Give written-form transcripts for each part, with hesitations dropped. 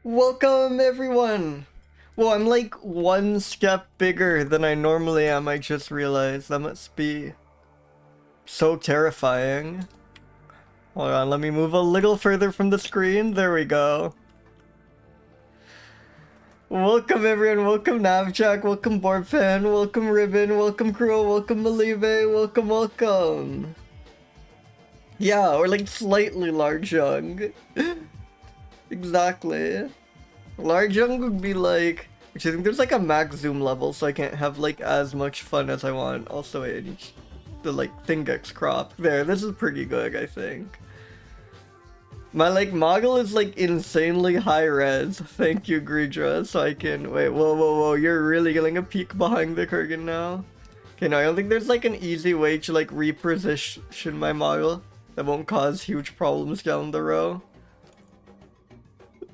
Welcome everyone! Well, I'm like one step bigger than I normally am, I just realized. That must be so terrifying. Hold on, let me move a little further from the screen. There we go. Welcome everyone, welcome Navjack, welcome Borpan, welcome Ribbon, welcome Cruel, welcome Malibe, welcome. Yeah, or like slightly large young. Exactly. Large young would be like, which I think there's like a max zoom level, so I can't have like as much fun as I want. Also, the like thing gets cropped. There, this is pretty good, I think. My like model is like insanely high res. Thank you, Gridra, so I can wait. Whoa! You're really getting a peek behind the curtain now. Okay, no, I don't think there's like an easy way to like reposition my model that won't cause huge problems down the road.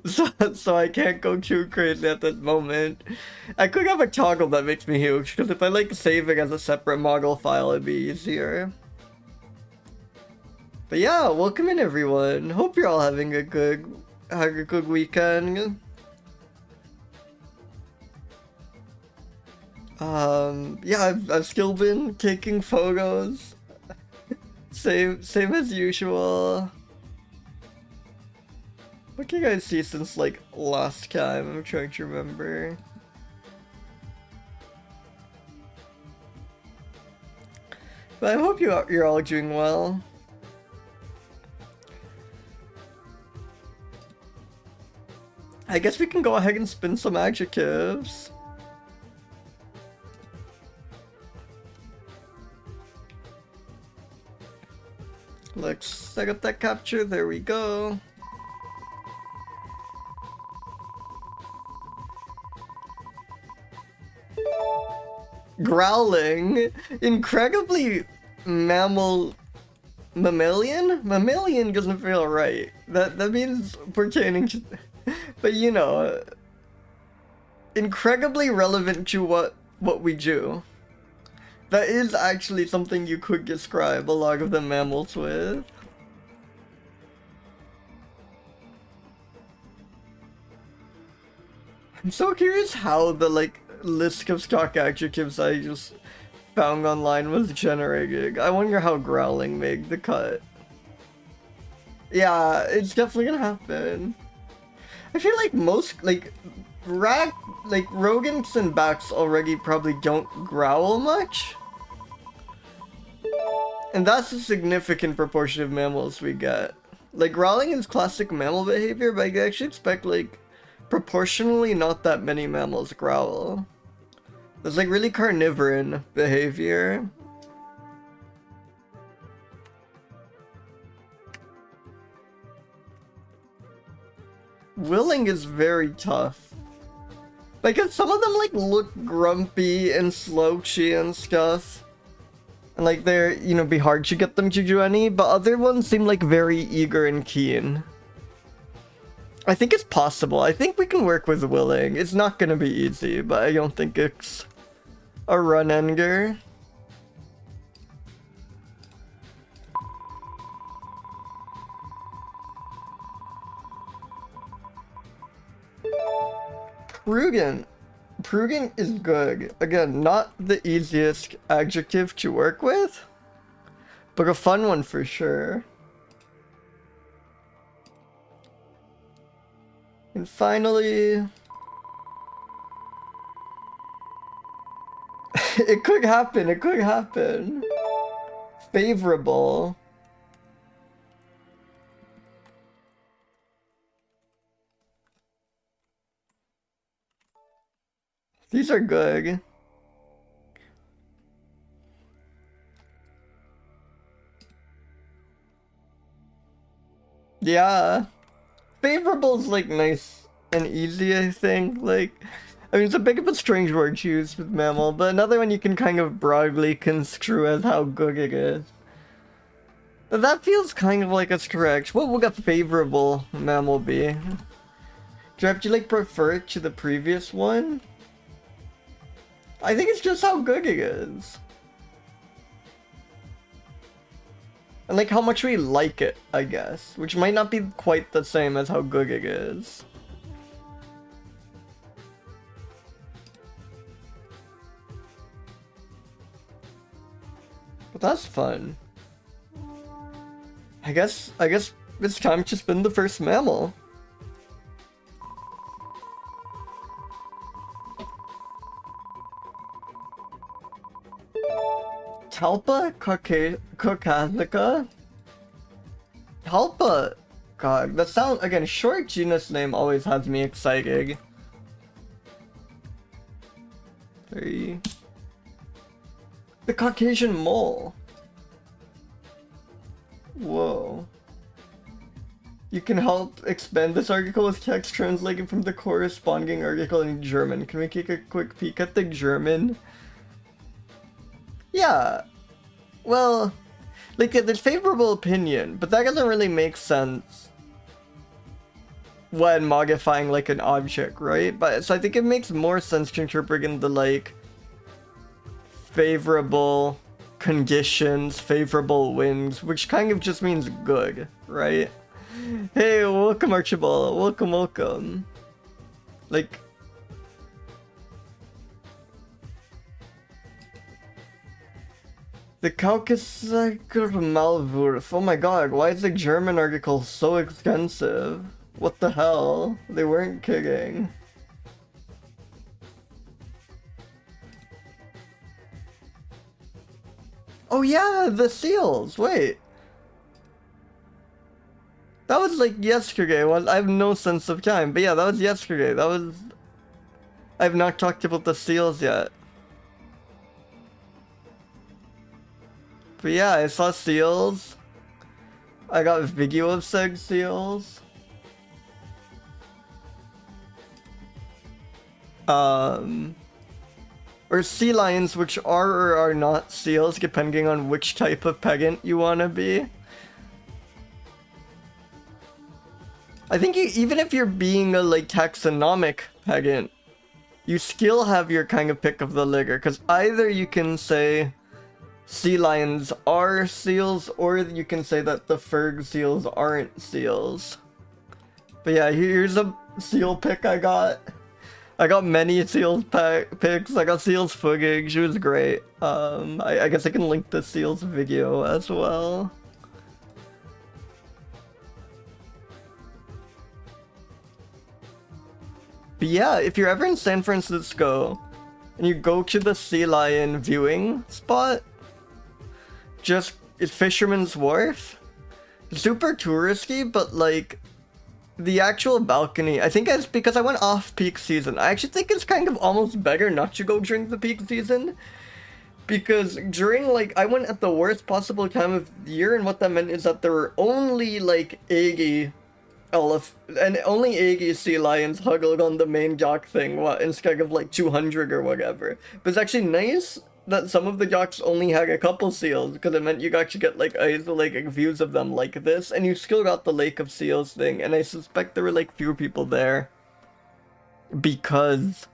So I can't go too crazy at this moment. I could have a toggle that makes me huge, because if I like save it as a separate model file, it'd be easier. But yeah, welcome in everyone. Hope you're all having a good weekend. Yeah, I've still been taking photos. Same as usual. What can you guys see since like last time? I'm trying to remember. But I hope you're all doing well. I guess we can go ahead and spin some adjectives. Let's set up that capture. There we go. Growling, incredibly mammalian? Mammalian doesn't feel right. That means pertaining to, but you know, incredibly relevant to what we do. That is actually something you could describe a lot of the mammals with. I'm so curious how the like list of stock adjectives I just found online was generated. I wonder how growling made the cut. Yeah, it's definitely gonna happen. I feel like most like rodents and bats already probably don't growl much. And that's a significant proportion of mammals we get. Like growling is classic mammal behavior, but I actually expect like proportionally not that many mammals growl. There's like really carnivorous behavior. Willing is very tough. Like, some of them like look grumpy and slouchy and stuff. And like they're, you know, be hard to get them to do any, but other ones seem like very eager and keen. I think it's possible. I think we can work with willing. It's not gonna be easy, but I don't think it's a run-ender. Prudent. Prudent is good. Again, not the easiest adjective to work with, but a fun one for sure. And finally, it could happen. Favorable. These are good. Yeah. Favorable is like nice and easy, I think. Like, I mean, it's a bit of a strange word to use with mammal, but another one you can kind of broadly construe as how good it is. But that feels kind of like a stretch. What would a favorable mammal be? Do I have to like prefer it to the previous one? I think it's just how good it is. And like how much we like it, I guess. Which might not be quite the same as how good it is. That's fun. I guess it's time to spin the first mammal. Talpa caucasica? Talpa? God, that sound, again, short genus name always has me excited. 3. The Caucasian mole. Whoa. You can help expand this article with text translated from the corresponding article in German. Can we take a quick peek at the German? Yeah. Well, like, there's favorable opinion, but that doesn't really make sense when modifying, like, an object, right? But, so I think it makes more sense to interpret in the, like, favorable conditions, favorable winds, which kind of just means good, right? Hey, welcome Archibald, welcome. Like, the Caucasus-Malwurf. Oh my god, why is the German article so expensive? What the hell? They weren't kidding. Oh yeah, the seals, wait. That was like yesterday. Well, I have no sense of time, but yeah, that was yesterday. That was... I've not talked about the seals yet. But yeah, I saw seals. I got video of said seals. Or sea lions, which are or are not seals, depending on which type of pedant you want to be. I think even if you're being a, like, taxonomic pedant, you still have your kind of pick of the litter, because either you can say sea lions are seals, or you can say that the fur seals aren't seals. But yeah, here's a seal pick I got. I got many seals pics. I got seals footage. It was great. I guess I can link the seals video as well. But yeah, if you're ever in San Francisco and you go to the sea lion viewing spot, just, it's Fisherman's Wharf. Super touristy, but like, the actual balcony, I think it's because I went off peak season. I actually think it's kind of almost better not to go during the peak season. Because during, like, I went at the worst possible time of the year, and what that meant is that there were only, like, 80 sea lions huddled on the main dock thing, instead of, like, 200 or whatever. But it's actually nice that some of the docks only had a couple seals, because it meant you got to get, like, isolated views of them like this, and you still got the Lake of Seals thing, and I suspect there were, like, fewer people there because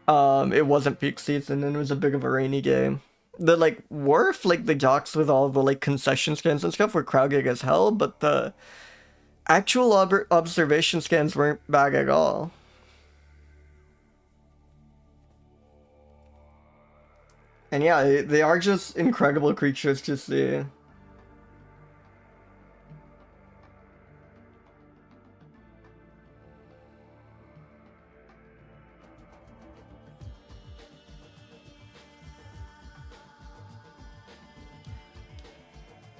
it wasn't peak season and it was a bit of a rainy day. The, like, wharf, like, the docks with all the, like, concession stands and stuff were crowded as hell, but the actual observation scans weren't bad at all. And yeah, they are just incredible creatures to see.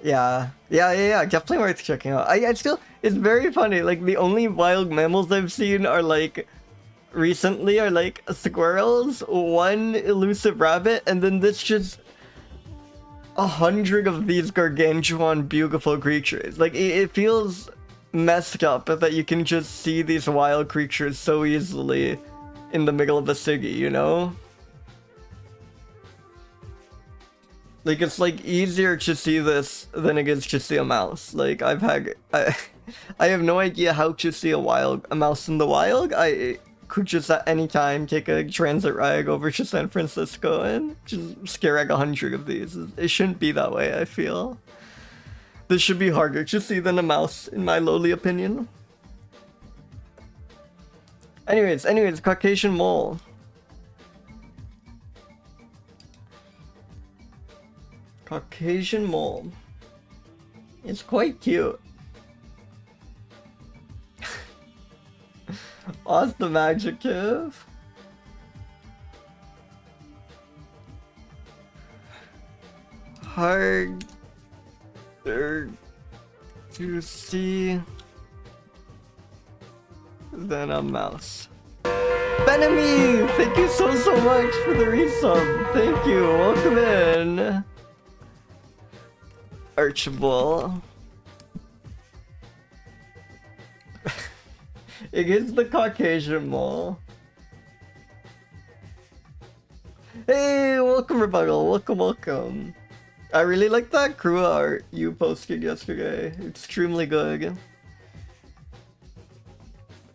Yeah, definitely worth checking out. I still, it's very funny, like, the only wild mammals I've seen are, like, recently are, like, squirrels, one elusive rabbit, and then this just 100 of these gargantuan beautiful creatures. Like, it feels messed up that you can just see these wild creatures so easily in the middle of a city, you know? Like, it's, like, easier to see this than it is to see a mouse. Like, I have no idea how to see a mouse in the wild. I could just at any time take a transit ride over to San Francisco and just scare like 100 of these. It shouldn't be that way, I feel. This should be harder to see than a mouse, in my lowly opinion. Anyways, Caucasian mole. Caucasian mole. It's quite cute. What's the adjective? Hard to see than a mouse. Benemy! Thank you so much for the resub. Thank you. Welcome in. Archibald. It is the Caucasian mole. Hey, welcome Rebuttal. Welcome. I really like that crew art you posted yesterday. Extremely good.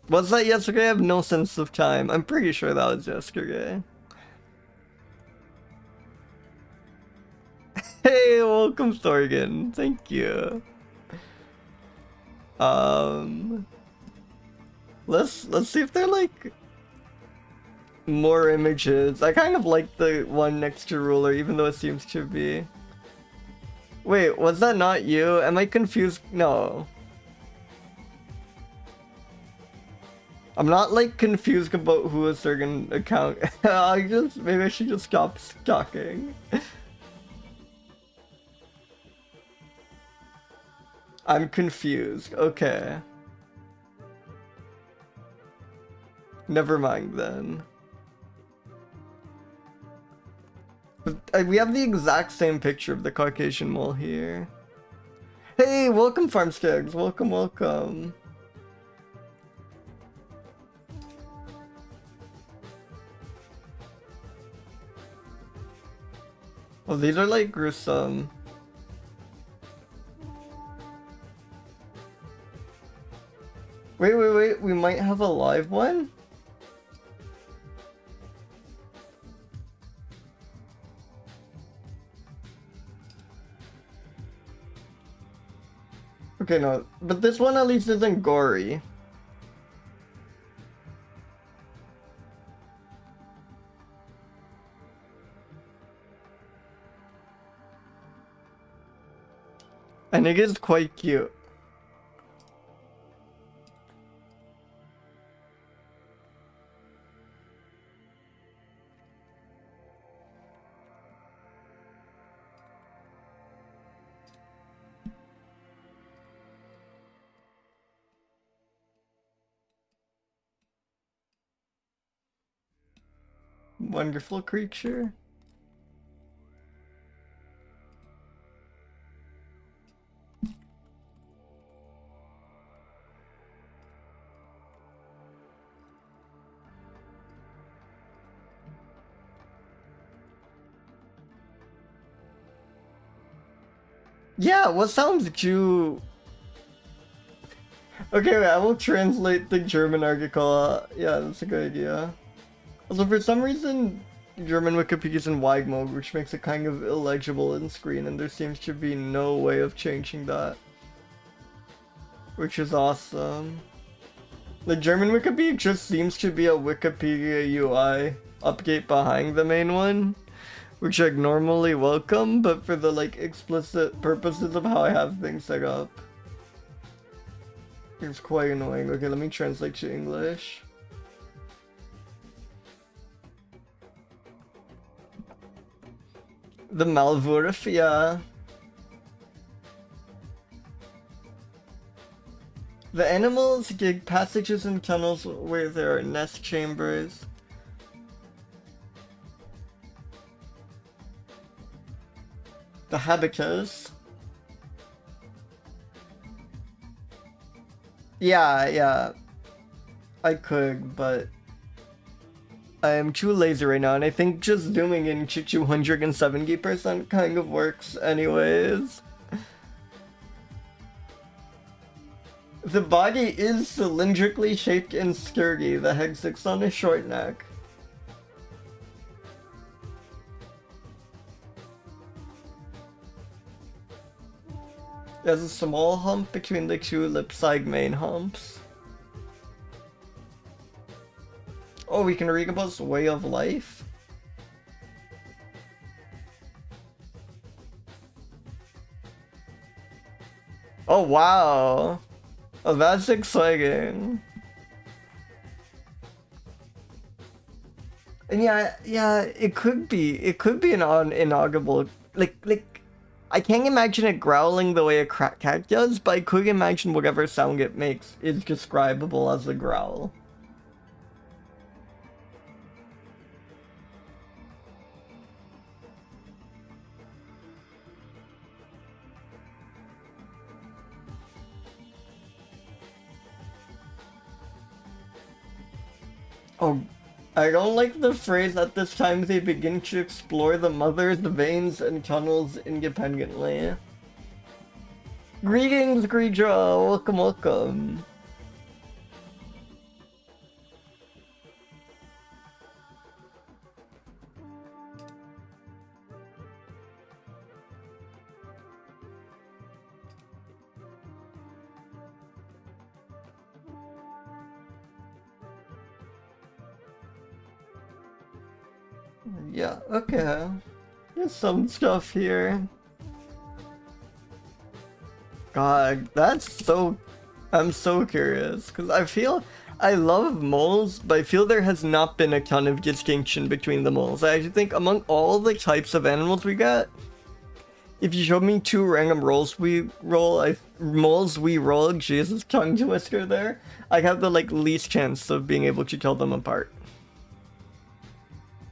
Was that yesterday? I have no sense of time. I'm pretty sure that was yesterday. Hey, welcome Thorgan. Thank you. Let's see if they're like more images. I kind of like the one next to ruler, even though it seems to be. Wait, was that not you? Am I confused? No. I'm not like confused about who a certain account. Maybe I should just stop talking. I'm confused. Okay. Never mind then. But, we have the exact same picture of the Caucasian mole here. Hey, welcome Farmsteads. Welcome. Oh, these are like gruesome. Wait, we might have a live one? Okay, no, but this one at least isn't gory. And it is quite cute. Wonderful creature. Yeah, what sounds Jew? Okay, wait, I will translate the German article. Yeah, that's a good idea. Also, for some reason, German Wikipedia is in wide mode, which makes it kind of illegible in screen, and there seems to be no way of changing that. Which is awesome. The German Wikipedia just seems to be a Wikipedia UI update behind the main one, which I normally welcome, but for the like explicit purposes of how I have things set up. It's quite annoying. Okay, let me translate to English. The Malwurf, yeah. The animals dig passages and tunnels where there are nest chambers. The habitus. Yeah. I could, but I am too lazy right now, and I think just zooming in to 270% kind of works anyways. The body is cylindrically shaped and sturdy. The head sits on a short neck. There's a small hump between the two lip-side main humps. Oh, we can read about its way of life? Oh wow. Oh, that's exciting. And yeah, it could be an inaugurable, like, I can't imagine it growling the way a cat does, but I could imagine whatever sound it makes is describable as a growl. Oh, I don't like the phrase at this time they begin to explore the mother's veins and tunnels independently. Greetings, Greedra! Welcome, welcome. Yeah, okay. There's some stuff here. God, that's so... I'm so curious, because I love moles, but I feel there has not been a ton of distinction between the moles. I actually think among all the types of animals we got, if you showed me two random moles we roll, Jesus, tongue twister there, I'd have the least chance of being able to tell them apart.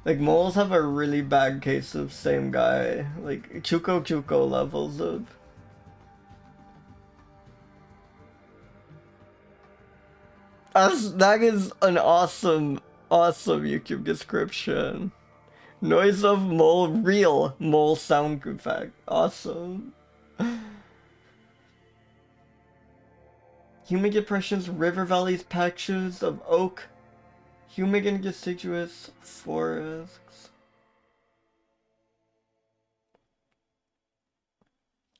Like, moles have a really bad case of same guy, like Chuko levels of... That is an awesome YouTube description. Noise of mole, real mole sound effect. Awesome. Humid depressions, river valleys, patches of oak, humid and deciduous forests,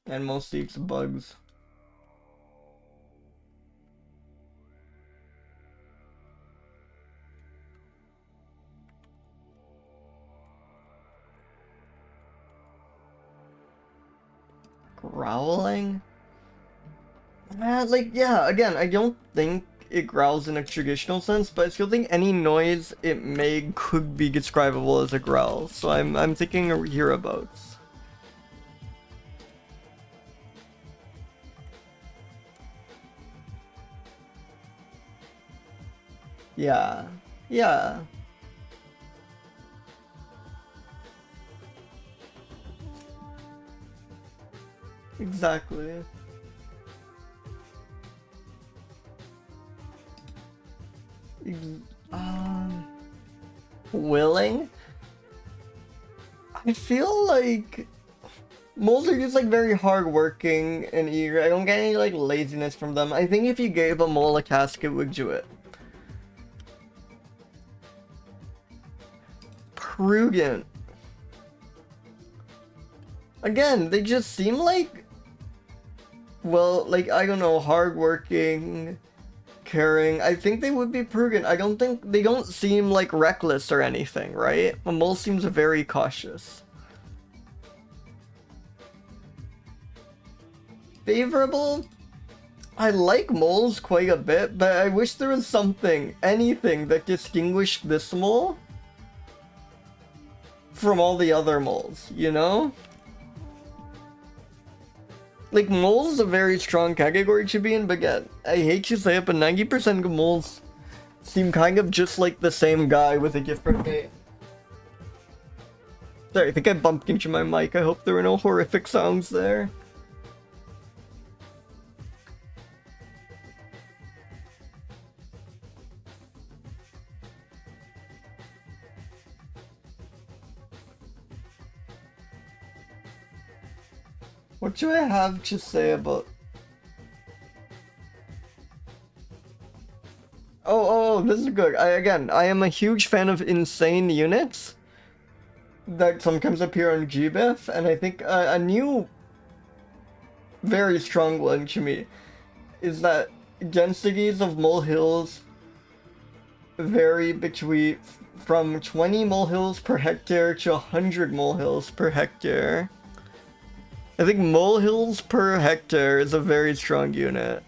and mostly it's bugs. Growling? Yeah, again, I don't think it growls in a traditional sense, but I still think any noise it made could be describable as a growl, so I'm thinking hereabouts. Yeah. Yeah. Exactly. Um, willing? I feel like moles are just very hardworking and eager. I don't get any laziness from them. I think if you gave a mole a task, it would do it. Prudent. Again, they just seem well, I don't know, hardworking, caring. I think they would be prudent. I don't think they don't seem reckless or anything, right? A mole seems very cautious. Favorable? I like moles quite a bit, but I wish there was anything that distinguished this mole from all the other moles, you know? Moles is a very strong category to be in, but again, I hate to say it, but 90% of moles seem kind of just like the same guy with a different name. Sorry, I think I bumped into my mic. I hope there were no horrific sounds there. What do I have to say about... Oh, this is good. I am a huge fan of insane units that sometimes appear on GBIF, and I think a new, very strong one to me is that densities of molehills vary from 20 molehills per hectare to 100 molehills per hectare. I think molehills per hectare is a very strong unit.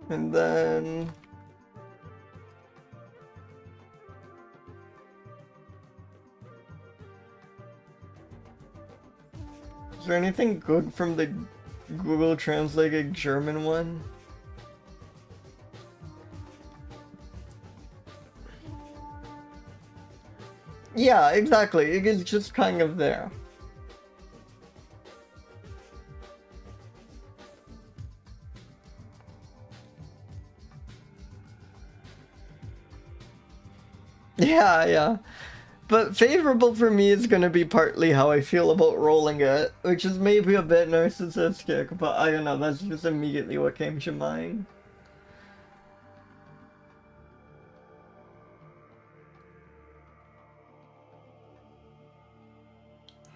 And then is there anything good from the Google translated German one? Yeah, exactly. It is just kind of there. Yeah, yeah. But favorable for me is gonna be partly how I feel about rolling it, which is maybe a bit narcissistic, but I don't know, that's just immediately what came to mind.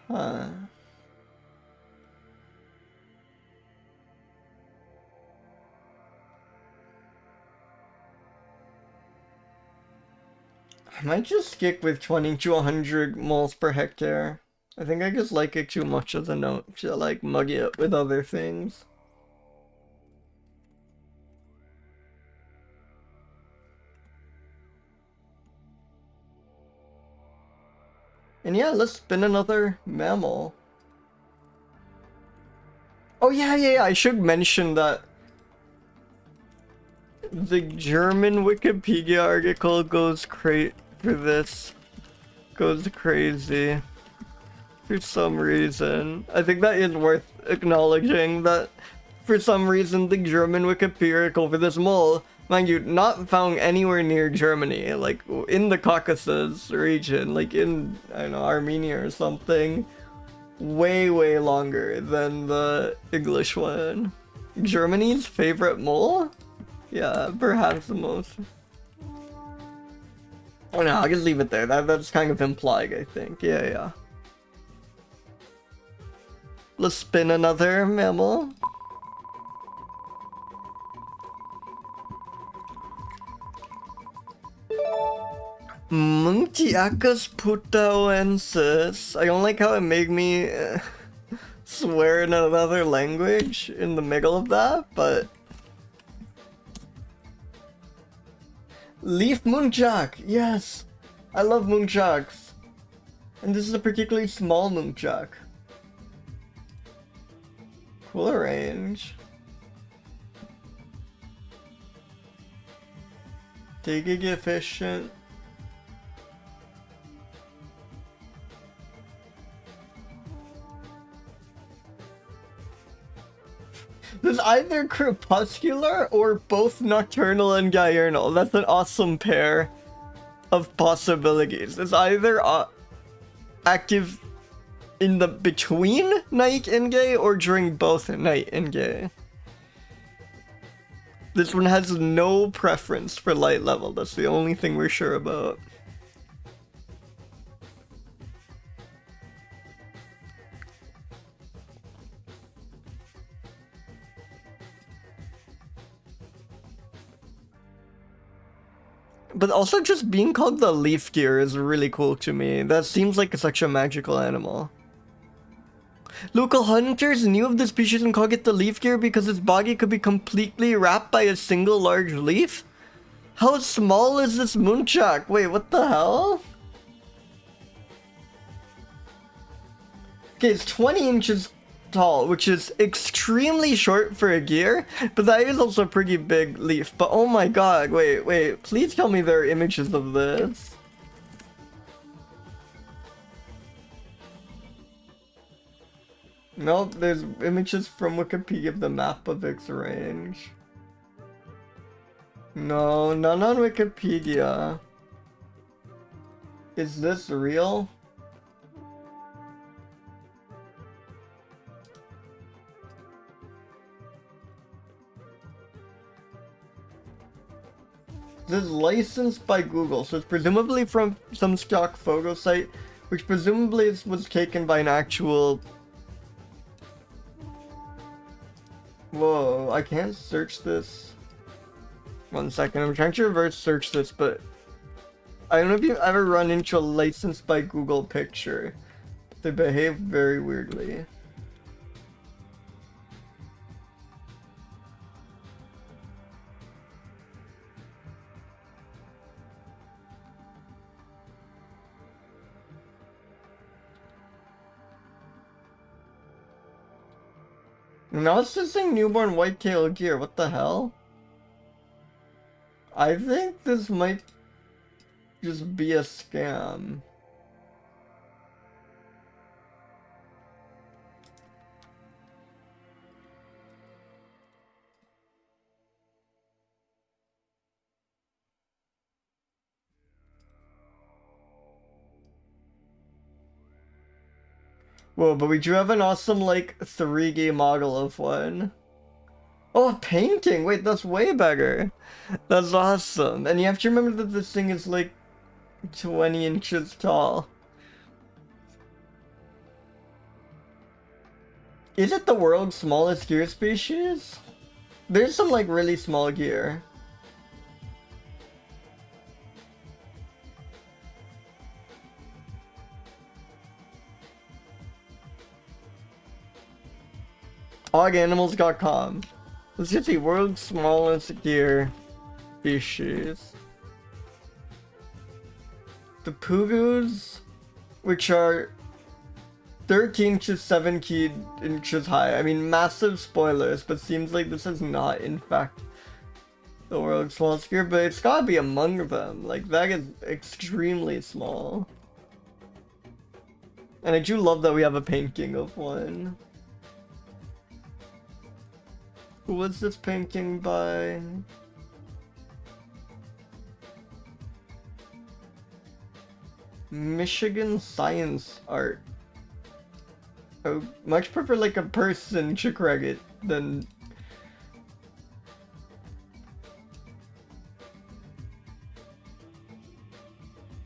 Huh. I might just stick with 20 to 100 moles per hectare. I think I just like it too much as a note to like mug it with other things. And yeah, let's spin another mammal. Oh yeah, I should mention that the German Wikipedia article goes crazy for this. Goes crazy. For some reason. I think that is worth acknowledging that for some reason the German Wikipedia article for this mole, mind you, not found anywhere near Germany, like in the Caucasus region, like in, I don't know, Armenia or something, way longer than the English one. Germany's favorite mole? Yeah, perhaps the most. Oh no, I'll just leave it there. That's kind of implied, I think. Yeah. Let's spin another mammal. Muntiacus putaoensis. I don't like how it made me swear in another language in the middle of that, but... Leaf muntjac! Yes! I love muntjacs. And this is a particularly small muntjac. Cool range. Digging efficient. There's either crepuscular or both nocturnal and diurnal. That's an awesome pair of possibilities. It's either active in the between night and day or during both night and day. This one has no preference for light level. That's the only thing we're sure about. But also just being called the leaf deer is really cool to me. That seems like such a magical animal. Local hunters knew of the species and called it the leaf deer because its body could be completely wrapped by a single large leaf? How small is this muntjac? Wait, what the hell? Okay, it's 20 inches tall, which is extremely short for a gear, but that is also a pretty big leaf. But oh my god, wait, please tell me there are images of this. Nope, there's images from Wikipedia of the map of its range. No, none on Wikipedia. Is this real? This is licensed by Google, so it's presumably from some stock photo site, which presumably was taken by an actual... Whoa, I can't search this. 1 second, I'm trying to reverse search this, but I don't know if you've ever run into a licensed by Google picture. They behave very weirdly. Now it's just saying newborn white-tailed deer. What the hell? I think this might just be a scam. Whoa, but we do have an awesome, like, 3D model of one. Oh, a painting! Wait, that's way better. That's awesome. And you have to remember that this thing is, like, 20 inches tall. Is it the world's smallest deer species? There's some, like, really small deer. Hoganimals.com. Let's just see, world's smallest deer species. The pugus, which are 13 to 17 inches high. I mean, massive spoilers, but seems like this is not, in fact, the world's smallest deer, but it's gotta be among them. Like, that is extremely small. And I do love that we have a painting of one. Who was this painting by? Michigan Science Art. I much prefer like a person to credit than...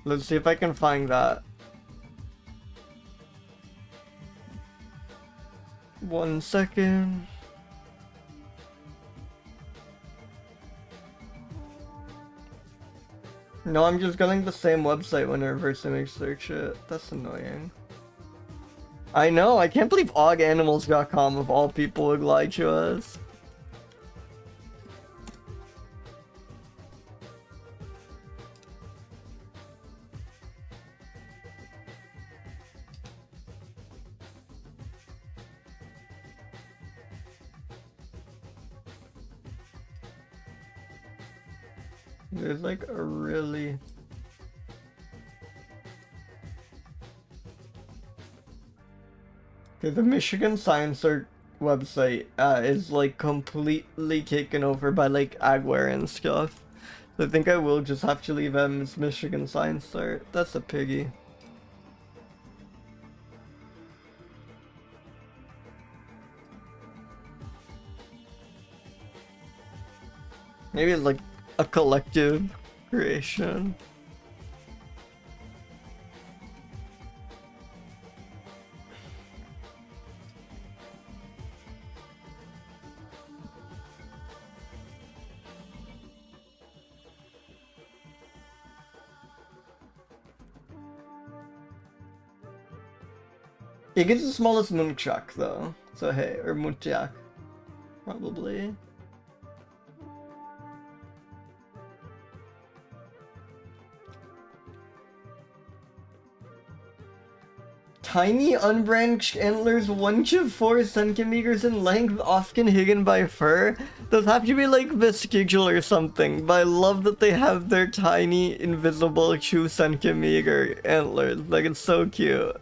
Let's see if I can find that. 1 second. No, I'm just getting the same website when I reverse image search it. That's annoying. I know, I can't believe oganimals.com of all people would lie to us. There's like a really... Okay, the Michigan Science Art website is like completely taken over by like agware and stuff. So I think I will just have to leave as Michigan Science Art. That's a piggy. Maybe it's like a collective creation. It gets the smallest Muntiacus though, so hey, or Muntiacus, probably. Tiny unbranched antlers 1 to 4 centimeters in length, often hidden by fur. Those have to be like vestigial or something, but I love that they have their tiny, invisible 2 centimeter antlers. Like, it's so cute.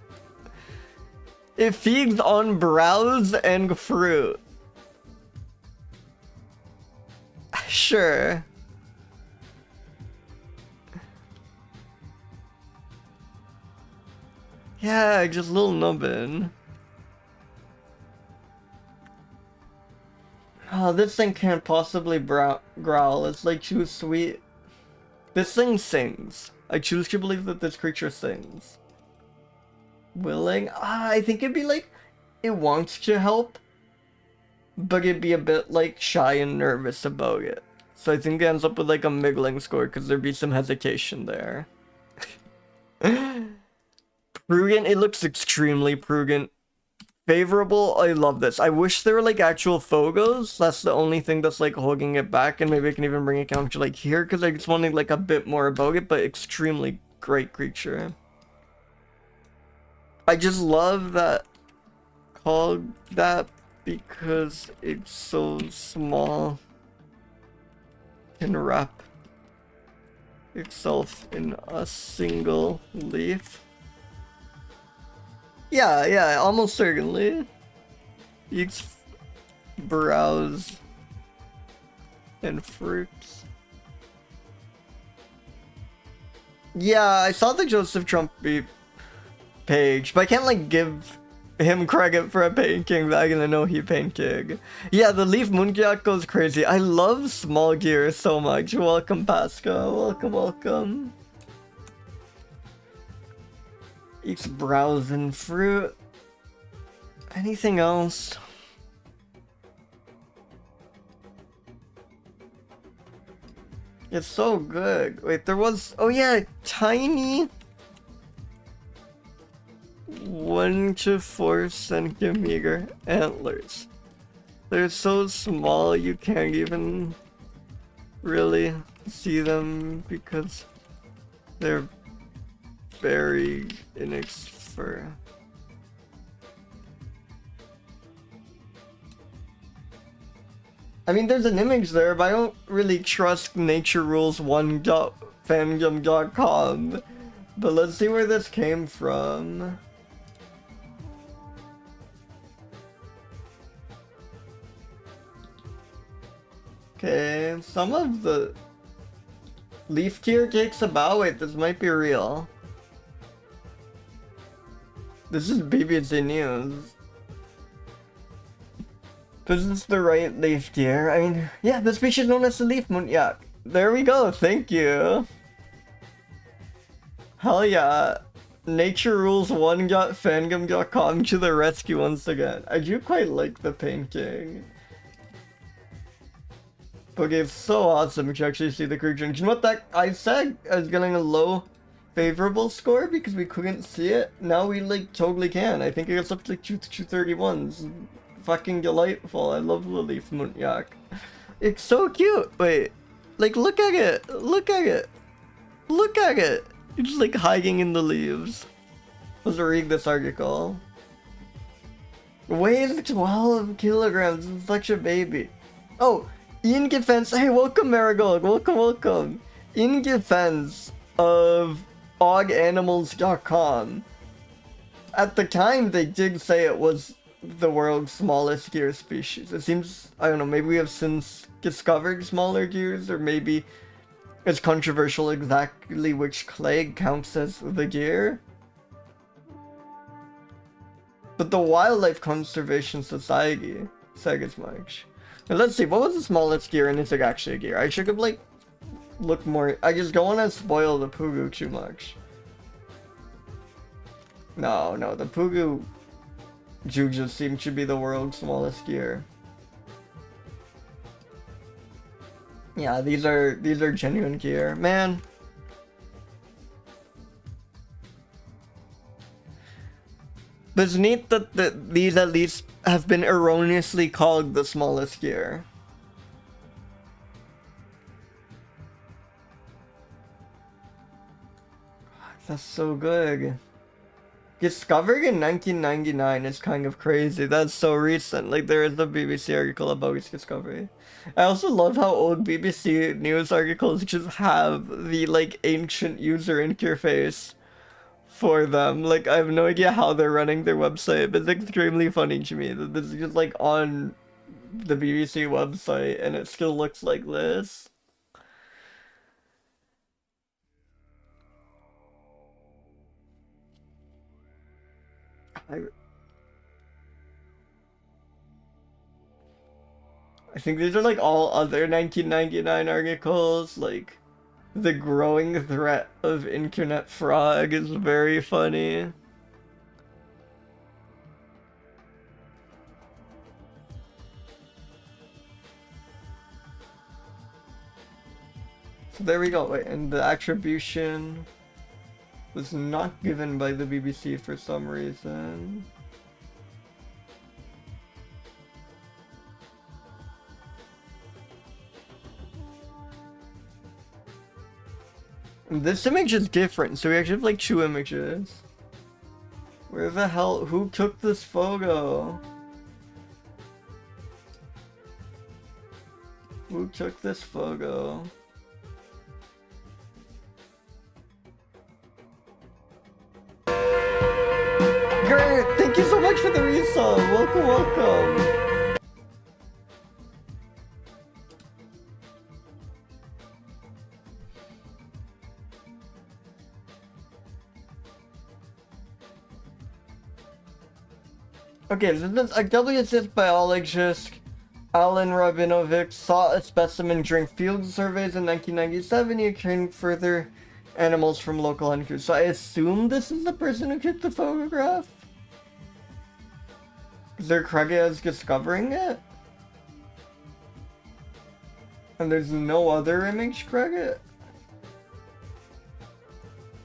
It feeds on browse and fruit. Sure. Yeah, just little nubbin. Oh, this thing can't possibly growl. It's like too sweet. This thing sings. I choose to believe that this creature sings. Willing? I think it'd be like, it wants to help, but it'd be a bit like shy and nervous about it. So I think it ends up with like a middling score because there'd be some hesitation there. Prudent, it looks extremely prudent. Favorable, I love this. I wish there were like actual phogos. That's the only thing that's like holding it back, and maybe I can even bring it down to like here because I just wanted like a bit more about it, but extremely great creature. I just love that called that because it's so small. Can wrap itself in a single leaf. Yeah, almost certainly. Eats browse and fruits. Yeah, I saw the Joseph Trump page, but I can't like give him credit for a painting that I'm gonna know he painted. Yeah, the leaf Muntiacus goes crazy. I love small gear so much. Welcome, Pasca. Welcome. Eats browse and fruit. Anything else? It's so good. Wait, there was... Oh yeah, tiny... 1 to 4 centimeter antlers. They're so small you can't even really see them because they're buried in its fur. I mean, there's an image there, but I don't really trust naturerules1.fandom.com. But let's see where this came from. Okay, some of the leaf tier takes a bow. Wait, this might be real. This is BBC News. This is the right leaf tier. I mean, yeah, the species is known as the leaf Muntiacus. There we go, thank you. Hell yeah. NatureRules1.fandom.com to the rescue once again. I do quite like the painting. Okay, it's so awesome to actually see the creature. And you know what that I said I was getting a low favorable score because we couldn't see it. Now we like totally can. I think it gets up to like 231. It's fucking delightful. I love the leaf Muntiacus. It's so cute. Wait, like look at it. Look at it. Look at it. It's like hiding in the leaves. Let's read this article. Weighs 12 kilograms. It's such a baby. Oh. In defense, hey, welcome Marigold, welcome. In defense of ogganimals.com, at the time they did say it was the world's smallest gear species. It seems, I don't know, maybe we have since discovered smaller gears, or maybe it's controversial exactly which clade counts as the gear. But the Wildlife Conservation Society said as much. Now let's see, what was the smallest gear and is it actually a gear? I should have like looked more. I just don't want to spoil the Pugu too much. No, the Pugu Juju seems to be the world's smallest gear. Yeah, these are genuine gear. Man. But it's neat that these at least have been erroneously called the smallest gear. That's so good. Discovered in 1999 is kind of crazy. That's so recent. Like, there is a BBC article about its discovery. I also love how old BBC news articles just have the, like, ancient user interface for them. Like, I have no idea how they're running their website, but it's extremely funny to me that this is just like on the BBC website and it still looks like this. I think these are like all other 1999 articles, like The growing threat of internet frog is very funny. So there we go. Wait, and the attribution was not given by the BBC for some reason. And this image is different, so we actually have like two images. Where the hell? Who took this photo? Who took this photo? Great! Thank you so much for the resub! Welcome, welcome! Okay, so this, a WSS biologist, Alan Rabinovich, saw a specimen during field surveys in 1997. He obtained further animals from local hunters. So I assume this is the person who took the photograph? Is there Krega discovering it? And there's no other image Krega?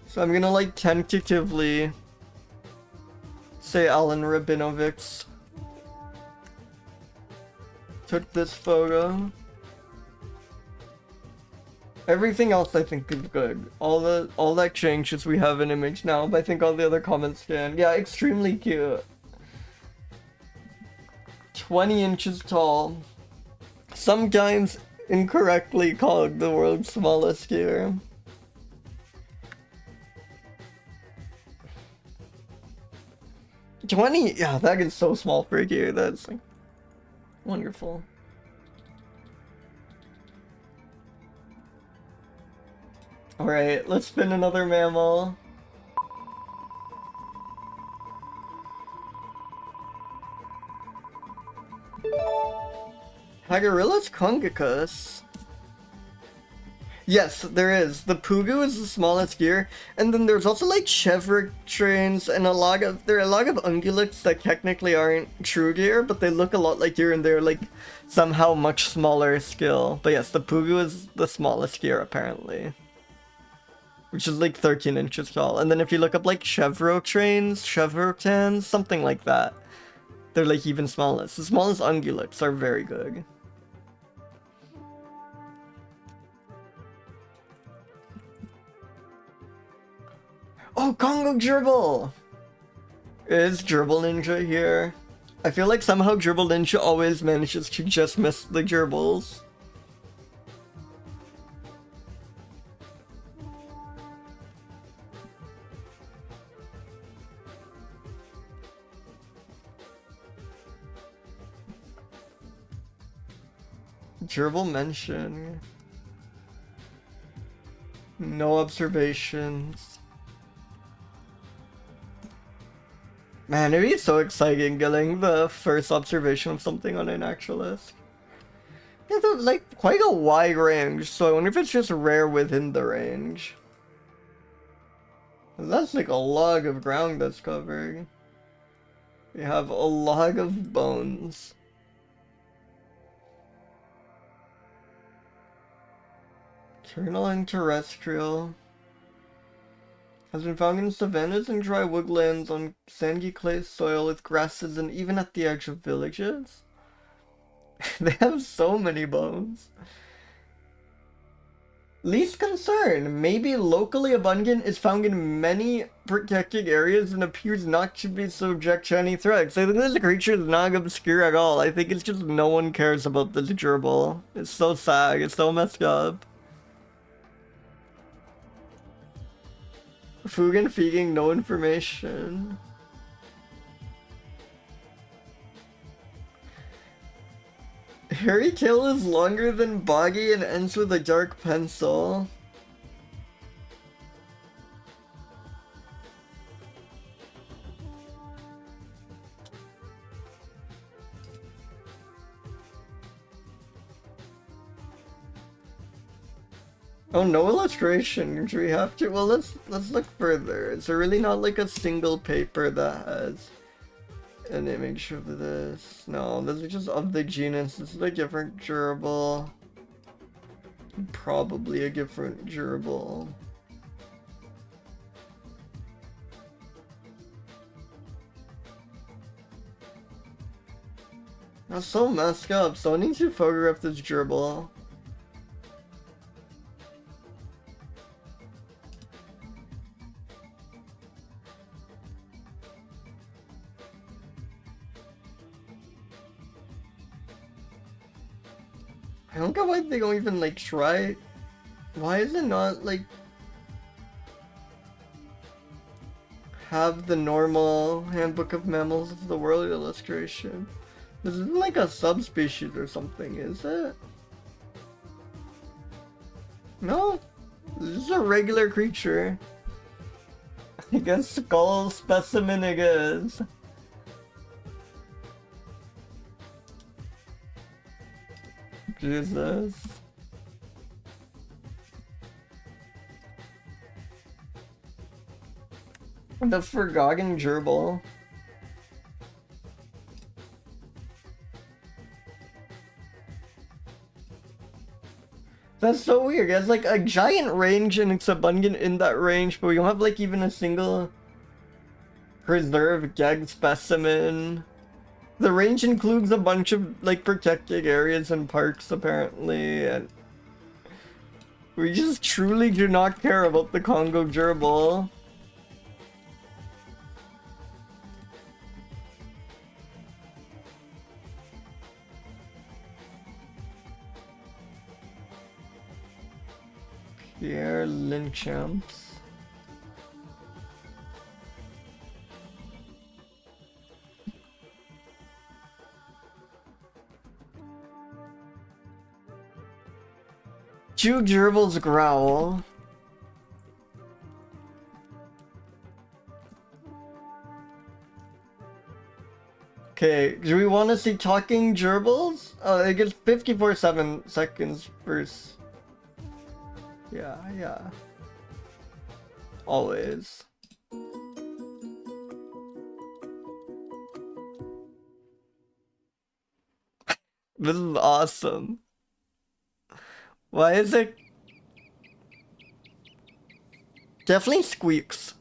So I'm gonna like tentatively say Alan Rabinovich took this photo. Everything else I think is good. All that changes, we have an image now, but I think all the other comments can. Yeah, extremely cute. 20 inches tall. Sometimes incorrectly called the world's smallest deer. Yeah, that is so small for a deer. That's like wonderful. Alright, let's spin another mammal. Hagarilis congicus. Yes, there is. The pugu is the smallest deer, and then there's also like chevric trains and there are a lot of ungulates that technically aren't true deer, but they look a lot like deer and they're like somehow much smaller scale. But yes, the pugu is the smallest deer apparently, which is like 13 inches tall. And then if you look up like chevrotans, something like that, they're like even smallest. The smallest ungulates are very good. Oh, Congo Gerbil! Is Gerbil Ninja here? I feel like somehow Gerbil Ninja always manages to just miss the gerbils. Gerbil mention. No observations. Man, it'd be so exciting getting the first observation of something on a naturalist. It's like quite a wide range, so I wonder if it's just rare within the range. That's like a log of ground that's covered. We have a log of bones. Diurnal and terrestrial. Has been found in savannas and dry woodlands on sandy clay soil with grasses and even at the edge of villages. They have so many bones. Least concern, maybe locally abundant, is found in many protected areas and appears not to be subject to any threats. I think this creature is not obscure at all. I think it's just no one cares about this gerbil. It's so sad, it's so messed up. Fugan feeding, no information. Hairy tail is longer than boggy and ends with a dark pencil. Oh, no illustration. Do we have to? Well, let's look further. Is there really not like a single paper that has an image of this? No, this is just of the genus. This is a different gerbil. Probably a different gerbil. That's so messed up. So I need to photograph this gerbil. I don't get why they don't even like try. Why is it not like have the normal Handbook of Mammals of the World illustration? This isn't like a subspecies or something, is it? No, this is a regular creature. I guess skull specimen it is. Jesus. The forgotten gerbil. That's so weird. It has like a giant range and it's abundant in that range, but we don't have like even a single preserved gag specimen. The range includes a bunch of like protected areas and parks apparently, and we just truly do not care about the Congo gerbil. Pierre Linchamps. Two gerbils growl. Okay, do we want to see talking gerbils? Oh, it gets 54 seconds first. Yeah. Always. This is awesome. Why is it? Definitely squeaks.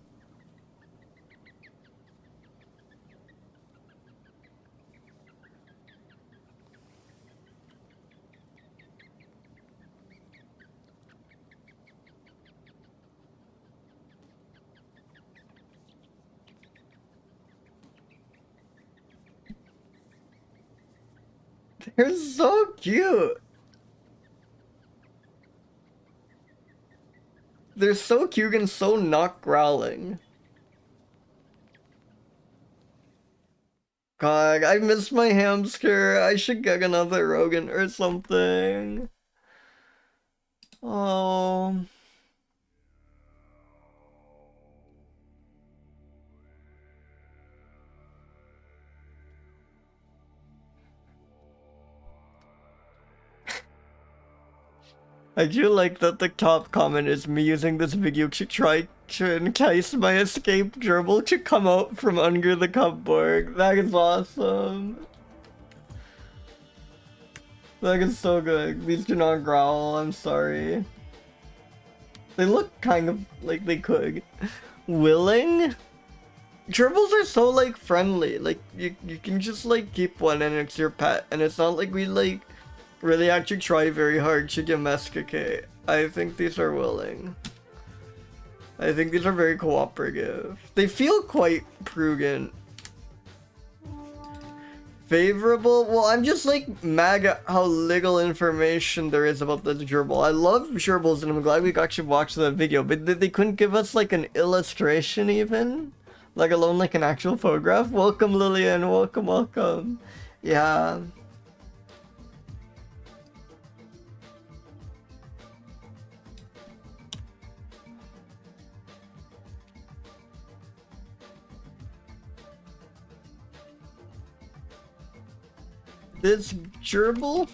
They're so cute. They're so cute and so not growling. God, I miss my hamster. I should get another rodent or something. Oh. I do like that the top comment is me using this video to try to entice my escaped gerbil to come out from under the cupboard. That is awesome. That is so good. These do not growl, I'm sorry. They look kind of like they could. Willing? Gerbils are so like friendly. Like you can just like keep one and it's your pet, and it's not like we like really actually try very hard to domesticate. I think these are willing. I think these are very cooperative. They feel quite prudent. Favorable? Well, I'm just like mad at how little information there is about this gerbil. I love gerbils and I'm glad we got to watch the video, but they couldn't give us like an illustration even? Let alone like an actual photograph? Welcome Lillian, welcome. Yeah. This gerbil?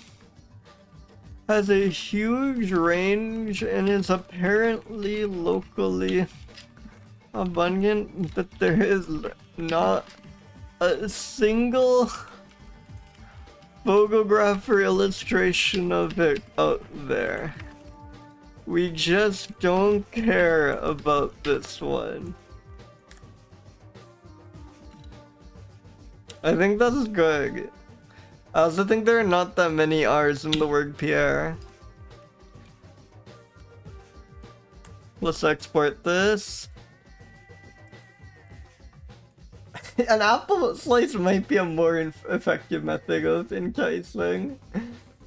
has a huge range and is apparently locally abundant, but there is not a single photograph or illustration of it out there. We just don't care about this one. I think that's good. I also think there are not that many R's in the word Pierre. Let's export this. An apple slice might be a more effective method of enticing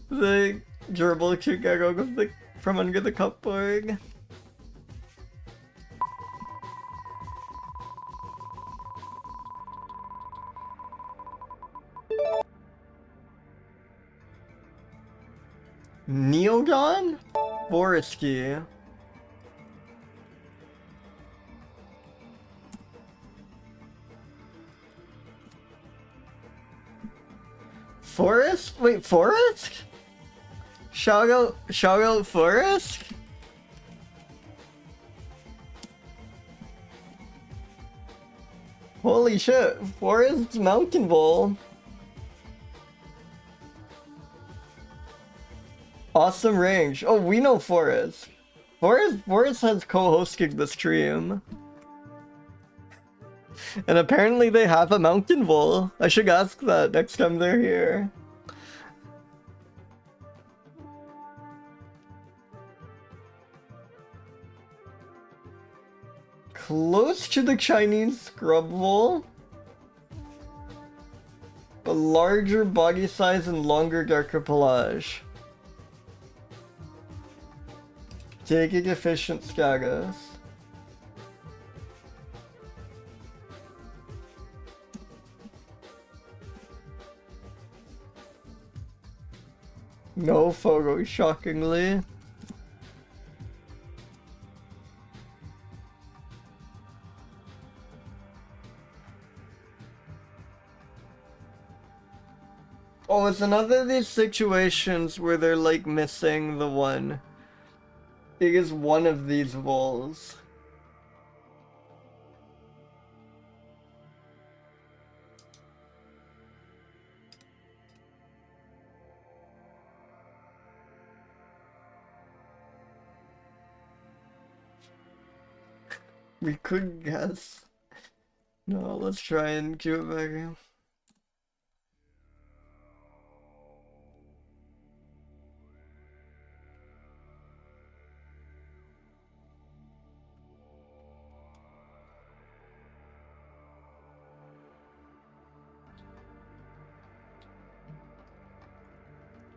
the gerbil to get out of the from under the cupboard. Neodon? forresti. Forest? Wait, forest? Shout out forest? Holy shit, forest's mountain vole. Awesome range. Oh, we know forest. Forest has co-hosting the stream. And apparently they have a mountain vole. I should ask that next time they're here. Close to the Chinese scrub vole, but larger body size and longer darker pelage. Taking efficient status. No photo, shockingly. Oh, it's another of these situations where they're like missing the one. It is one of these voles. We could guess. No, let's try and do it back again.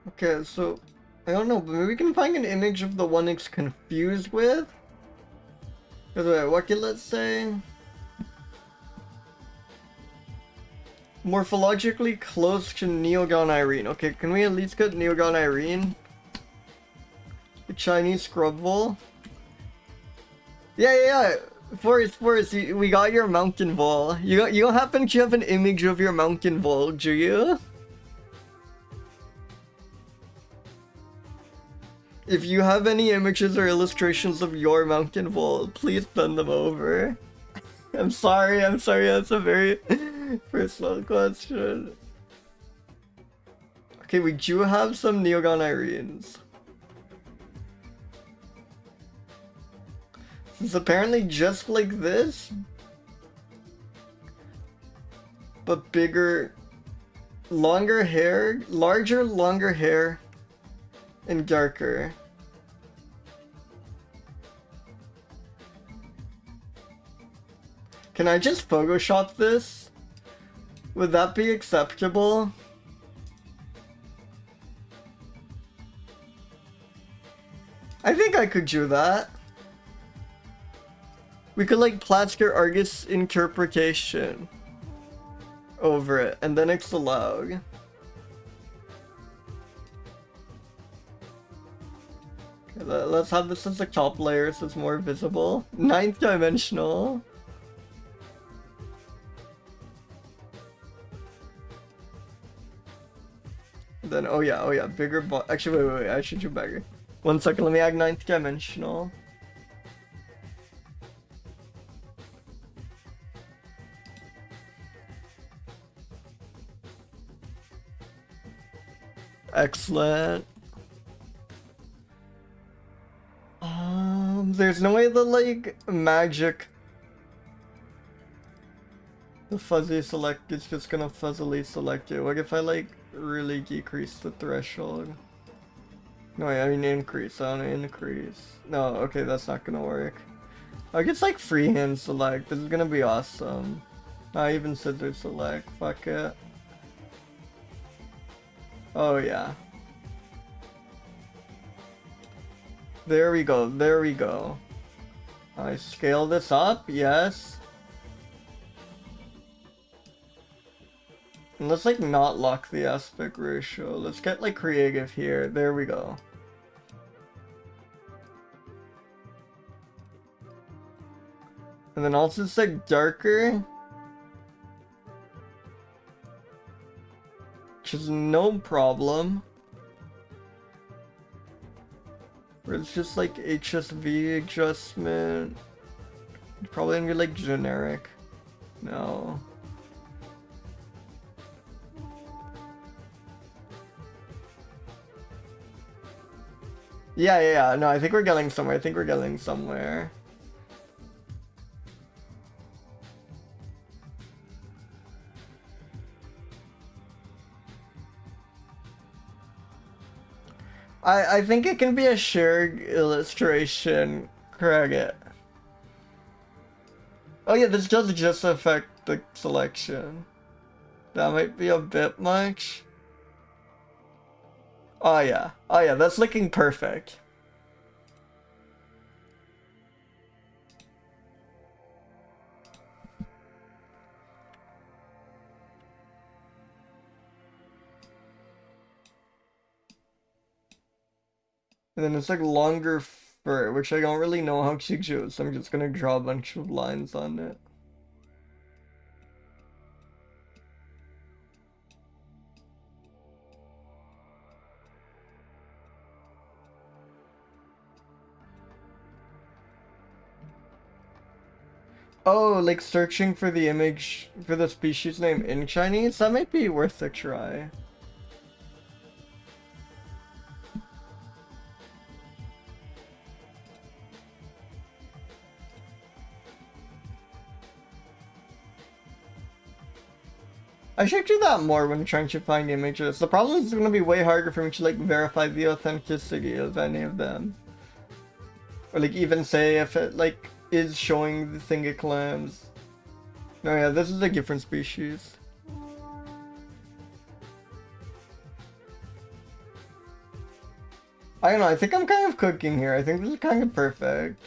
Okay, so I don't know, but maybe we can find an image of the one it's confused with. Wait, what can let's say? Morphologically close to Neodon Irene. Okay, can we at least get Neodon Irene? The Chinese scrub vole? Yeah. Forrest, we got your mountain vole. You don't happen to have an image of your mountain vole, do you? If you have any images or illustrations of your mountain vole, please send them over. I'm sorry, that's a very personal question. Okay, we do have some Neodon Irenes. It's apparently just like this, but bigger, longer hair, larger, longer hair, and darker. Can I just Photoshop this? Would that be acceptable? I think I could do that. We could like plaster Argus interpretation over it, and then it's allowed. Okay, let's have this as a top layer so it's more visible. 9th dimensional. then oh yeah, bigger body. Actually, wait, I should do bigger. 1 second, let me add 9th dimensional. Excellent. There's no way the like magic. The fuzzy select is just gonna fuzzily select it. What if I like really decrease the threshold? No, I mean increase. I want to increase. No, okay, that's not gonna work. I guess like freehand select. This is gonna be awesome. I even scissor select. Fuck it. Oh yeah. There we go. There we go. I scale this up. Yes. And let's like not lock the aspect ratio. Let's get like creative here. There we go. And then also it's like darker. Which is no problem. Or it's just like HSV adjustment. Probably gonna be like generic. No. Yeah. No, I think we're getting somewhere. I think it can be a shared illustration. Correct. Oh yeah, this does just affect the selection. That might be a bit much. Oh yeah, that's looking perfect. And then it's like longer fur, which I don't really know how to do, so I'm just gonna draw a bunch of lines on it. Oh, like searching for the image for the species name in Chinese? That might be worth a try. I should do that more when trying to find images. The problem is it's going to be way harder for me to like verify the authenticity of any of them. Or like even say if it like is showing the thing it claims. No, yeah, this is a different species. I don't know, I think I'm kind of cooking here. I think this is kind of perfect.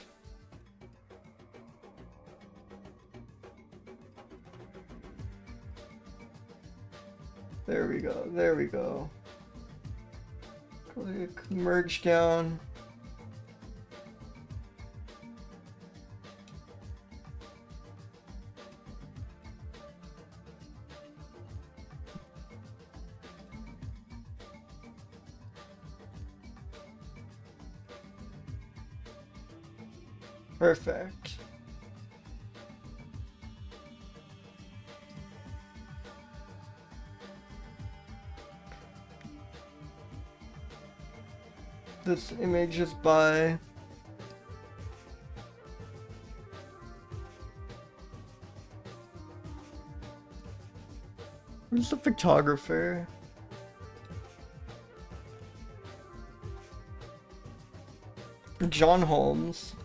There we go, there we go. Click, merge down. Perfect. This image is by who's the photographer? John Holmes.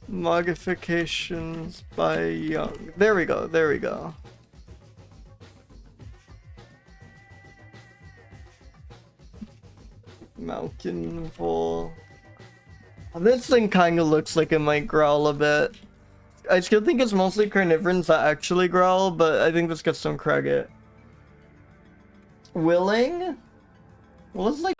Modifications by Young. There we go, there we go. Mountain Vole. This thing kind of looks like it might growl a bit. I still think it's mostly carnivorans that actually growl, but I think this gets some credit. Willing? Well, it's like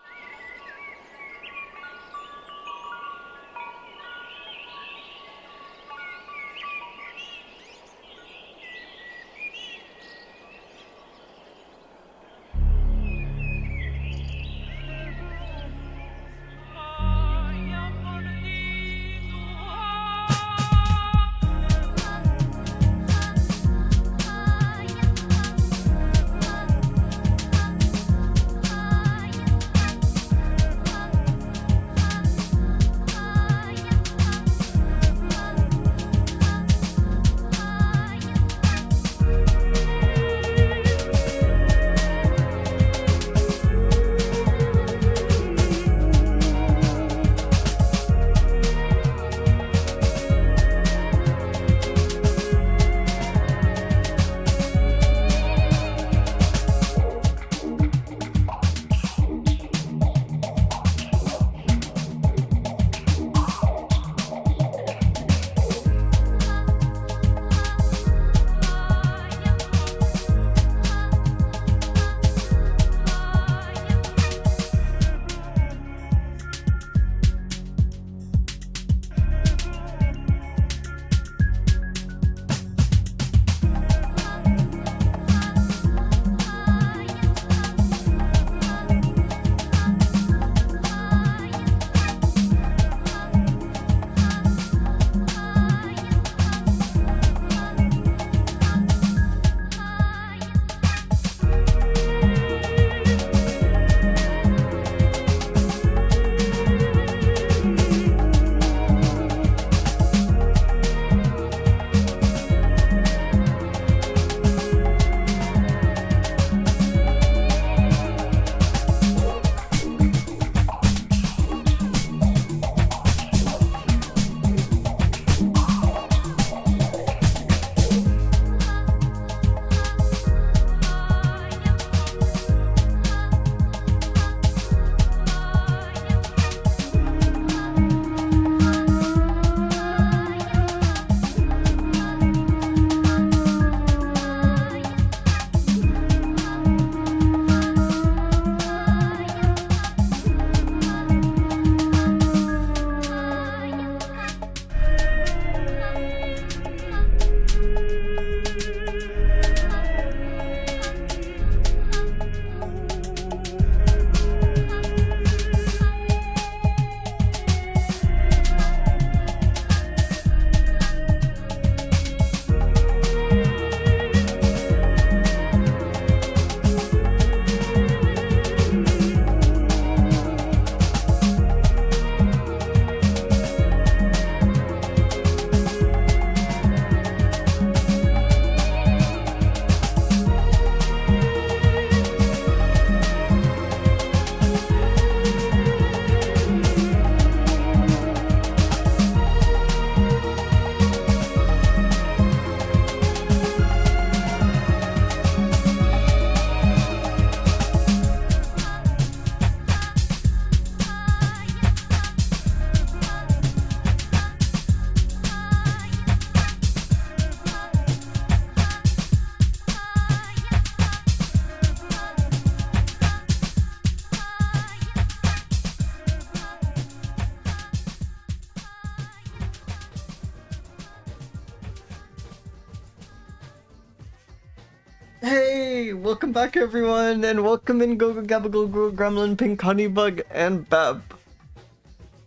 Hey, welcome back everyone, and welcome in Gogo Gabagool Gremlin, Pink Honeybug, and Beb.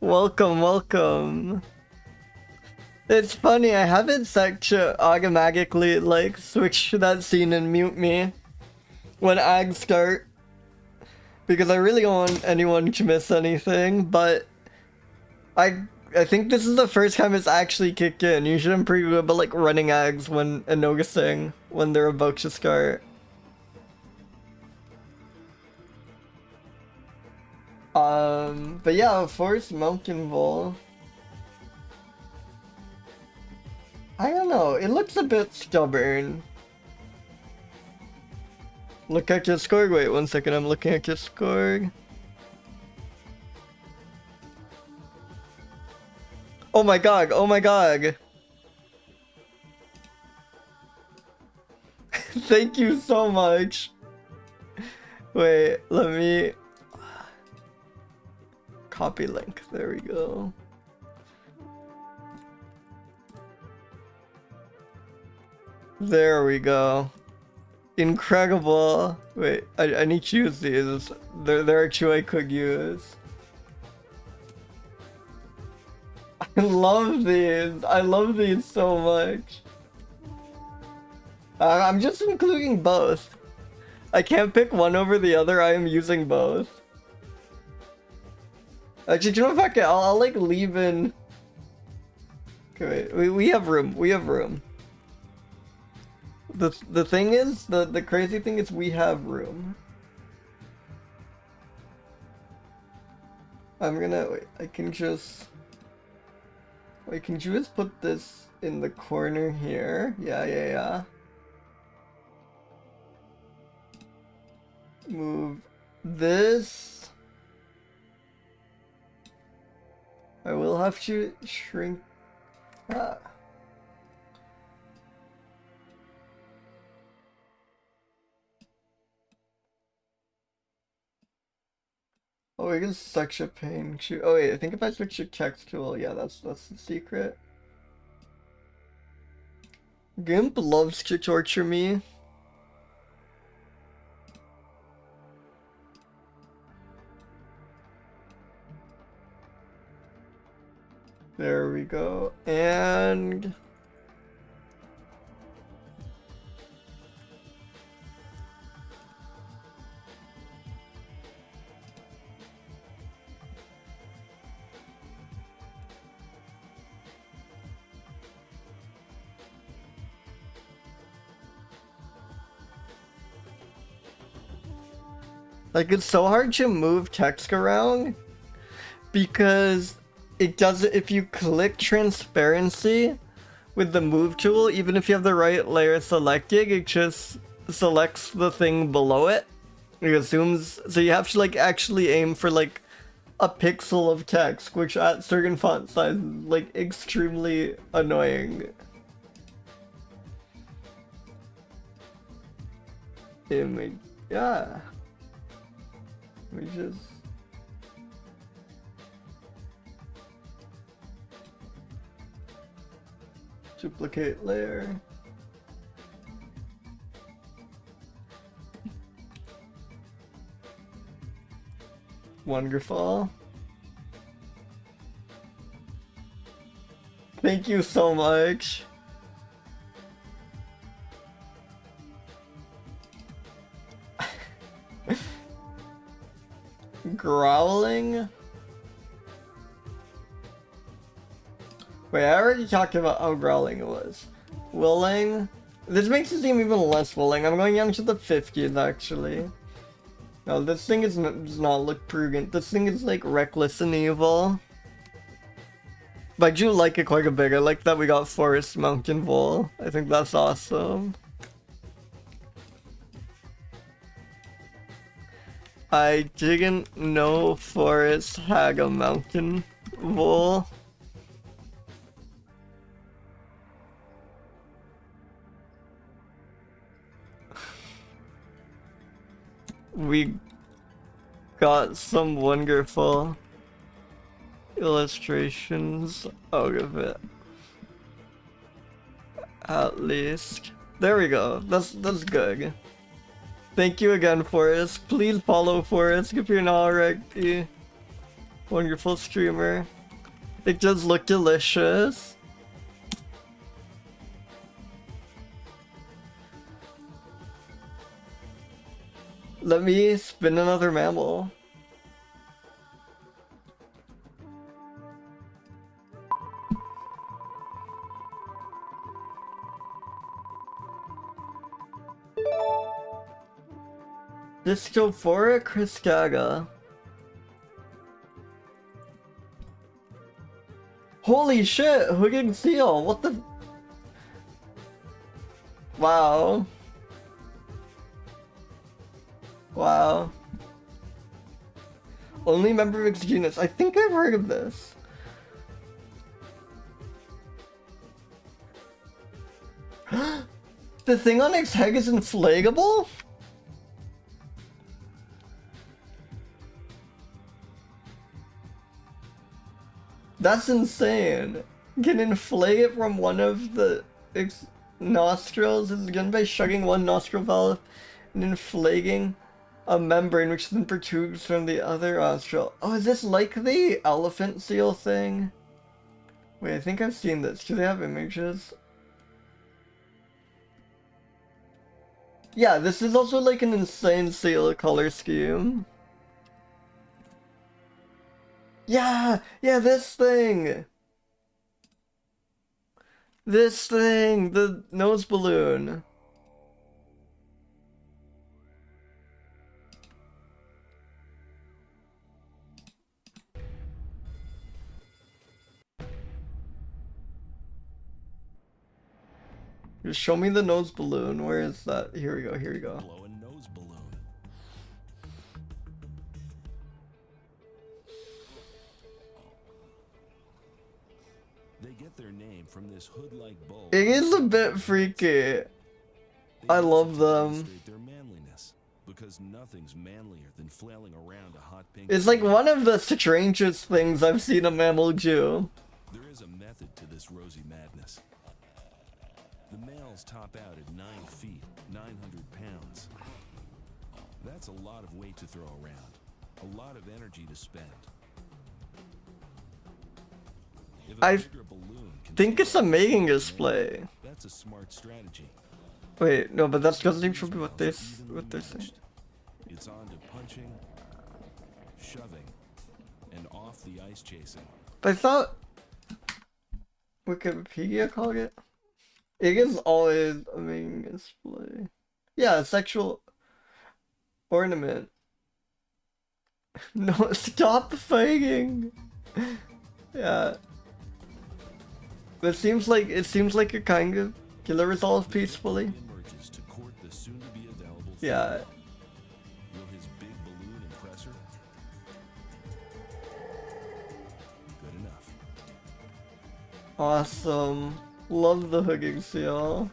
Welcome, welcome. It's funny, I have it set to automatically like switch to that scene and mute me when ags start, because I really don't want anyone to miss anything, but I think this is the first time it's actually kicked in. Usually I'm pretty good about like running ags when and noticing when they're about to start. But yeah, Forest Mountain Vole. I don't know, it looks a bit stubborn. Look at your score. Wait 1 second, I'm looking at your score. Oh my god, oh my god. Thank you so much. Wait, let me copy link. There we go. There we go. Incredible. Wait, I need to use these. There are two I could use. I love these. I love these so much. I'm just including both. I can't pick one over the other. I am using both. Actually, do you know what? Fuck it. I'll like leave in. Okay, wait. We have room. We have room. The thing is, the crazy thing is we have room. I'm gonna wait. I can just put this in the corner here. Yeah. Move this. I will have to shrink that. Oh, it is such a pain to. Oh wait, I think if I switch to text tool, yeah, that's the secret. Gimp loves to torture me. There we go, and like it's so hard to move text around because it doesn't. If you click transparency with the move tool, even if you have the right layer selected, it just selects the thing below it. It assumes, so you have to like actually aim for like a pixel of text, which at certain font sizes is like extremely annoying. Image, yeah. We just. Duplicate layer. Wonderful. Thank you so much. Growling? Wait, I already talked about how growling it was. Willing? This makes it seem even less willing. I'm going down to the 50s actually. No, this thing does not look prudent. This thing is like reckless and evil. But I do like it quite a bit. I like that we got Forest Mountain Vole. I think that's awesome. I didn't know Forest had a mountain vole. We got some wonderful illustrations out of it. At least. There we go. That's good. Thank you again, Forrest. Please follow Forrest if you're not already. Wonderful streamer. It does look delicious. Let me spin another mammal. Cystophora cristata. Holy shit, hooded seal, what the? Wow. Wow. Only member of its genus. I think I've heard of this. The thing on its head is inflatable? That's insane. Can inflate it from one of the nostrils is done by shutting one nostril valve and inflating a membrane which then protrudes from the other nostril. Oh, is this like the elephant seal thing? Wait, I think I've seen this. Do they have images? Yeah, this is also like an insane seal color scheme. Yeah, this thing! This thing! The nose balloon. Just show me the nose balloon. Where is that? Here we go, here we go. Blow a nose balloon. They get their name from this hood-like bulb. It is a bit freaky. I love them. Their manliness, because nothing's manlier than flailing around a hot pink. It's like one of the strangest things I've seen a mammal do. There is a method to this rosy madness. The males top out at 9 feet, 900 pounds. That's a lot of weight to throw around, a lot of energy to spend. I think it's a mating display. That's a smart strategy. Wait, no, but that doesn't show me what they're saying. It's on to punching, shoving, and off the ice chasing. But I thought Wikipedia called it. It is always a mating display. Yeah, sexual ornament. No, stop fighting. Yeah. But it seems like a kind of killer resolve peacefully. Yeah. Will his big balloon impress her? Good enough. Awesome. Love the hugging seal.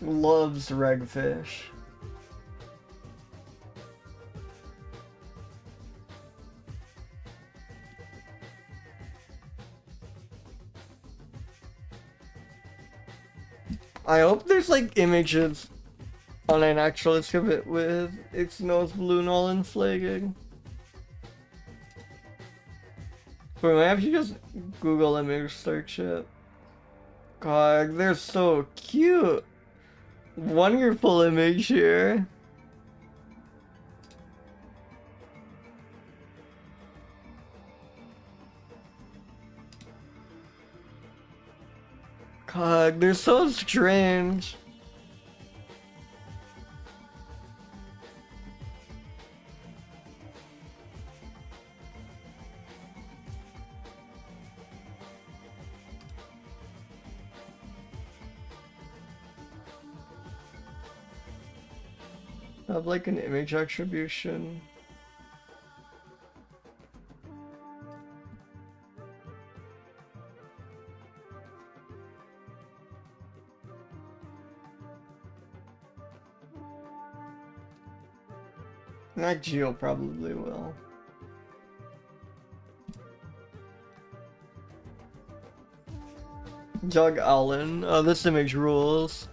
Loves ragfish. I hope there's like images on an actual exhibit with its nose balloon all inflating. Wait, might have to just Google image search it. God, they're so cute. Wonderful image here. God, they're so strange. Have like an image attribution. Not Geo probably will. Jug Allen. Oh, this image rules.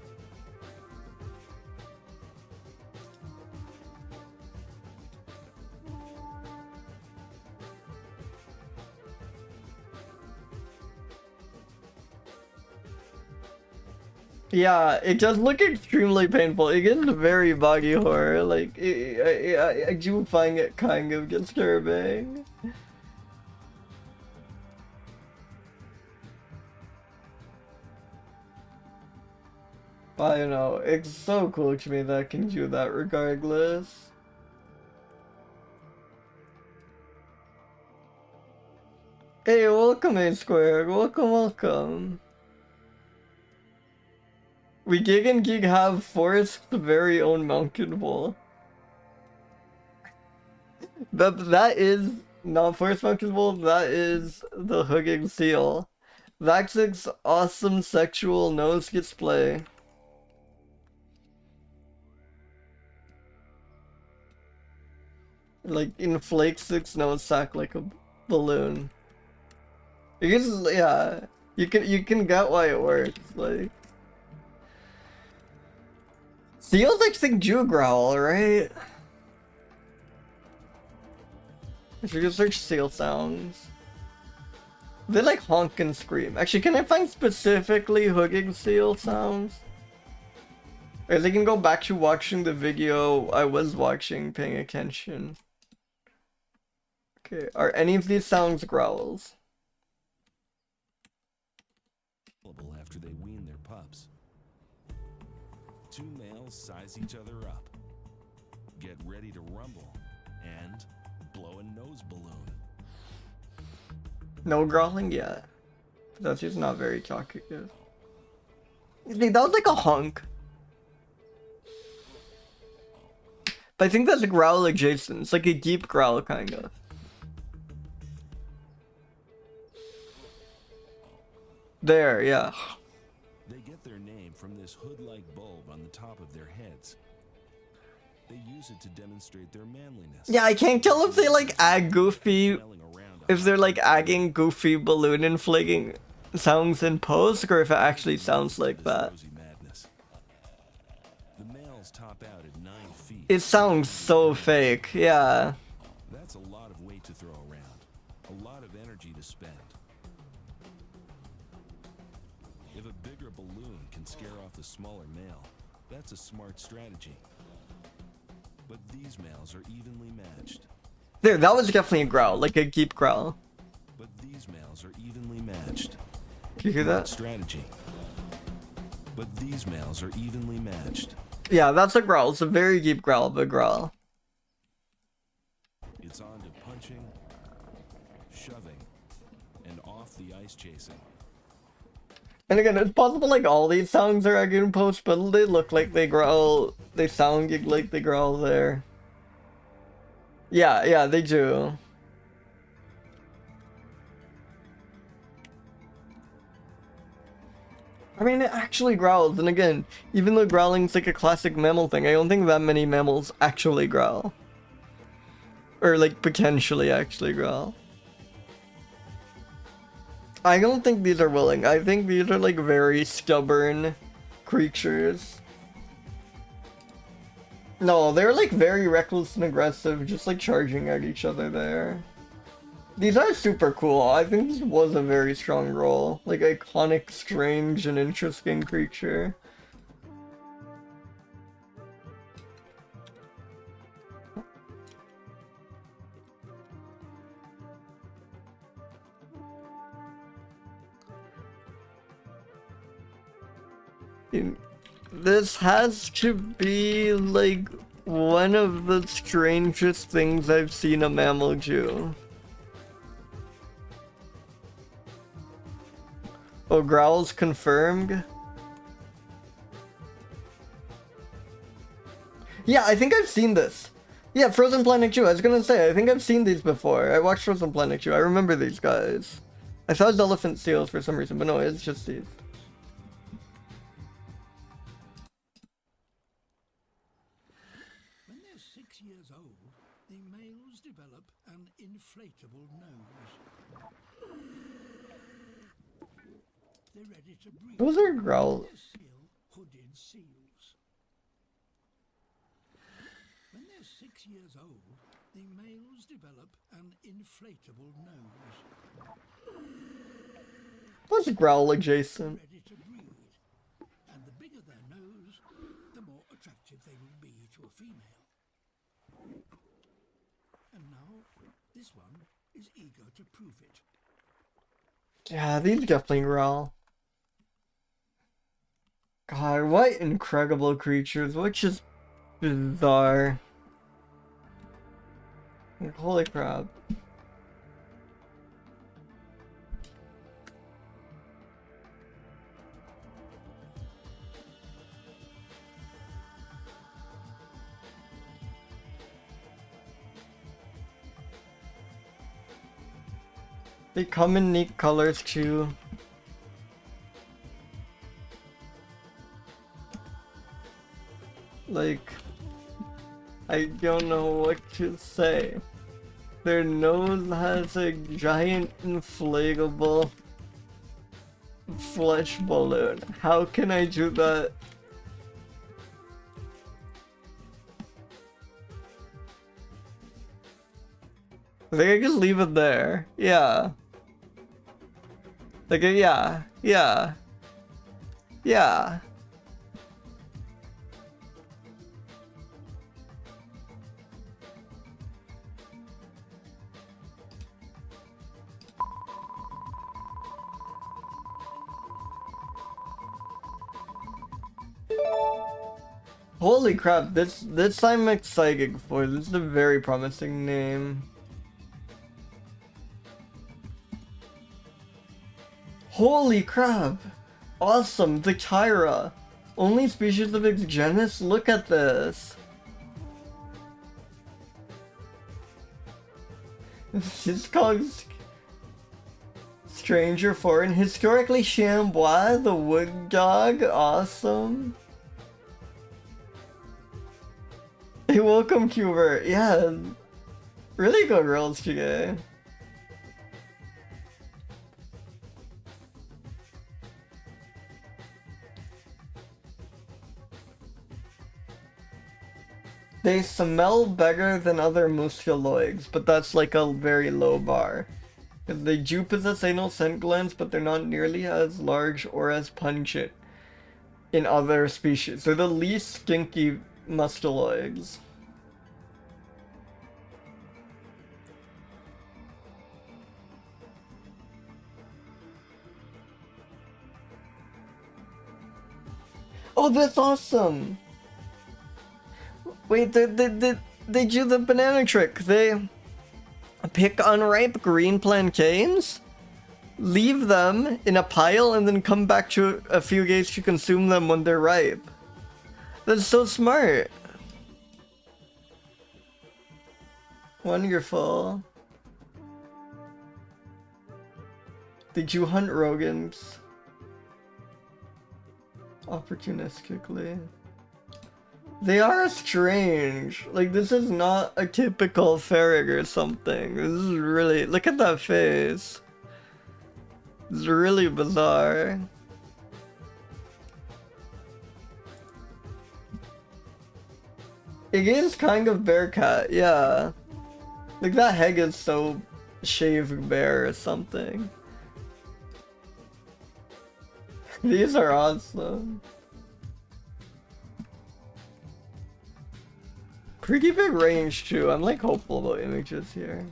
Yeah, it does look extremely painful. It gets very body horror. Like, I do find it kind of disturbing. I don't know. It's so cool to me that I can do that regardless. Hey, welcome, A Square. Welcome, welcome. We Gig and Gig have Forrest's very own mountain bull. That is not Forest Mountain Bull, that is the hugging seal. Vaxic's awesome sexual nose display. Like inflates its nose sack like a balloon. You can just, yeah, you can get why it works. Like seals, I think do growl, right? If you can search seal sounds, they like honk and scream. Actually, can I find specifically hugging seal sounds? Or they can go back to watching the video I was watching, paying attention. Okay, are any of these sounds growls? After they wean their pups. Two males size each other up, get ready to rumble, and blow a nose balloon. No growling yet. That's just not very talkative. That was like a honk. But I think that's a growl adjacent. It's like a deep growl, kind of. There, yeah. They get their name from this hood-like bulb on the top of their heads. They use it to demonstrate their manliness. Yeah, I can't tell if they like add goofy, if they're like adding goofy balloon inflating sounds in post, or if it actually sounds like that. The males top out at 9 feet. It sounds so fake, yeah. That's a lot of weight to throw around, a lot of energy to spend. If a bigger balloon can scare off the smaller male, that's a smart strategy. But these males are evenly matched. There, that was definitely a growl, like a deep growl. But these males are evenly matched. Can you hear that? Strategy. But these males are evenly matched. Yeah, that's a growl. It's a very deep growl, but growl. It's on to punching, shoving, and off the ice chasing. And again, it's possible like all these sounds are Agoon post, but they look like they growl. They sound like they growl there. Yeah, they do. I mean, it actually growls, and again, even though growling's like a classic mammal thing, I don't think that many mammals actually growl. Or like, potentially actually growl. I don't think these are willing. I think these are like very stubborn creatures. No, they're like very reckless and aggressive, just like charging at each other there. These are super cool. I think this was a very strong role. Like iconic, strange, and interesting creature. This has to be like one of the strangest things I've seen a mammal do. Oh, growls confirmed? Yeah, I think I've seen this. Yeah, Frozen Planet 2. I was gonna say, I think I've seen these before. I watched Frozen Planet 2. I remember these guys. I thought it was elephant seals for some reason, but no, it's just these. When they're 6 years old, the males develop an inflatable nose. they're ready to breed. Those are growl. They're seal-hooded seals. When they're 6 years old, the males develop an inflatable nose. What's growl adjacent? Ready to breed. And the bigger their nose, the more attractive they will be to a female. And now, this one is eager to prove it. Yeah, these definitely growl. God, what incredible creatures. What just bizarre. Like, holy crap. They come in neat colors too. Like, I don't know what to say. Their nose has a giant inflatable flesh balloon. How can I do that? I think I just leave it there. Yeah. Like, yeah. Yeah. Yeah. Holy crap, this I'm excited for. This is a very promising name. Holy crap! Awesome, the Tyra. Only species of its genus? Look at this. It's called Stranger Foreign. Historically Chambois, the wood dog. Awesome. Hey, welcome, Cuber. Yeah. Really good rolls today. They smell better than other musculoids, but that's like a very low bar. They do possess anal scent glands, but they're not nearly as large or as pungent in other species. They're the least stinky musculoids. Oh, that's awesome! Wait, they do the banana trick. They pick unripe green plantains, leave them in a pile, and then come back to a few days to consume them when they're ripe. That's so smart. Wonderful. Did you hunt rodents? Opportunistically. They are strange. Like, this is not a typical ferret or something. This is really... Look at that face. It's really bizarre. It is kind of bear cat, yeah. Like, that head is so shaved bear or something. These are awesome. Pretty big range too. I'm like hopeful about images here.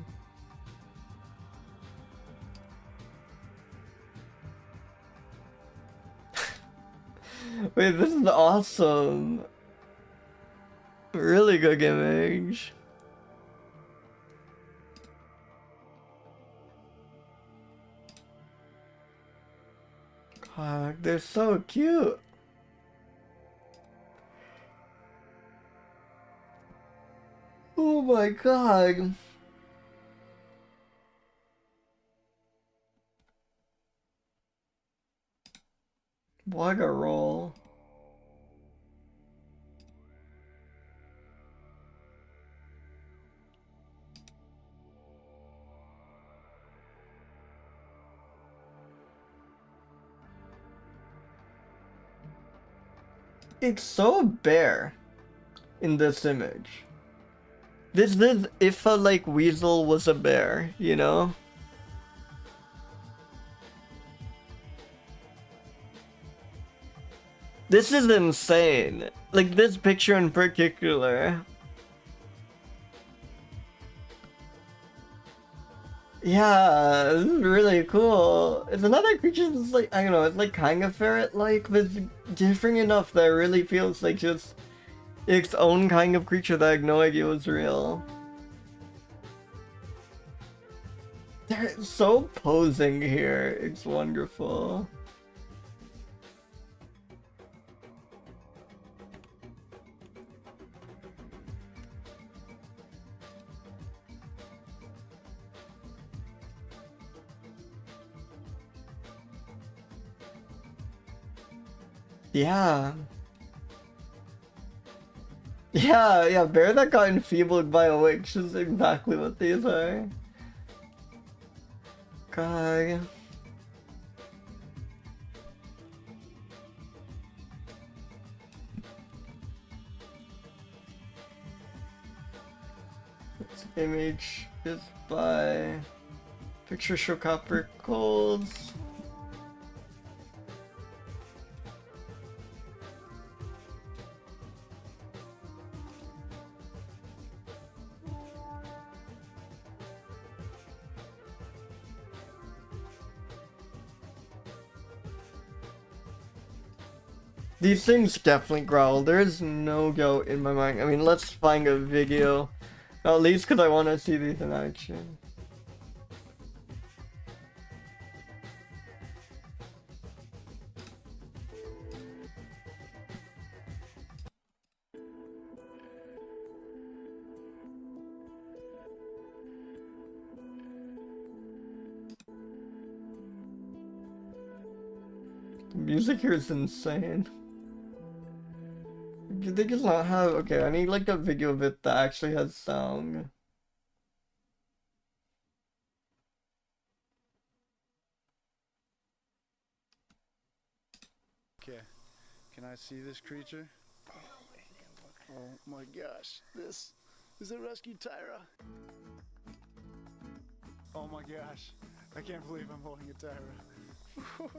Wait, this is awesome. Really good image. God, they're so cute. Oh my god. What a roll. It's so bare in this image. This is if a like weasel was a bear, you know? This is insane. Like this picture in particular. Yeah, this is really cool. It's another creature that's like, I don't know, it's like kind of ferret-like, but it's different enough that it really feels like just its own kind of creature that I had no idea was real. They're so posing here. It's wonderful. Yeah. Yeah, bear that got enfeebled by a witch is exactly what these are. God. This image is by Picture Show Copper Colds. These things definitely growl. There is no doubt in my mind. I mean, let's find a video. At least because I want to see these in action. The music here is insane. They just not have. Okay, I need like a video of it that actually has sound. Okay, can I see this creature? Oh my gosh, this is a rescued Tyra. Oh my gosh, I can't believe I'm holding a Tyra.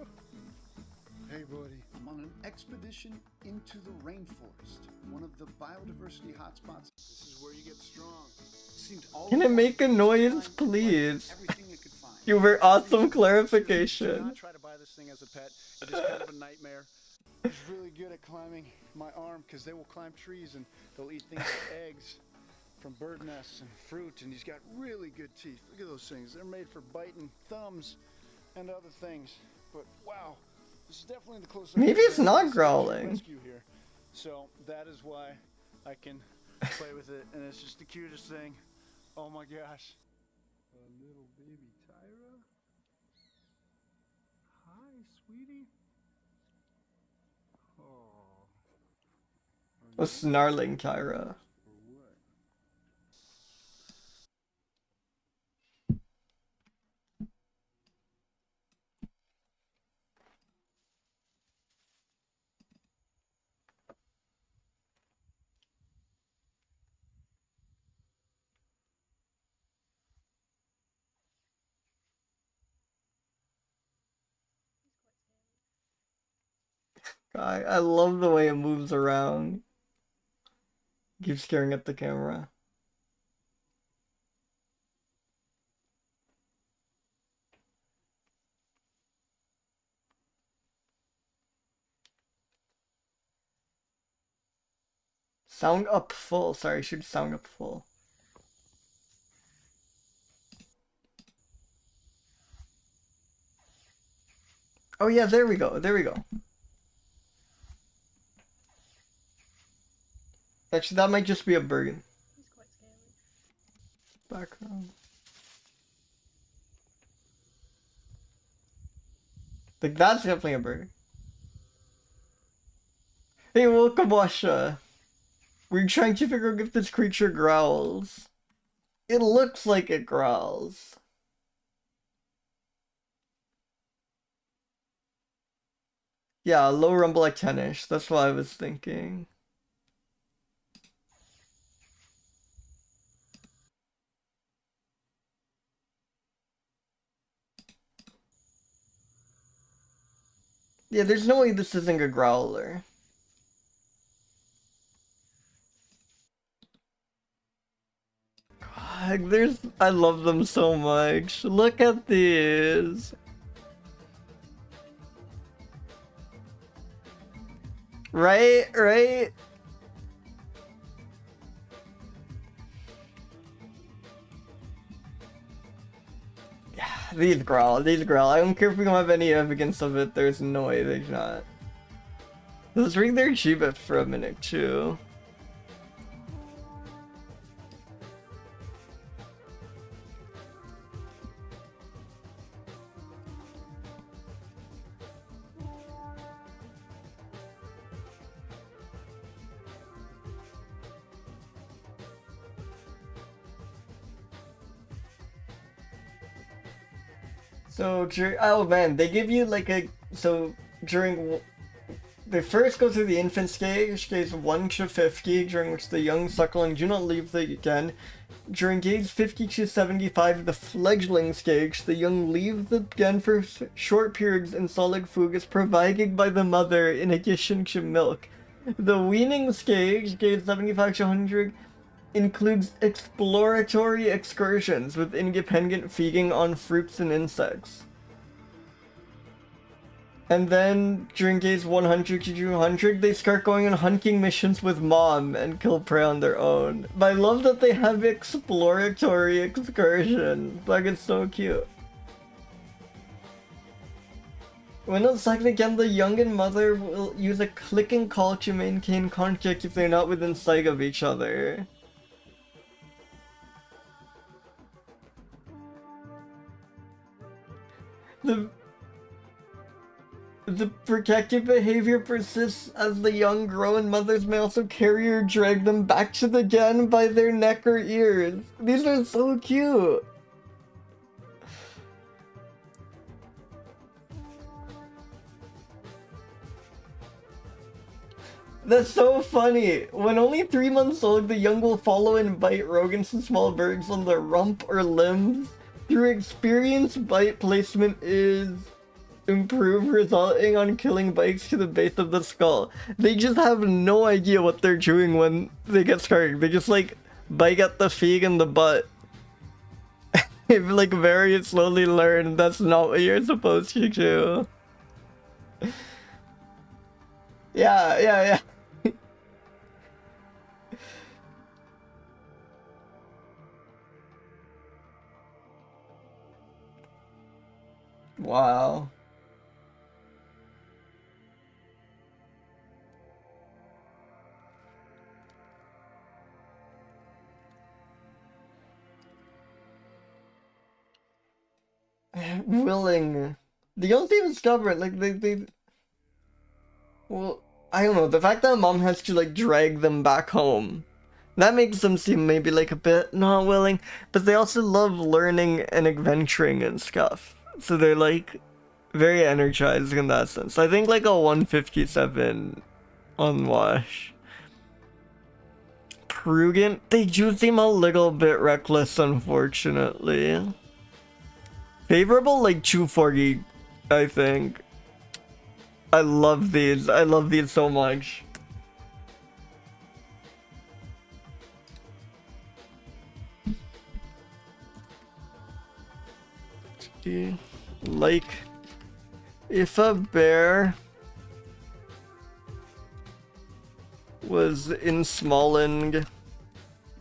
Hey buddy, I'm on an expedition into the rainforest, one of the biodiversity hotspots. this is where you get strong. Seemed all Can it make a noise, please? everything it could find. You were awesome Do clarification. not try to buy this thing as a pet. It is kind of a nightmare. He's really good at climbing my arm because they will climb trees and they'll eat things like eggs from bird nests and fruit, and he's got really good teeth. Look at those things. They're made for biting thumbs and other things. But wow, this is definitely the closest. Maybe it's not rescue growling. here. So that is why I can play with it, and it's just the cutest thing. Oh my gosh. A little baby Tyra. Hi, sweetie. Oh. A snarling Kyra. I love the way it moves around. Keep staring at the camera. Sound up full. Sorry, should sound up full. Oh yeah, there we go. There we go. Actually, that might just be a bird. He's quite scary. Background. Like, that's definitely a bird. Hey, welcome, Washa. We're trying to figure out if this creature growls. It looks like it growls. Yeah, low rumble like 10-ish. That's what I was thinking. Yeah, there's no way this isn't a growler. God, I love them so much. Look at these. Right, right? Yeah, these growl. I don't care if we don't have any evidence of it, there's no way they're not. Let's read their Chiba for a minute, too. So, oh man, they give you like they first go through the infant stage 1 to 50, during which the young suckling do not leave the den. During age 50 to 75, the fledgling stage, the young leave the den for short periods in solid food is provided by the mother in addition to milk. The weaning stage, age 75 to 100, includes exploratory excursions with independent feeding on fruits and insects. And then, during days 100 to 200, they start going on hunting missions with mom and kill prey on their own. But I love that they have exploratory excursions. Like, it's so cute. When it's like again, the young and mother will use a clicking call to maintain contact if they're not within sight of each other. The protective behavior persists as the young grow, and mothers may also carry or drag them back to the den by their neck or ears. These are so cute. That's so funny. When only 3 months old, the young will follow and bite rodents and small birds on the rump or limbs. Through experience, bite placement is improved, resulting on killing bites to the base of the skull. They just have no idea what they're doing when they get started. They just like bite at the feet and the butt. They like very slowly learn that's not what you're supposed to do. Yeah. Wow. Willing. They don't seem stubborn. Like well, I don't know. The fact that mom has to like drag them back home, that makes them seem maybe like a bit not willing. But they also love learning and adventuring and stuff. So they're like very energized in that sense. I think like a 157 on Wash. Prudent. They do seem a little bit reckless, unfortunately. Favorable, like 240, I think. I love these. I love these so much. Like, if a bear was ensmallened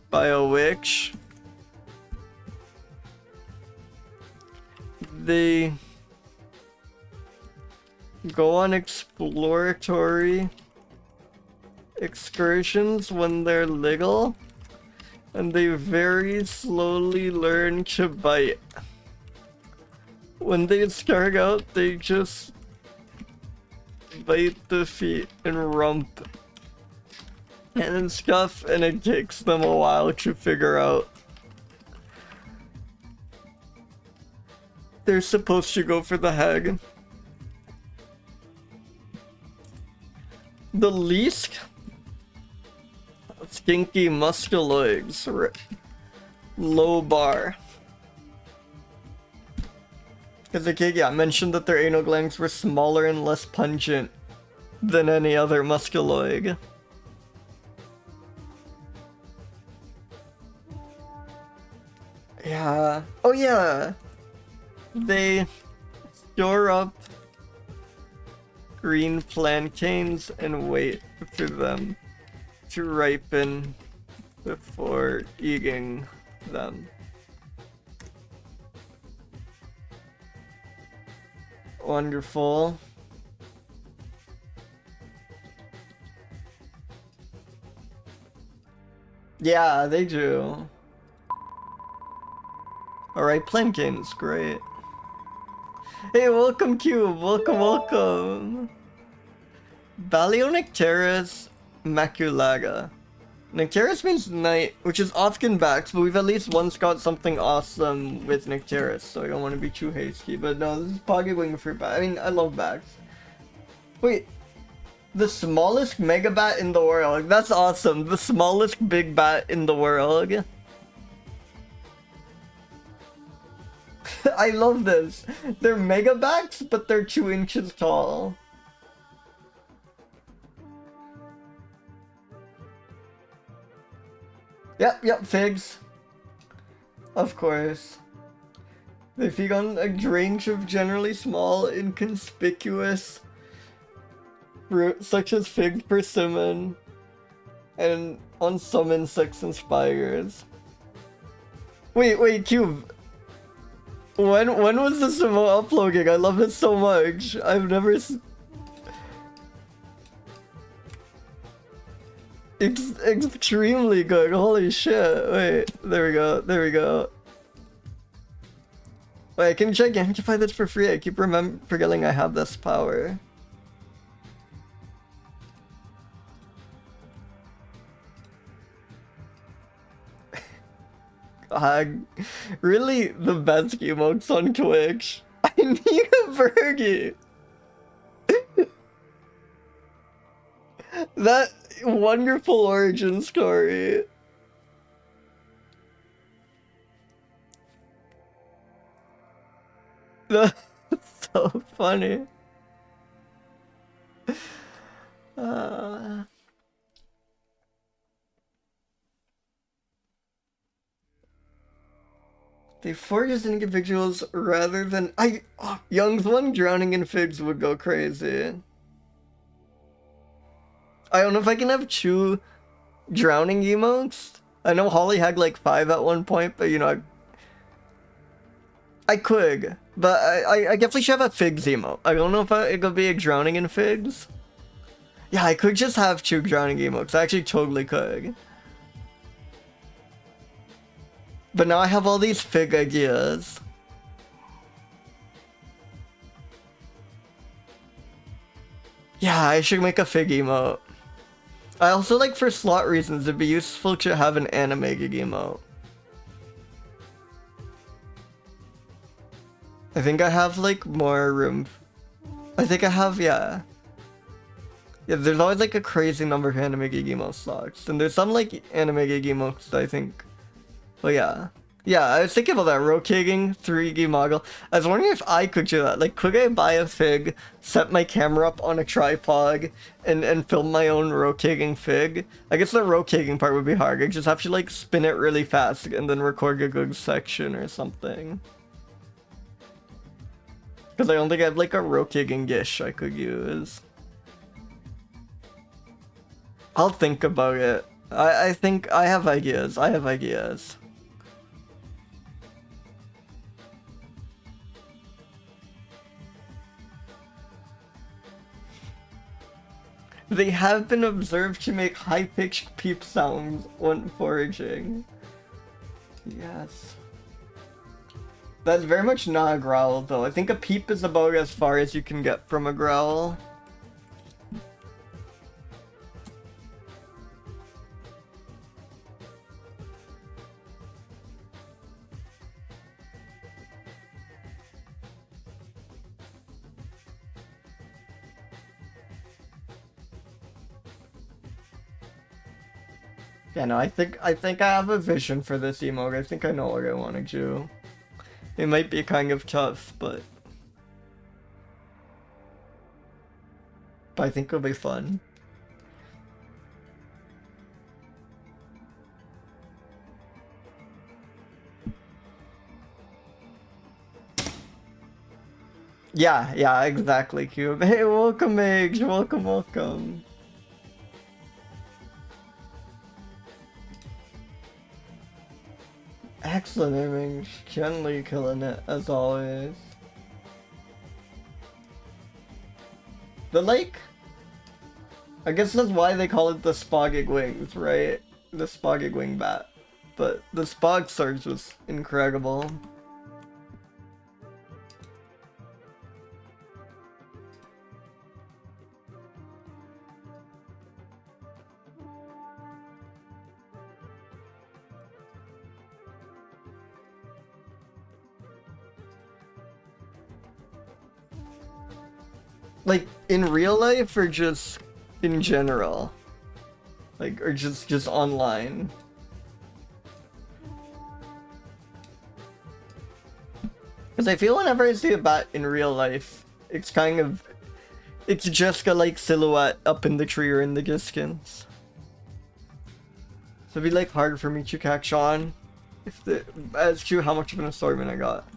by a witch, they go on exploratory excursions when they're little, and they very slowly learn to bite. When they start out, they just bite the feet and rump and stuff, and it takes them a while to figure out. They're supposed to go for the hag. the least skinky musculoids. Low bar. Because the kid, yeah, mentioned that their anal glands were smaller and less pungent than any other musculoid. Yeah. Oh yeah. They store up green plantains and wait for them to ripen before eating them. Wonderful. Yeah, they do. Alright, plantains, great. Hey, welcome Cube, welcome. Balionycteris maculata. Nycteris means night, which is often backs, but we've at least once got something awesome with Nycteris, so I don't want to be too hasty. But no, this is Poggy Wing for bat. I mean, I love backs. Wait, the smallest mega bat in the world. That's awesome. The smallest big bat in the world. I love this. They're mega bats, but they're 2 inches tall. Yep, figs. Of course. They feed on a range of generally small, inconspicuous fruit, such as fig persimmon, and on some insects and spiders. Wait, Cube. When was this remote uploading? I love it so much. I've never It's extremely good. Holy shit. Wait, there we go. Wait, can you check Gamify this for free? I keep forgetting I have this power. Really the best emotes on Twitch. I need a Fergie. That wonderful origin story. That's so funny. They forage as individuals rather than Young's one drowning in figs would go crazy. I don't know if I can have 2 drowning emotes. I know Holly had like 5 at one point, but you know, I could. But I definitely should have a figs emote. I don't know if it could be a drowning in figs. Yeah, I could just have 2 drowning emotes. I actually totally could. But now I have all these fig ideas. Yeah, I should make a fig emote. I also like for slot reasons it'd be useful to have an animated emote. I think I have like more room. I think I have, yeah. Yeah, there's always like a crazy number of animated emote slots. And there's some like animated emotes that I think. But yeah. Yeah, I was thinking about that, rotating 3D model. I was wondering if I could do that. Like, could I buy a fig, set my camera up on a tripod, and film my own rotating fig? I guess the rotating part would be hard. I just have to, like, spin it really fast and then record a good section or something. Because I don't think I have, like, a rotating dish I could use. I'll think about it. I think I have ideas. They have been observed to make high-pitched peep sounds when foraging. Yes. That's very much not a growl, though. I think a peep is about as far as you can get from a growl. Yeah, no, I think I have a vision for this emote. I think I know what I want to do. It might be kind of tough, but I think it'll be fun. Yeah, exactly, Cube. Hey, welcome, Eggs. Welcome. Excellent image. Gently killing it, as always. The lake? I guess that's why they call it the Spogig Wings, right? The Spogig Wing Bat. But the Spog Surge was incredible. Like, in real life or just in general? Like, or just online? Because I feel whenever I see a bat in real life, it's kind of... It's just a, like, silhouette up in the tree or in the distance. So it'd be, like, hard for me to catch on if as to how much of an assortment I got.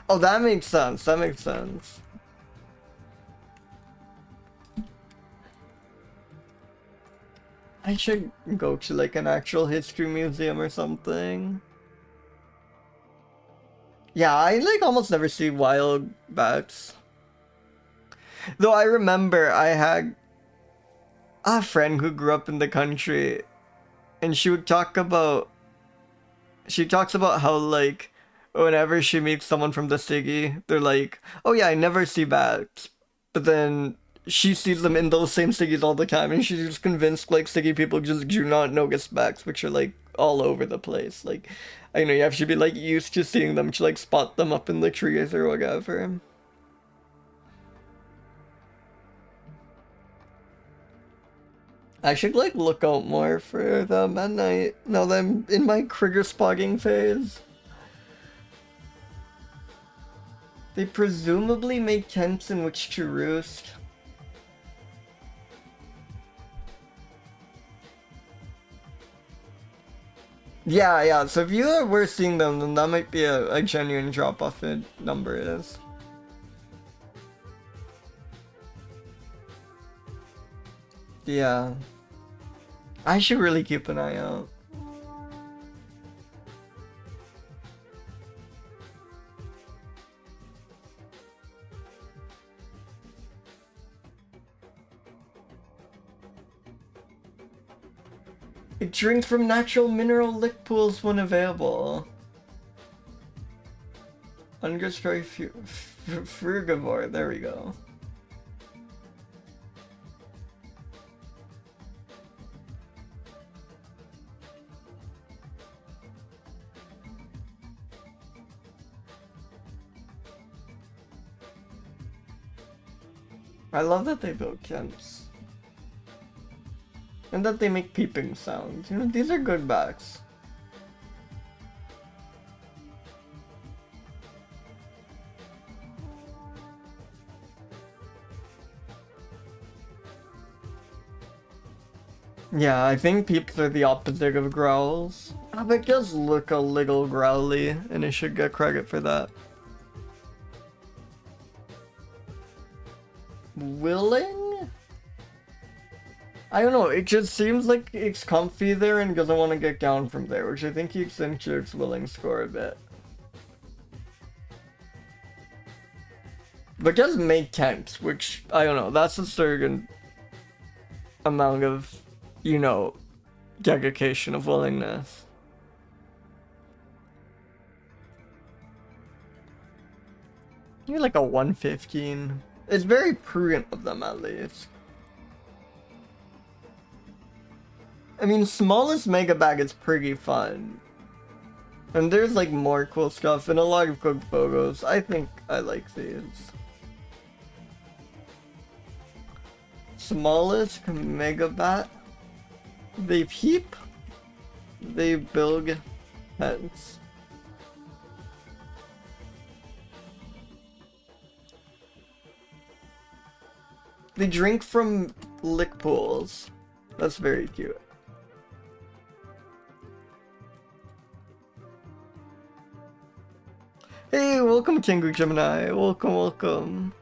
Oh, that makes sense. That makes sense. I should go to like an actual history museum or something. Yeah, I like almost never see wild bats. Though I remember I had a friend who grew up in the country and she would talk about, she talks about how like whenever she meets someone from the city, they're like, oh yeah, I never see bats. But then she sees them in those same cities all the time, and she's just convinced like city people just do not notice bats, which are like all over the place. Like, I know you have to be like used to seeing them to like spot them up in the trees or whatever. I should like look out more for them at night now that I'm in my critter spotting phase. They presumably make tents in which to roost. Yeah, so if you were seeing them, then that might be a genuine drop-off in number it is. Yeah. I should really keep an eye out. It drinks from natural mineral lick pools when available. Understory frugivore, there we go. I love that they built camps. And that they make peeping sounds. You know, these are good bats. Yeah, I think peeps are the opposite of growls. But it does look a little growly, and it should get credit for that. Willing? I don't know, it just seems like it's comfy there and doesn't want to get down from there, which I think he accentuates willing score a bit. But it does make tents, which, I don't know, that's a certain amount of, you know, dedication of willingness. Maybe like a 115. It's very prudent of them at least. I mean, smallest mega bag is pretty fun. And there's like more cool stuff and a lot of good photos. I think I like these. Smallest mega bat. They peep? They build pets. They drink from lick pools. That's very cute. Hey, welcome Kingu Gemini. Welcome, welcome.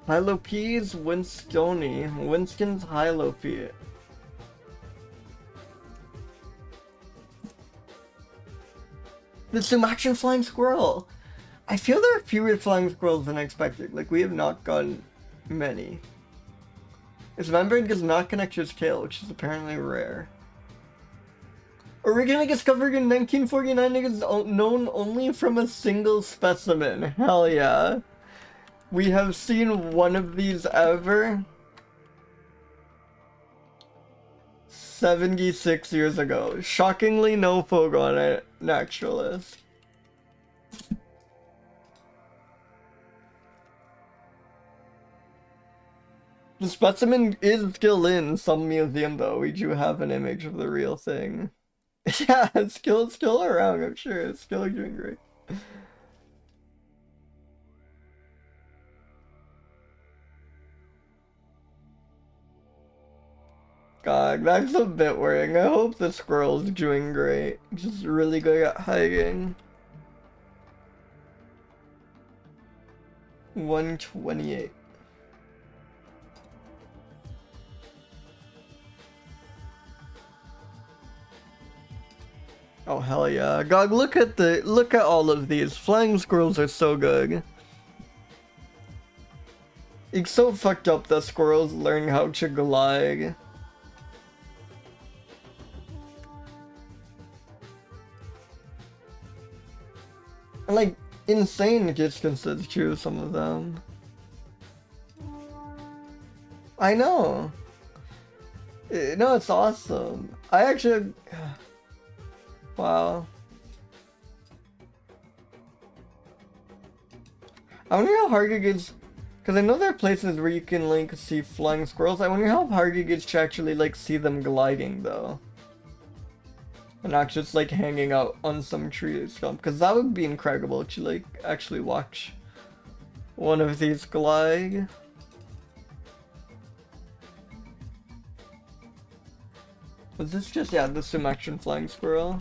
Hylopetes winstoni. Winston's Hylopete. The Sumatran flying squirrel. I feel there are fewer flying squirrels than expected. Like, we have not gotten many. Its membrane does not connect to its tail, which is apparently rare. Originally discovered in 1949, it is known only from a single specimen. Hell yeah. We have seen one of these ever 76 years ago. Shockingly, no photo on a naturalist. The specimen is still in some museum, though. We do have an image of the real thing. Yeah, it's still around, I'm sure. It's still doing great. God, that's a bit worrying. I hope the squirrel's doing great. Just really good at hiking. 128. Oh hell yeah. God, look at all of these. Flying squirrels are so good. It's so fucked up that squirrels learn how to glide. And like insane distances too, some of them. I know. No, it's awesome. I actually wow. I wonder how hard it gets, because I know there are places where you can like see flying squirrels. I wonder how hard it gets to actually like see them gliding though. And not just like hanging out on some tree stump, because that would be incredible to like actually watch one of these glide. Was this just, yeah, the Sumatran flying squirrel?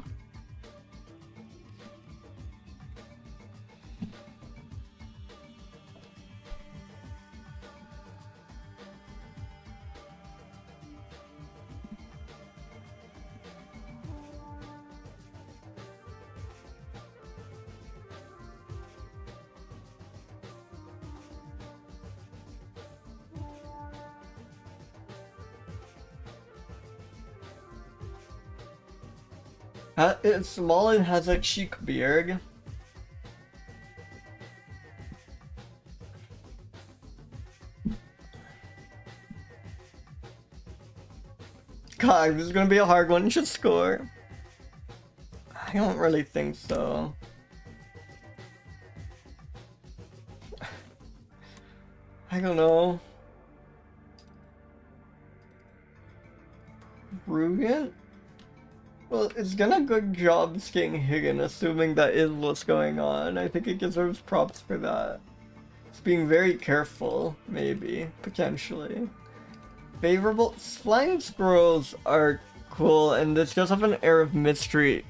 It's small and has a cheek beard. God, this is gonna be a hard one to score. I don't really think so. I don't know. Rugen? Well, it's done a good job staying hidden, assuming that is what's going on. I think it deserves props for that. It's being very careful, maybe, potentially. Favorable? Flying squirrels are cool, and this does have an air of mystery.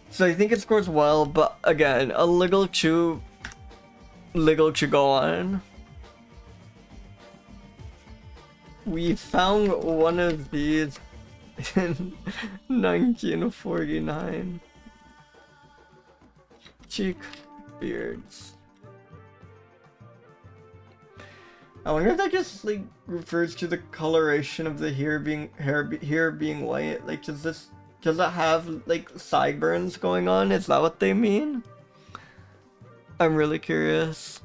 So I think it scores well, but again, a little too go on. We found one of these in 1949. Cheek beards. I wonder if that just like refers to the coloration of the hair being white. Like, does it have like sideburns going on? Is that what they mean? I'm really curious.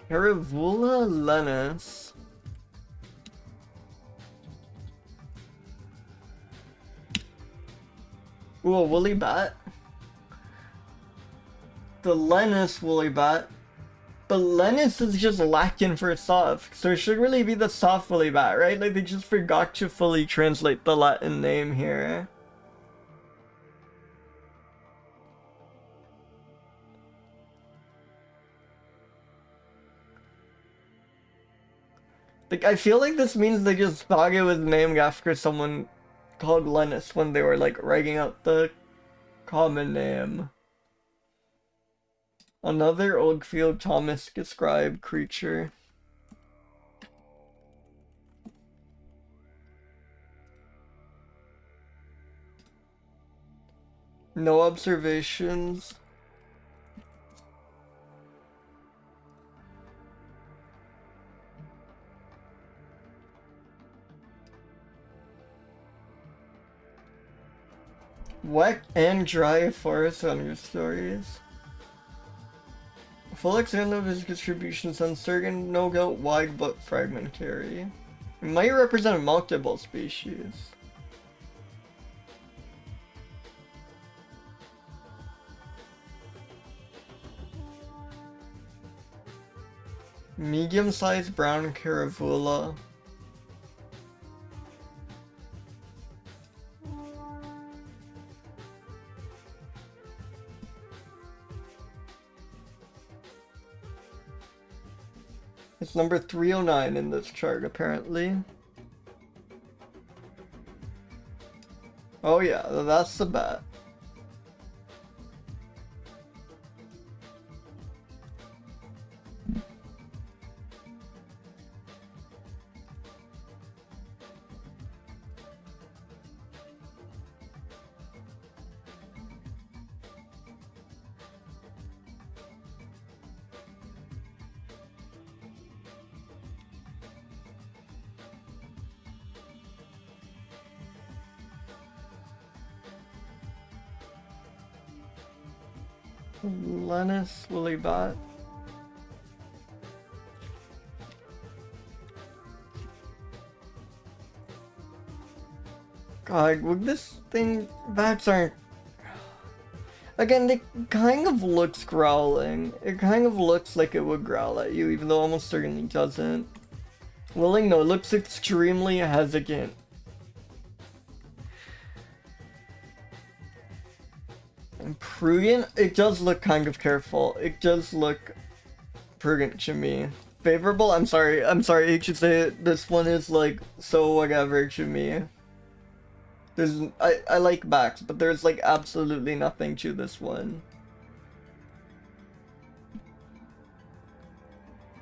Kerivoula lenis. Ooh, a woolly bat. The lenis woolly bat. But lenis is just Latin for soft, so it should really be the soft woolly bat, right? Like, they just forgot to fully translate the Latin name here. Like, I feel like this means they just thought it was named after someone called Lenis when they were, like, writing out the common name. Another Oldfield Thomas described creature. No observations. Wet and dry forest understories. Full extent of his distribution is uncertain, no doubt wide but fragmentary. It might represent multiple species. Medium-sized brown Kerivoula. It's number 309 in this chart, apparently. Oh yeah, that's the bat. Lenis woolly bat. God, would this thing... Bats aren't... Again, it kind of looks growling. It kind of looks like it would growl at you, even though almost certainly doesn't. Willing, no, it looks extremely hesitant. And prudent, it does look kind of careful. It does look prudent to me. Favorable, I'm sorry, I hate to say it, this one is like so whatever to me. There's, I like bats, but there's like absolutely nothing to this one.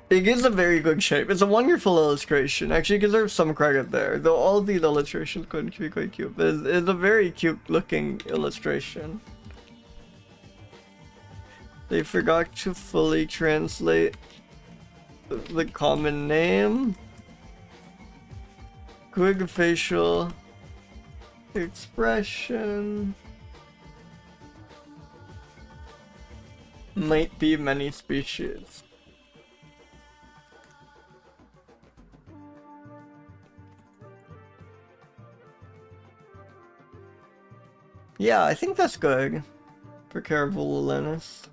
It is a very good shape. It's a wonderful illustration. Actually, it deserves some credit there. Though all of these illustrations could be quite cute. But it's a very cute looking illustration. They forgot to fully translate the common name. Quick facial expression. Might be many species. Yeah, I think that's good for Kerivoula lenis.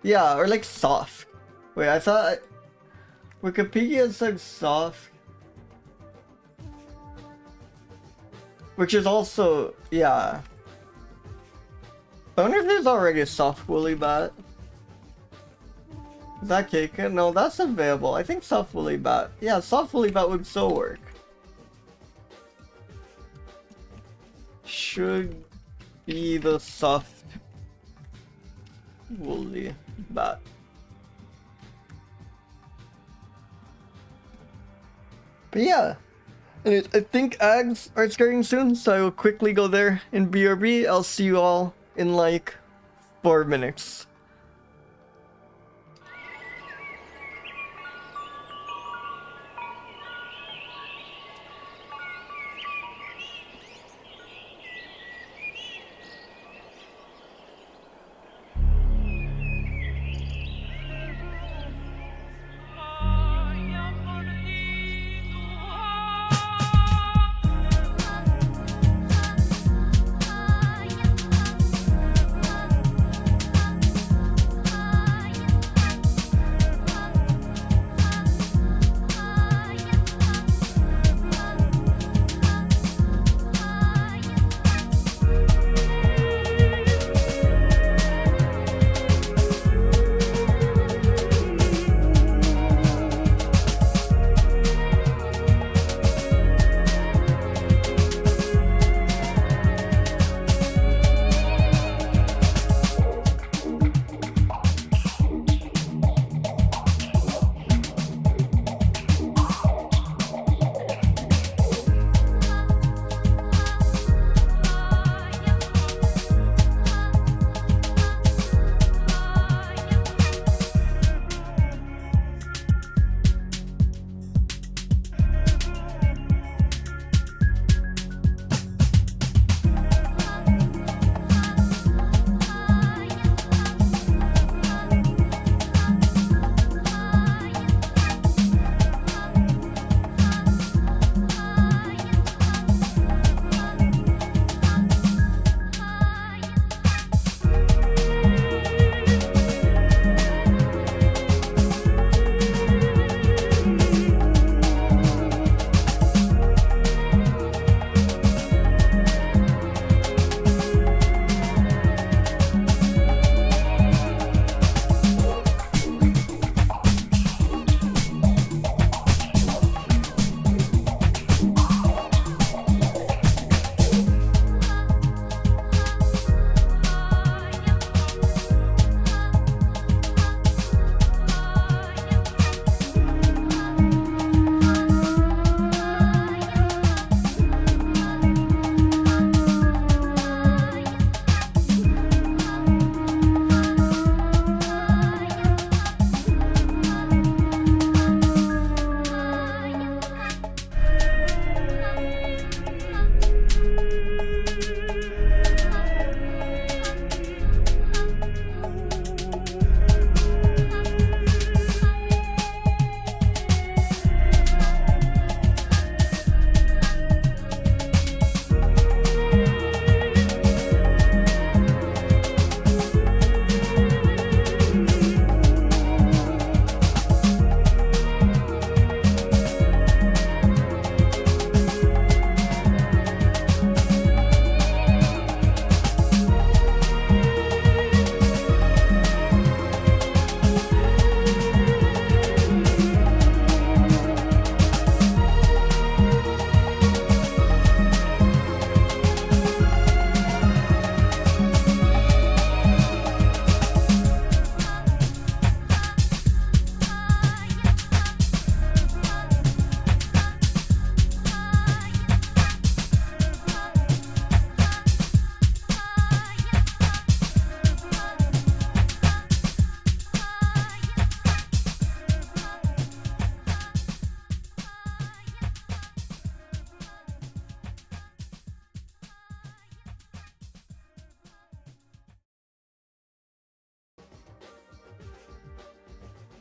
Yeah, or like soft. Wait, I thought Wikipedia said soft. Which is also, yeah. I wonder if there's already a soft woolly bat. Is that taken? No, that's available. I think soft woolly bat. Yeah, soft woolly bat would so work. Should be the soft woolly bat. But yeah, and I think ags are starting soon, so I will quickly go there in BRB. I'll see you all in like 4 minutes.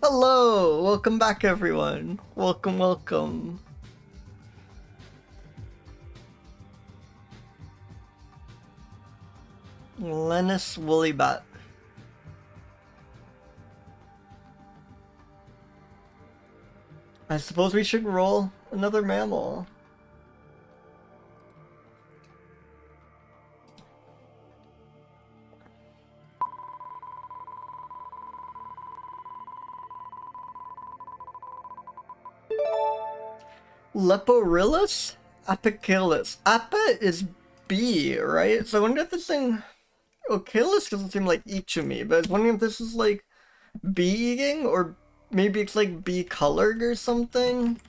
Hello! Welcome back, everyone. Welcome, welcome. Lenis woolly bat. I suppose we should roll another mammal. Leporillus? Apicillus. Appa is bee, right? So I wonder if this thing... Ochilus doesn't seem like Ichimi, but I was wondering if this is like bee eating, or maybe it's like bee colored or something.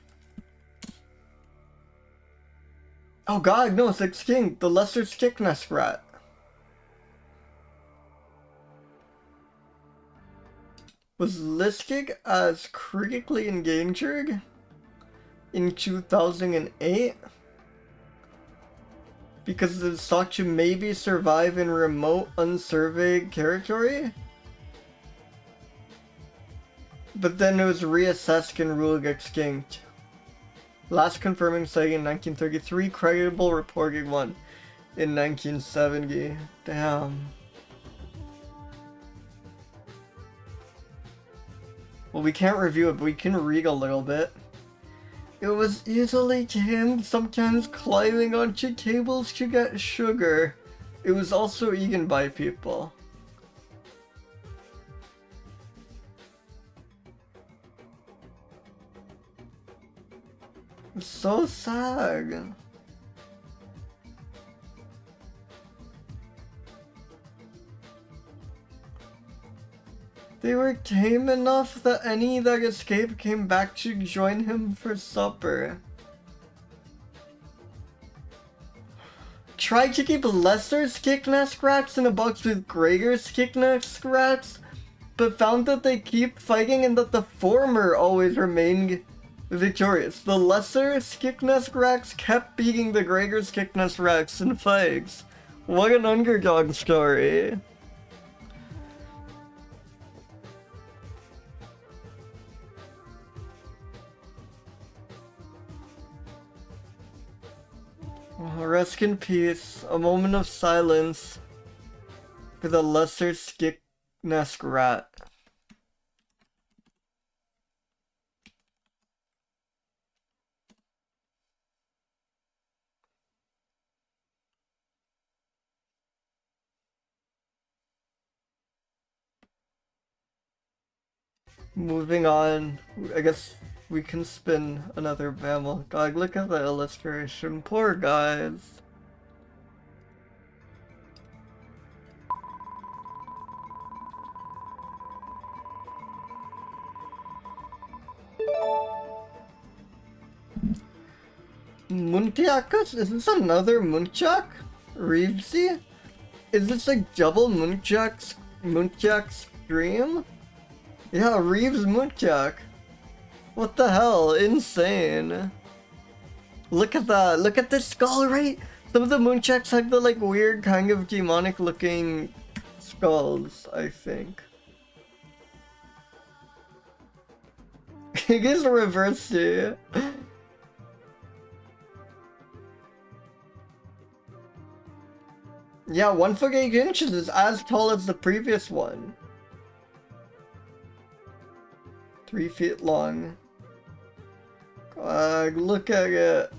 Oh god, no, it's extinct. The lesser stick-nest rat. Was listed as critically endangered in 2008 because it's thought to maybe survive in remote, unsurveyed territory. But then it was reassessed and ruled extinct. Last confirming sighting in 1933, credible reported one in 1970. Damn. Well, we can't review it, but we can read a little bit. It was easily tamed, sometimes climbing onto tables to get sugar. It was also eaten by people. It's so sad. They were tame enough that any that escaped came back to join him for supper. Tried to keep lesser stick-nest rats in a box with greater stick-nest rats, but found that they keep fighting and that the former always remained victorious. The lesser stick-nest rats kept beating the greater stick-nest rats in fights. What an underdog story. Rest in peace. A moment of silence for the lesser stick-nest rat. Moving on, I guess we can spin another mammal. God, look at the illustration. Poor guys. Muntiacus? Is this another Muntiac? Reevesi? Is this a double Muntiac scream? Yeah, Reeves Muntiac. What the hell? Insane. Look at that. Look at this skull, right? Some of the Muntiacs have the like weird kind of demonic looking skulls, I think. It is reversey. Yeah, 1 foot 8 inches is as tall as the previous one. 3 feet long. God, look at it.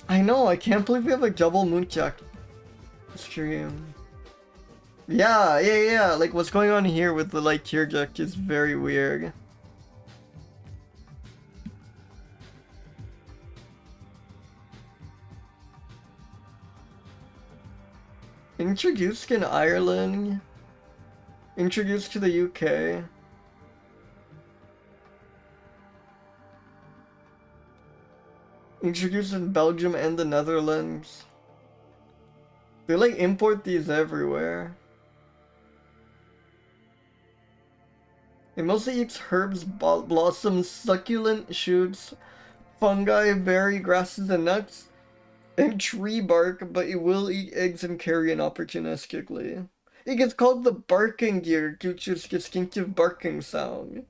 I know, I can't believe we have a double Muntiac stream. Yeah, like what's going on here with the like tear duct is very weird. Introduced in Ireland. Introduced to the UK. Introduced in Belgium and the Netherlands. They like import these everywhere. It mostly eats herbs, blossoms, succulent shoots, fungi, berry, grasses, and nuts. and tree bark, but it will eat eggs and carrion opportunistically. It gets called the barking deer due to its distinctive barking sound.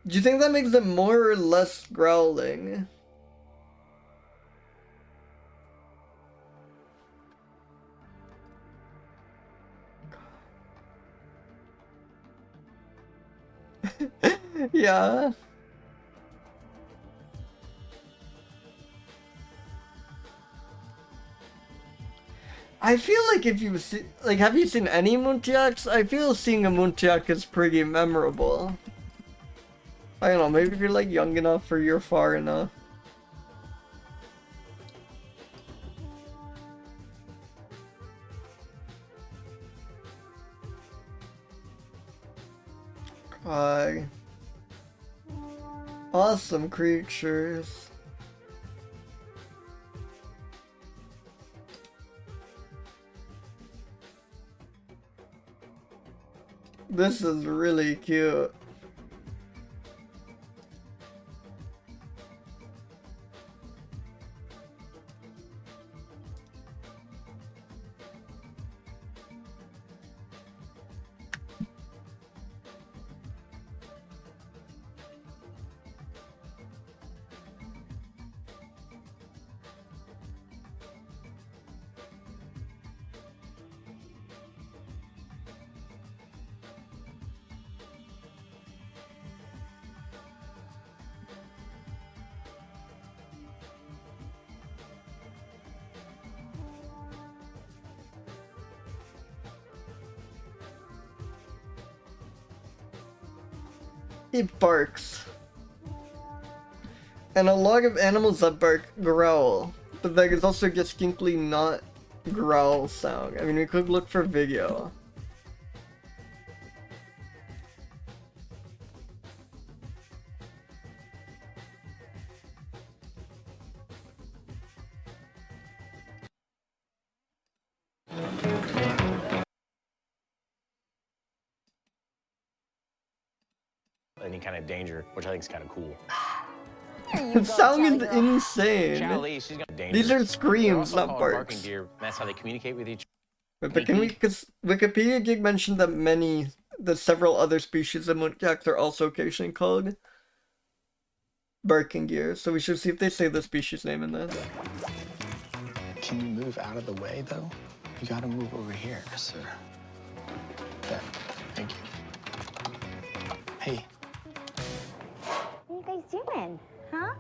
Do you think that makes them more or less growling? Yeah. I feel like if you see, like, have you seen any Muntiacus? I feel seeing a Muntiacus is pretty memorable. I don't know, maybe if you're like young enough or you're far enough. Awesome creatures. This is really cute. It barks. And a lot of animals that bark growl, but there is also distinctly not growl sound. I mean, we could look for video. Any kind of danger, which I think is kind of cool. The sound is insane. Charlie, she's got danger. These are screams, They're also not called barks. barking deer. That's how they communicate with each But can we, because Wikipedia did mention that several other species of muntjacs are also occasionally called barking deer, so we should see if they say the species name in this. Can you move out of the way, though? You gotta move over here. Yes, sir. Yeah, thank you. Hey. What are you guys doing, huh?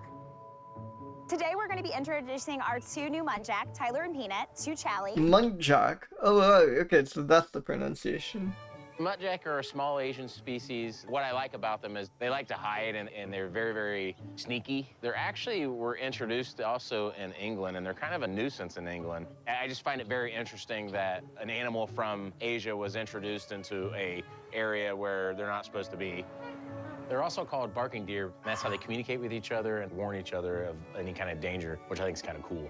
Today we're going to be introducing our two new muntjac, Tyler and Peanut, to Charlie. Muntjac? Oh, okay, so that's the pronunciation. Muntjac are a small Asian species. What I like about them is they like to hide and they're very, very sneaky. They're actually were introduced also in England, and they're kind of a nuisance in England. I just find it very interesting that an animal from Asia was introduced into a area where they're not supposed to be. They're also called barking deer. That's how they communicate with each other and warn each other of any kind of danger, which I think is kind of cool.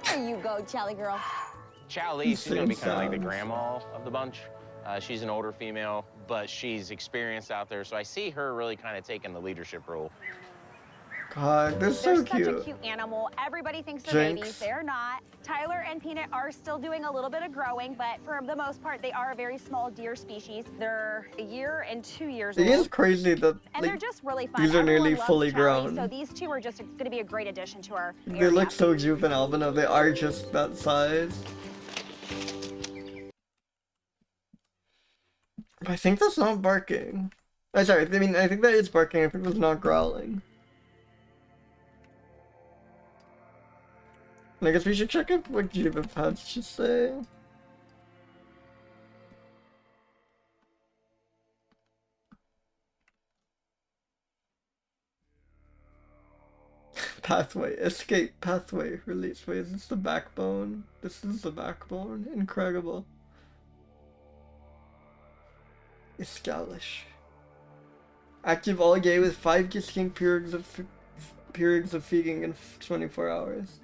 There you go, Charlie girl. Charlie, she's gonna be kind of like the grandma of the bunch. She's an older female, but she's experienced out there, so I see her really kind of taking the leadership role. God, they're so cute. They're such a cute animal. Everybody thinks they're babies. They're not. Tyler and Peanut are still doing a little bit of growing, but for the most part, they are a very small deer species. They're a year and 2 years old. It is crazy that and they're just really fun. These are nearly Everyone fully loves Charlie, grown. So these two are just going to be a great addition to our area. They look so juvenile, but no, they are just that size. I think that's not barking. I think that is barking. I think that's not growling. And I guess we should check out what Didelphis should say. Pathway, escape, pathway, release. Wait, is this the backbone? This is the backbone. Incredible. Escalish. Active all day with 5 distinct periods of feeding in 24 hours.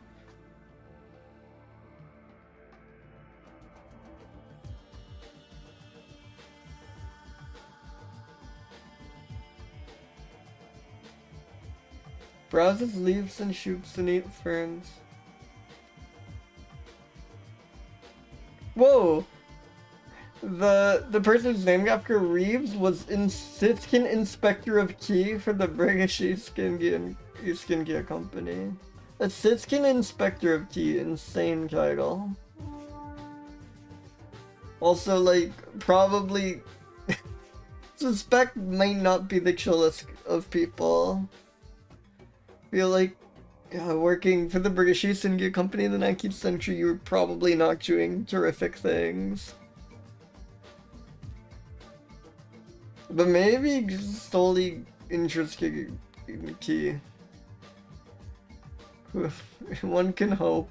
Browses leaves and shoots and eats ferns. Whoa! The person who's named after Reeves was Sitkin Inspector of Key for the British East India Company. A Sitkin Inspector of Key, insane title. Also, like, probably suspect might not be the chillest of people. Feel like working for the British East India Company in the 19th century, you were probably not doing terrific things. But maybe solely interested in key. One can hope.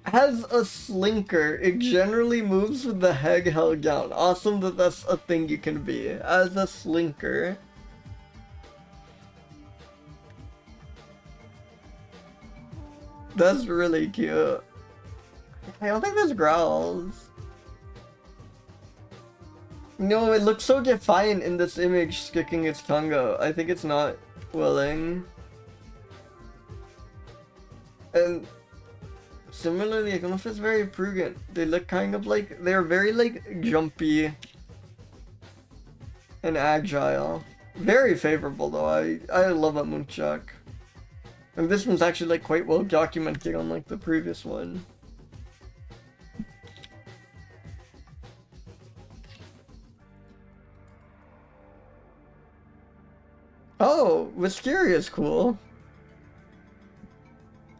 Has a slinker. It generally moves with the head held down. Awesome that that's a thing you can be. As a slinker. That's really cute. I don't think there's growls. No, it looks so defiant in this image, sticking its tongue out. I think it's not willing. And similarly, I don't know if it's very prudent. They look kind of like, they're very like jumpy and agile. Very favorable though. I love a Muntiacus. And this one's actually like quite well documented on like the previous one. Oh, Wisteria is cool.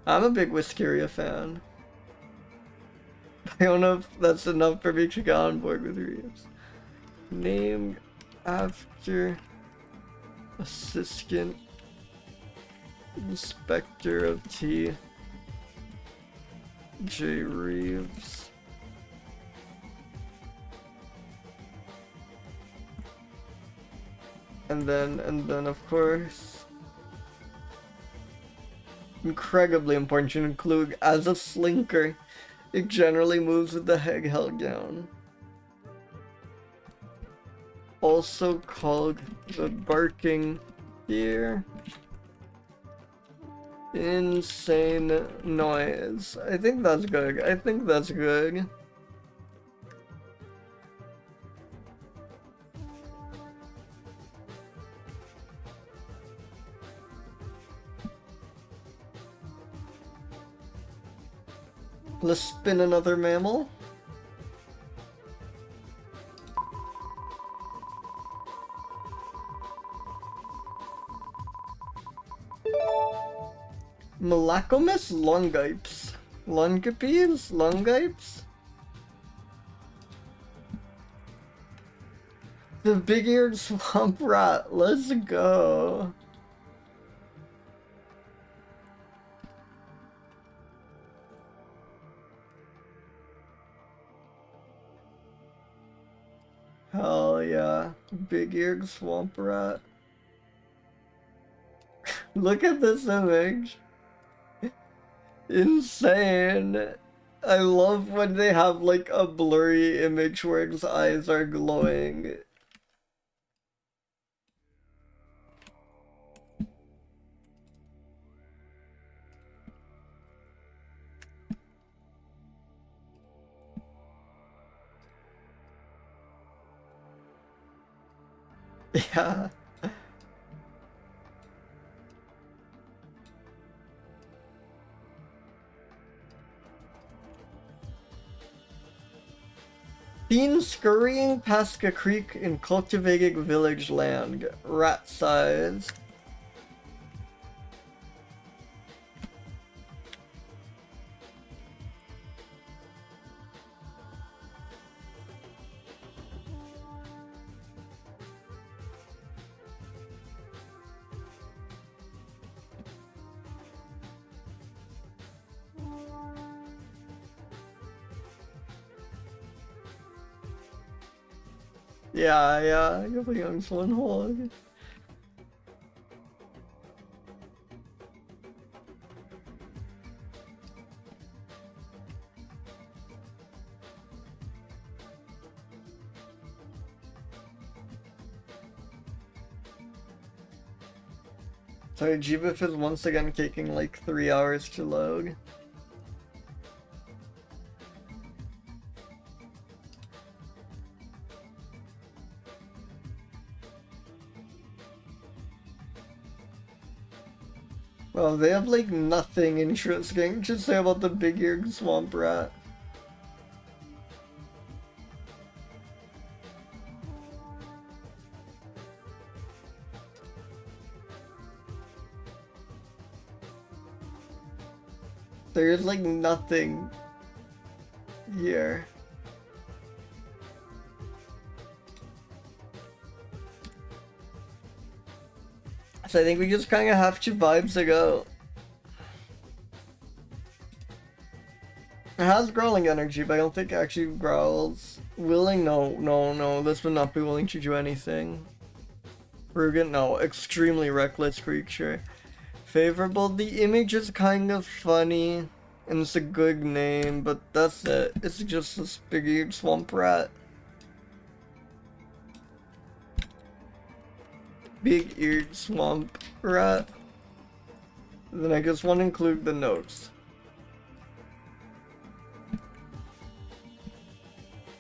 I'm a big Wisteria fan. I don't know if that's enough for me to get on board with Reeves. Named after Assistant Inspector of T. J. Reeves. And then of course, incredibly important to include, as a slinker, it generally moves with the head held down. Also called the barking deer. Insane noise. I think that's good. I think that's good. Let's spin another mammal. Malacomys longipes. Longipes? Longipes? The big-eared swamp rat. Let's go. Hell yeah. Big-eared swamp rat. Look at this image. Insane. I love when they have like a blurry image where his eyes are glowing. Yeah. Seen scurrying past a creek in cultivated village land. Rat size. Yeah, you have a young swan hog. Sorry, GBIF is once again taking like 3 hours to load. Well, they have like nothing interesting to say about the big-eared swamp rat. There's like nothing here. So I think we just kind of have to vibes to go. It has growling energy, but I don't think it actually growls. Willing? No. This would not be willing to do anything. Rugen? No. Extremely reckless creature. Favorable? The image is kind of funny, and it's a good name, but that's it. It's just this big-eared swamp rat. Big-eared swamp rat. Then I just want to include the notes.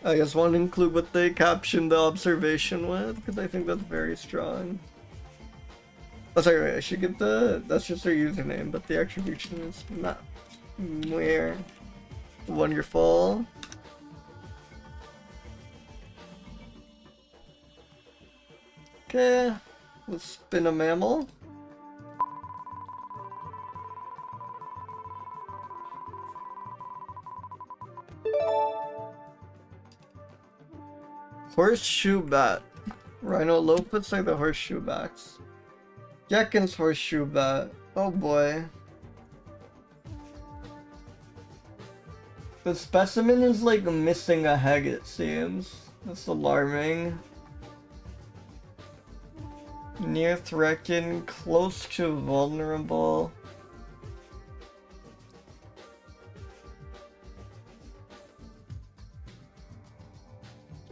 I just want to include what they captioned the observation with, because I think that's very strong. Oh, sorry, wait, I should get the... That's just their username, but the attribution is not... Where? Wonderful. Okay, let's spin a mammal. Horseshoe bat. Rhinolopus like the horseshoe bats. Jenkins horseshoe bat. Oh boy. The specimen is like missing a head, it seems. That's alarming. Near threatened, close to vulnerable.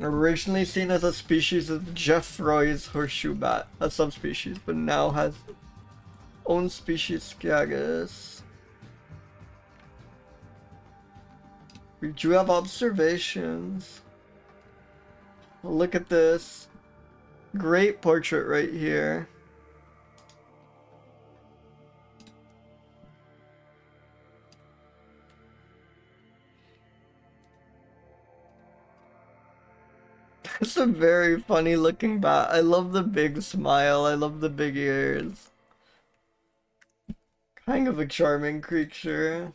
Originally seen as a species of Jeffroy's horseshoe bat, a subspecies, but now has own species Scagus. We do have observations. Look at this. Great portrait right here. It's a very funny looking bat. I love the big smile. I love the big ears. Kind of a charming creature.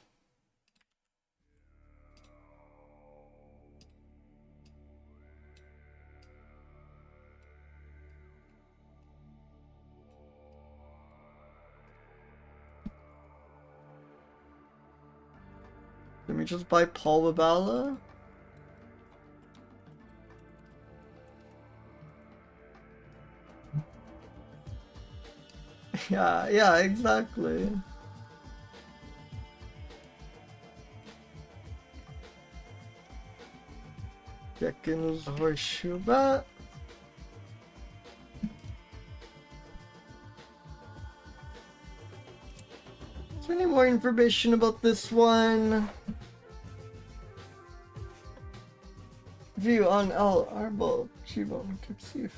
Let me just buy Palwabala. Yeah, exactly. Jenkins horseshoe bat. Is there any more information about this one? View on L. Arbol. Chivo. Tuxif.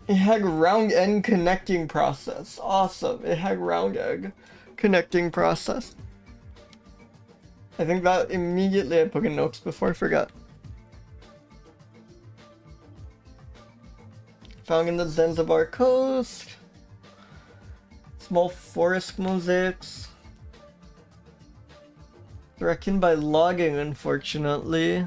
It had round end connecting process. Awesome. It had round egg connecting process. I think that immediately I put in notes before I forgot. Found in the Zanzibar coast. Small forest mosaics. Threatened by logging, unfortunately.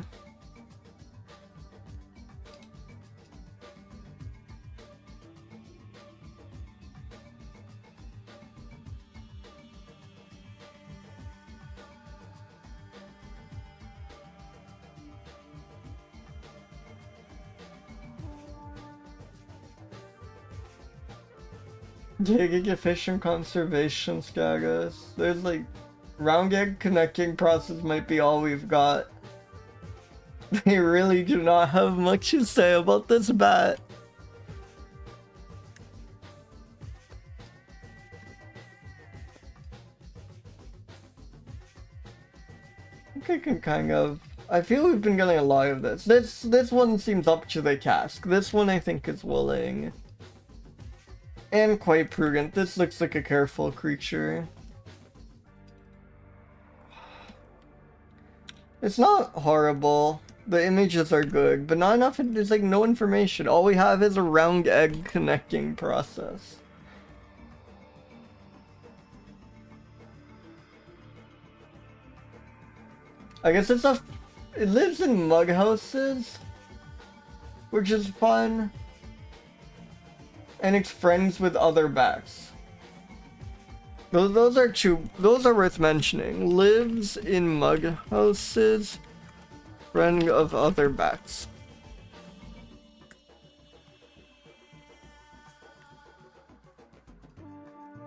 Digging fish and conservation Skagas. There's like round egg connecting process might be all we've got. They really do not have much to say about this bat. I think I can kind of... I feel we've been getting a lot of this. This one seems up to the task. This one I think is willing. And quite prudent. This looks like a careful creature. It's not horrible. The images are good, but not enough. There's like no information. All we have is a round egg connecting process. I guess it lives in mud houses, which is fun. And it's friends with other bats. Those are worth mentioning. Lives in mud houses, friend of other bats.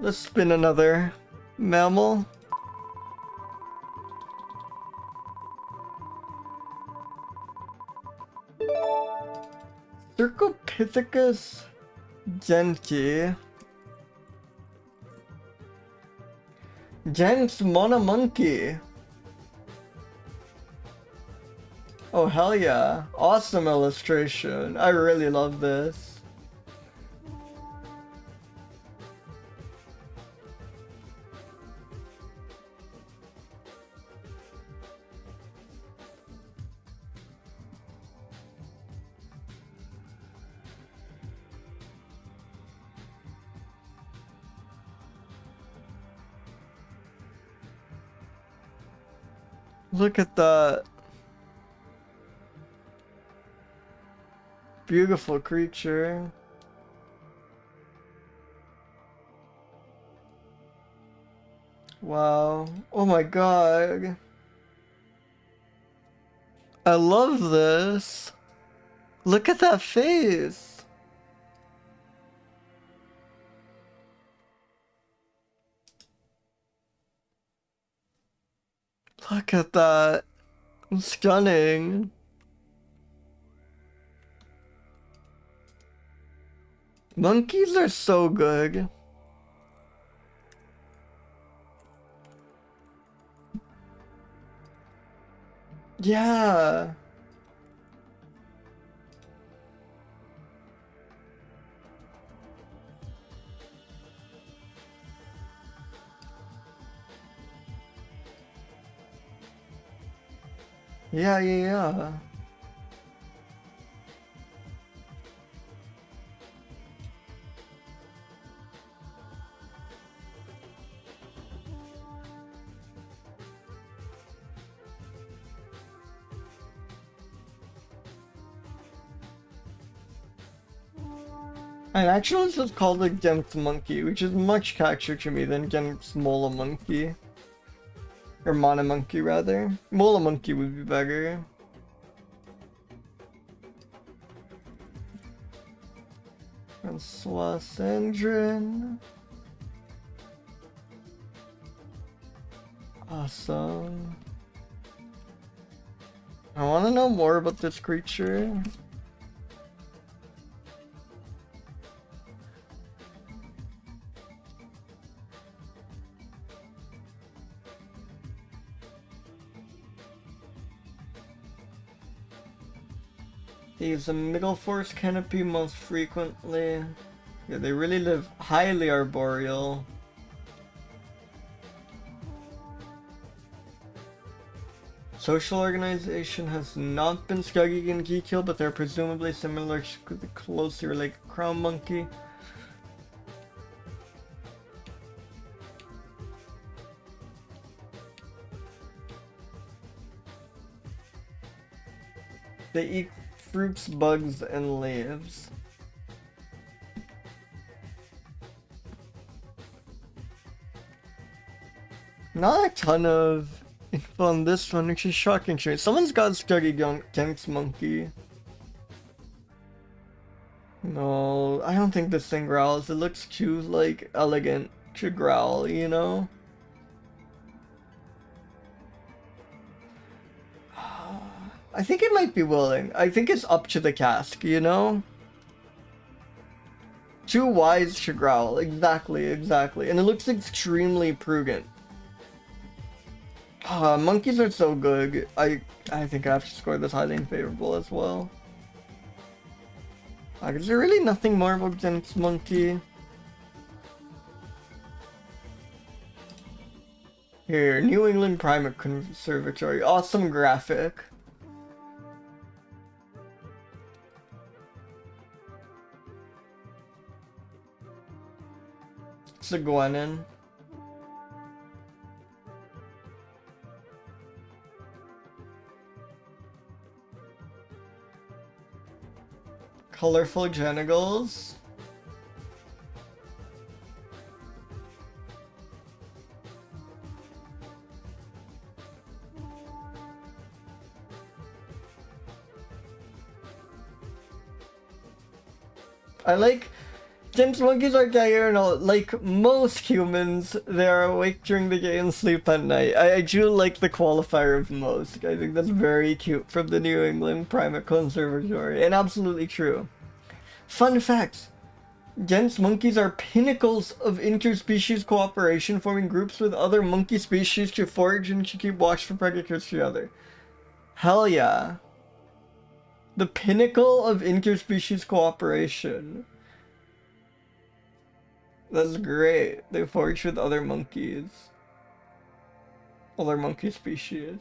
Let's spin another mammal. Cercopithecus denti. Gents monomonkey. Oh hell yeah. Awesome illustration. I really love this. Look at that. Beautiful creature. Wow. Oh my god. I love this. Look at that face. Look at that. Stunning. Monkeys are so good. Yeah. Yeah. And actually this is called a Gent monkey, which is much catchier to me than Gent's mola monkey. Or monomonkey rather. Mola monkey would be better. Francois Sandrin. Awesome. I want to know more about this creature. They use the middle forest canopy most frequently. Yeah, they really live highly arboreal. Social organization has not been studied in detail, but they're presumably similar to the closely related crown monkey. They eat fruits, bugs, and leaves. Not a ton of info on this one, which is shocking. Someone's got to study Gent's monkey. No, I don't think this thing growls. It looks too, like, elegant to growl, you know? I think it might be willing. I think it's up to the cask, you know? Too wise to growl. Exactly. And it looks extremely prudent. Monkeys are so good. I think I have to score this highly unfavorable as well. Is there really nothing more about Gents Monkey? Here, New England Primate Conservatory. Awesome graphic. Seguenin. Colorful genitals. I like Gents monkeys are diurnal. Like most humans, they are awake during the day and sleep at night. I do like the qualifier of most. I think that's very cute from the New England Primate Conservatory, and absolutely true. Fun fact: Gents monkeys are pinnacles of interspecies cooperation, forming groups with other monkey species to forage and to keep watch for predators together. Hell yeah. The pinnacle of interspecies cooperation. That's great. They forage with other monkeys. Other monkey species.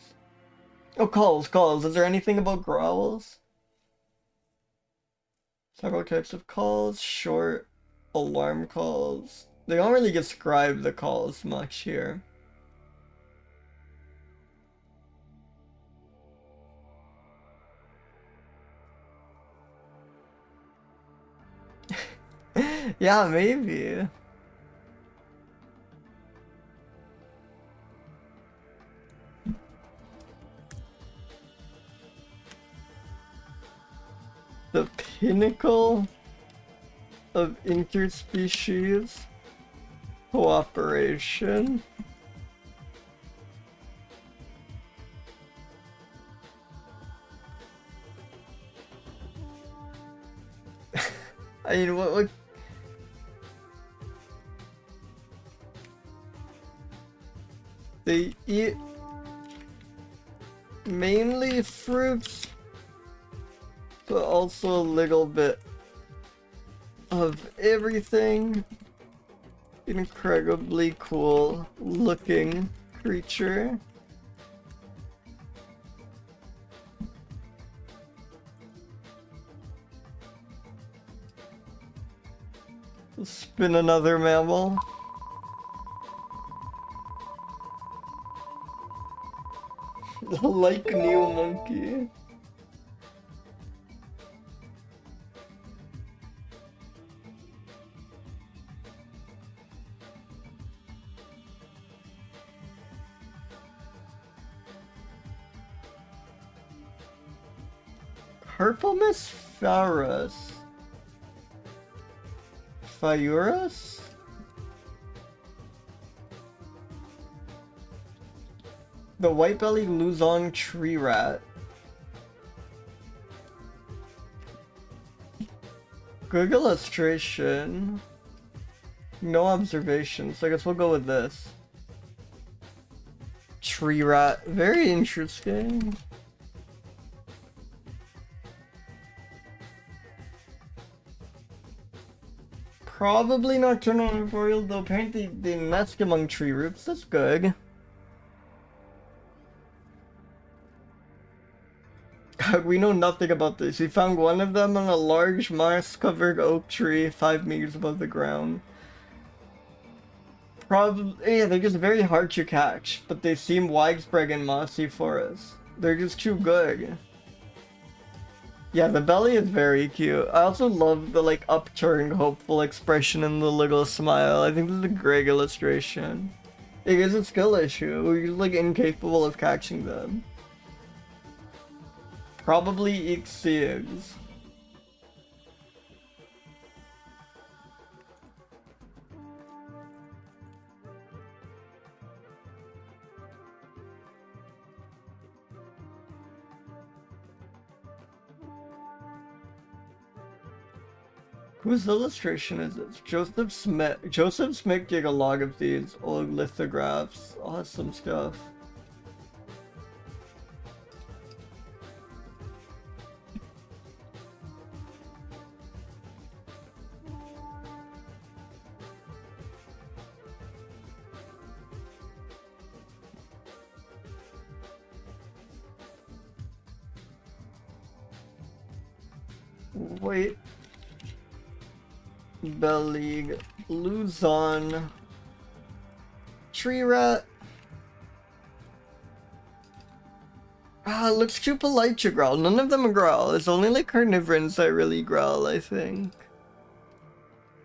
Oh, calls. Is there anything about growls? Several types of calls. Short alarm calls. They don't really describe the calls much here. Yeah, maybe. The pinnacle of interspecies cooperation. I mean, what they eat mainly fruits, but also a little bit of everything. Incredibly cool looking creature. Spin another mammal. Like new monkey. Carpomys phaeurus. Phaeurus? The white-bellied Luzon tree rat. Good illustration. No observations, so I guess we'll go with this. Tree rat. Very interesting. Probably nocturnal arboreal, though apparently they nest among tree roots. That's good. We know nothing about this. We found one of them on a large moss-covered oak tree 5 meters above the ground. Probably, yeah, they're just very hard to catch, but they seem widespread in mossy forests. They're just too good. Yeah, the belly is very cute. I also love the like upturned, hopeful expression and the little smile. I think this is a great illustration. It is a skill issue. We're just like incapable of catching them. Probably eats seeds. Whose illustration is this? Joseph Smith. Joseph Smith did a lot of these old lithographs. Awesome stuff. Wait. Belly, Luzon, tree rat. Ah, looks too polite to growl. None of them growl. It's only like carnivorans that really growl, I think.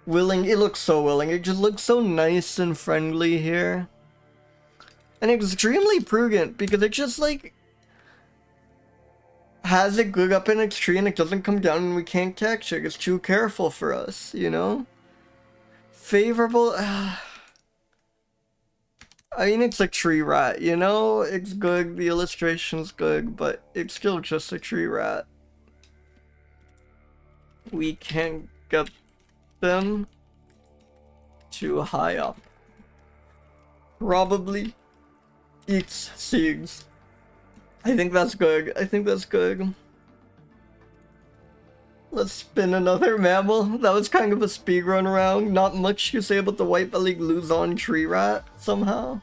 Willing, it looks so willing. It just looks so nice and friendly here. And extremely prudent because it just like has it good up in its tree and it doesn't come down and we can't catch it. It's too careful for us, you know? Favorable. I mean, it's a tree rat, you know? It's good, the illustration's good, but it's still just a tree rat. We can't get them too high up. Probably eats seeds. I think that's good. I think that's good. Let's spin another mammal. That was kind of a speed run around. Not much to say about the white-bellied Luzon tree rat, somehow.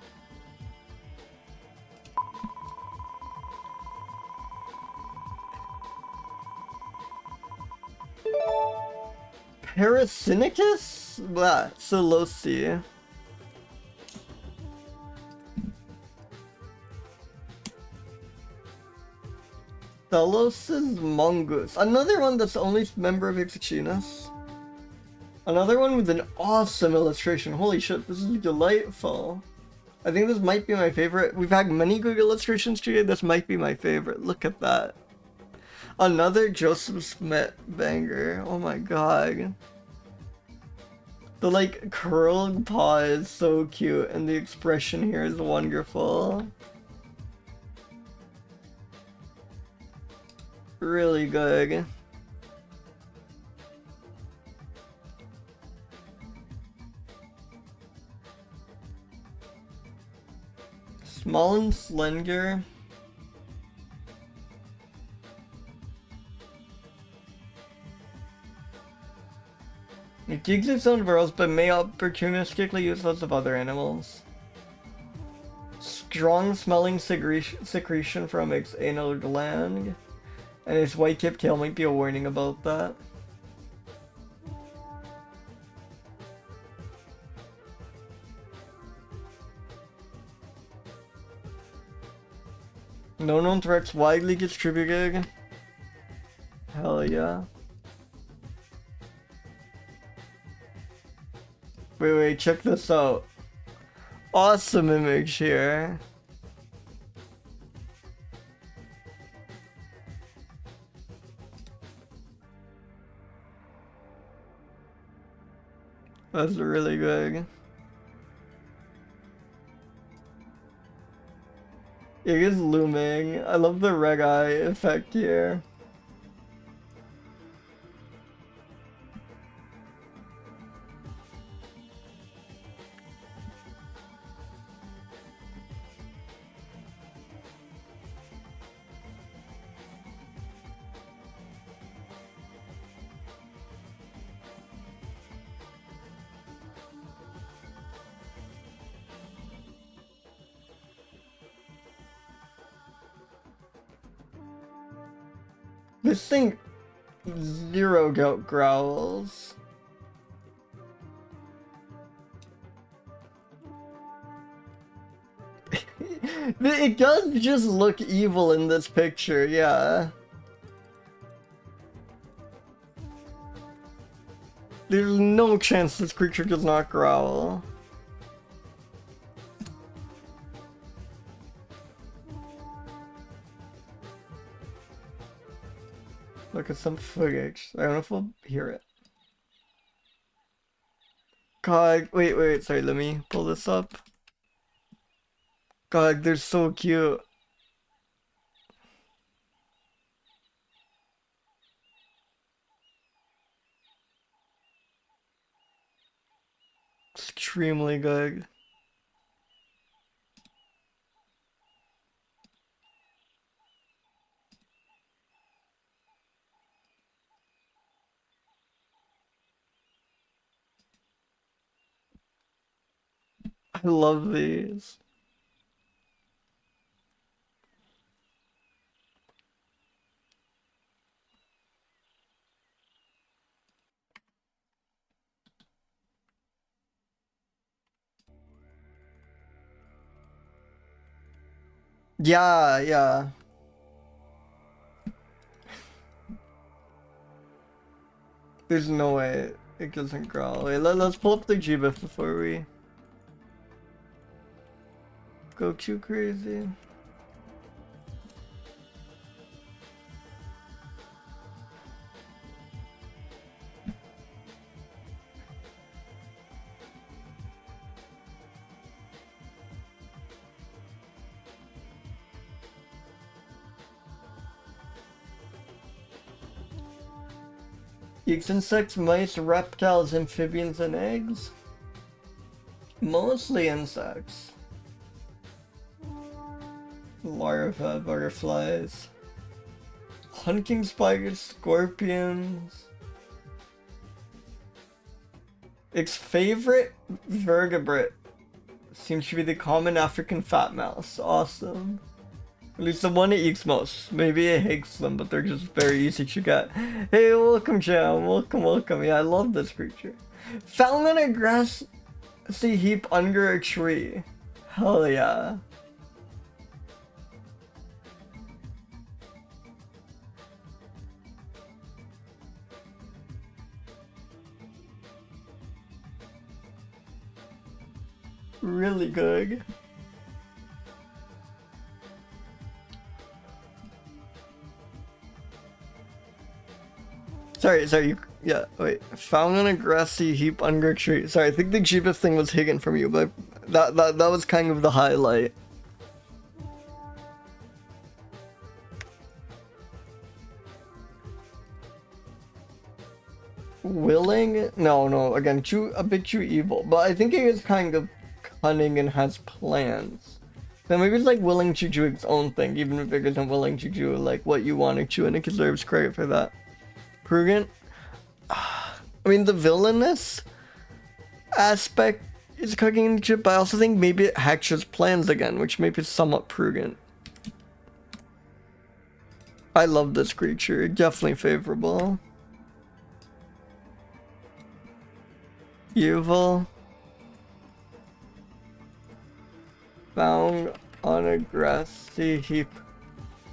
Paracynictis? Blah, selousi. Thelos's mongoose. Another one that's the only member of its genus. Another one with an awesome illustration. Holy shit, this is delightful. I think this might be my favorite. We've had many good illustrations today. This might be my favorite. Look at that. Another Joseph Smith banger. Oh my god. The like curled paw is so cute and the expression here is wonderful. Really good. Small and slender. It digs its own burrows but may opportunistically use those of other animals. Strong smelling secretion from its anal gland. And its white-tipped tail might be a warning about that. No known threats widely distributed. Hell yeah. Wait, check this out. Awesome image here. That's really good. It is looming. I love the red eye effect here. This thing zero goat growls. It does just look evil in this picture, yeah. There's no chance this creature does not growl. Look at some footage. I don't know if we'll hear it. God, wait, sorry, let me pull this up. God, they're so cute. extremely good. I love these. Yeah, yeah. There's no way it doesn't growl. Wait, let's pull up the GBIF before we go too crazy. Eats insects, mice, reptiles, amphibians, and eggs. Mostly insects. Larvae, butterflies. Hunting spiders, scorpions. Its favorite vertebrate seems to be the common African fat mouse. Awesome. At least the one it eats most. Maybe it hates them, but they're just very easy to get. Hey, welcome, Jam. Welcome, welcome. Yeah, I love this creature. Found on a grassy heap under a tree. Hell yeah. Really good. Sorry, yeah, wait. Found on a grassy heap under a tree. Sorry, I think the GBIF thing was hidden from you, but that was kind of the highlight. Willing? No, again, a bit too evil. But I think it is kind of cunning and has plans. So maybe it's like willing to do its own thing, even if it isn't willing to do like what you want it to, and it deserves credit for that. Prudent? I mean, the villainous aspect is cooking into it, but I also think maybe it hatches plans again, which maybe is somewhat prudent. I love this creature. Definitely favorable. Evil. Found on a grassy heap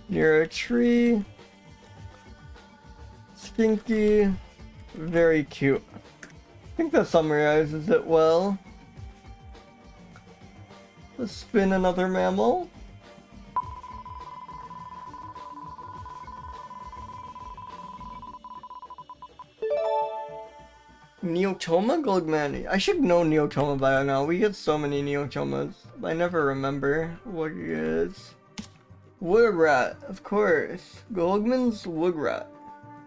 near a tree. Stinky. Very cute. I think that summarizes it well. Let's spin another mammal. Neotoma goldmani. I should know Neotoma by now. We get so many Neotomas. I never remember what it is. Wood rat, of course. Goldman's wood rat.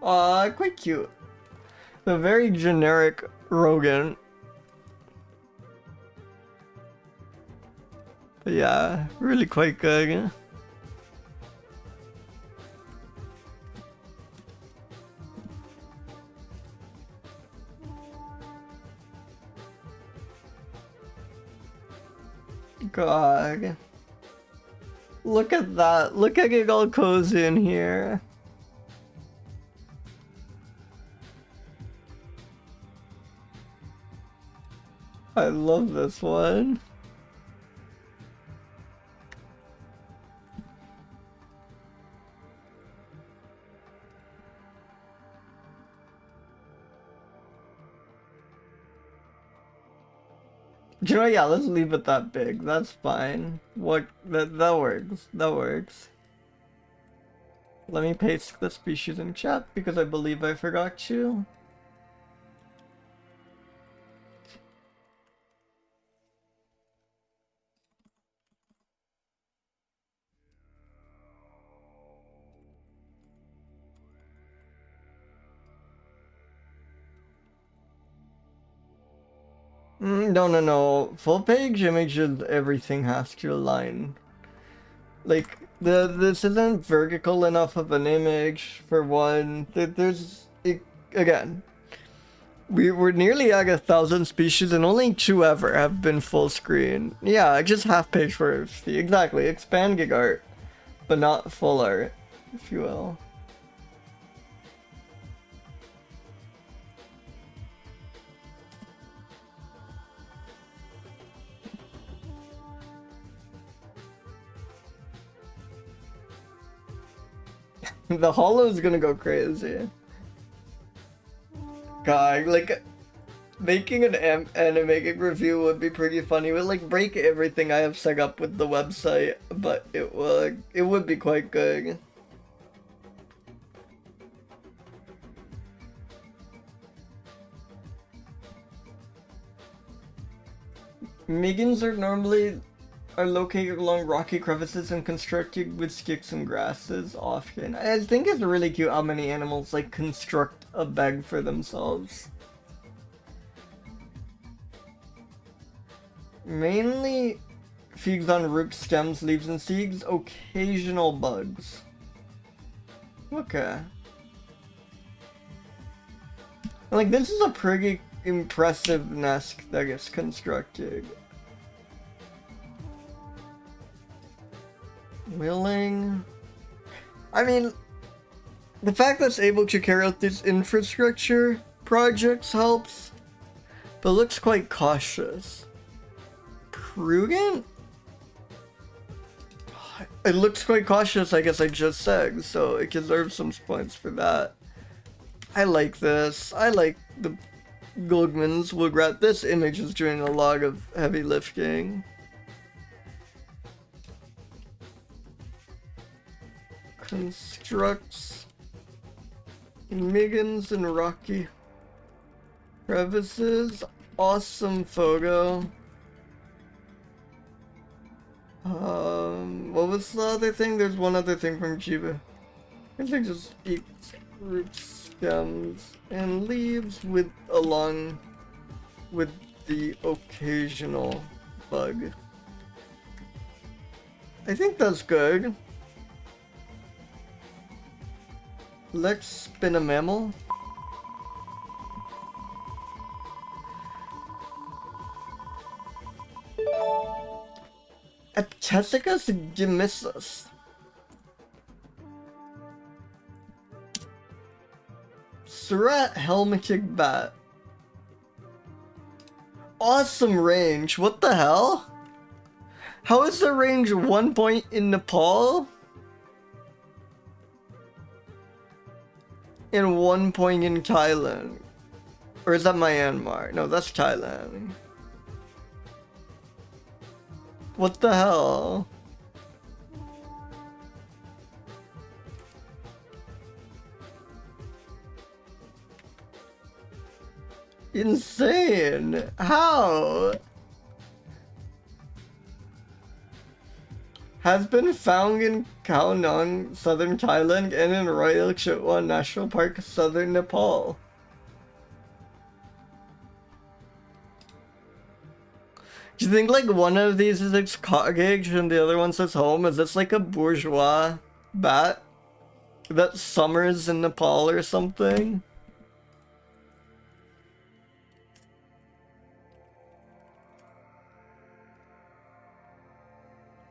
Aw, quite cute. The very generic rodent. But yeah, really quite good. God. Look at that. Look at it all cozy in here. I love this one. You know, yeah, let's leave it that big. That's fine. What that works. That works. Let me paste the species in chat because I believe I forgot to. No. Full page images, everything has to align. Like, this isn't vertical enough of an image, for one. Again, we're nearly at 1,000 species and only 2 ever have been full screen. Yeah, just half page first. Exactly, expand gig art, but not full art, if you will. The hollow is gonna go crazy. God, like, making an animated review would be pretty funny. It would like break everything I have set up with the website, but it would be quite good. Miggins are located along rocky crevices and constructed with sticks and grasses often. I think it's really cute how many animals like construct a bed for themselves. Mainly feeds on roots, stems, leaves, and seeds. Occasional bugs. Okay. Like, this is a pretty impressive nest that gets constructed. Willing. I mean, the fact that it's able to carry out these infrastructure projects helps, but looks quite cautious. Prudent? It looks quite cautious, I guess I just said, so it deserves some points for that. I like this. I like the Goldman's Woodrat. This image is doing a lot of heavy lifting. Constructs Miggins and rocky crevices. Awesome photo. What was the other thing? There's one other thing from Chiba. I think just eats roots, stems, and leaves along with the occasional bug. I think that's good. Let's spin a mammal. Aptesicus dimissus. Surat helmetic bat. Awesome range. What the hell? How is the range 1 point in Nepal? And 1 point in Thailand. Or is that Myanmar? No, that's Thailand. What the hell? Insane! How? Has been found in Khao Nang, southern Thailand, and in Royal Chitwan National Park, southern Nepal. Do you think like one of these is its cottage and the other one says home? Is this like a bourgeois bat that summers in Nepal or something?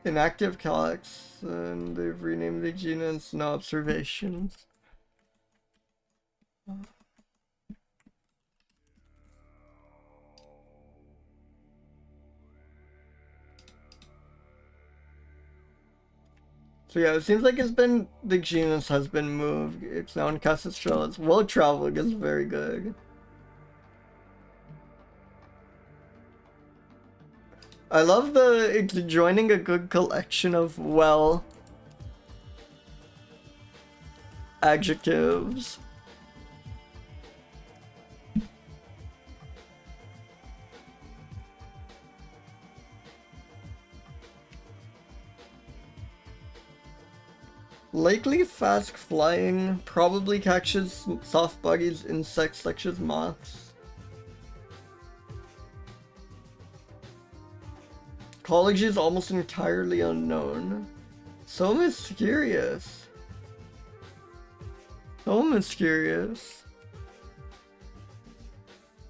Inactive calyx, and they've renamed the genus. No observations. So yeah, it seems like the genus has been moved. It's now in Cassistrellus. Well traveled is very good. I love it's joining a good collection of adjectives. Likely fast flying, probably catches soft bodies, insects such as moths. ecology is almost entirely unknown. So mysterious. So mysterious.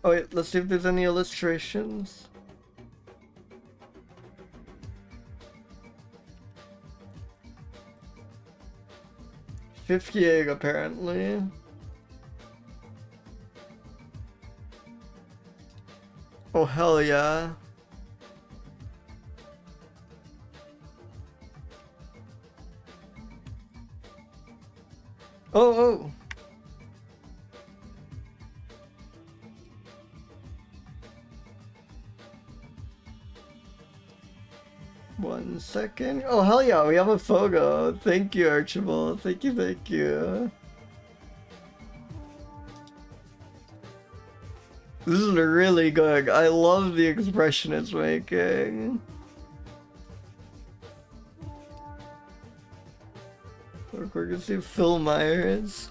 Oh wait, let's see if there's any illustrations. $58 apparently. Oh hell yeah. Oh. One second. Oh hell yeah, we have a photo. Thank you, Archibald. Thank you, thank you. This is really good. I love the expression it's making. We're gonna see Phil Myers.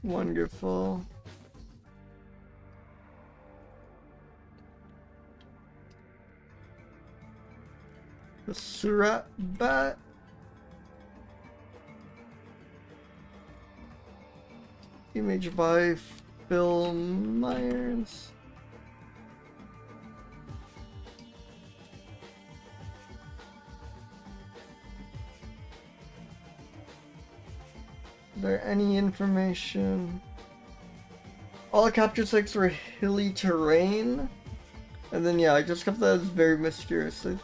Wonderful. The Surat bat. Image by Phil Myers. Is there any information? All captured sites were hilly terrain. And then yeah, I just kept that as very mysterious. I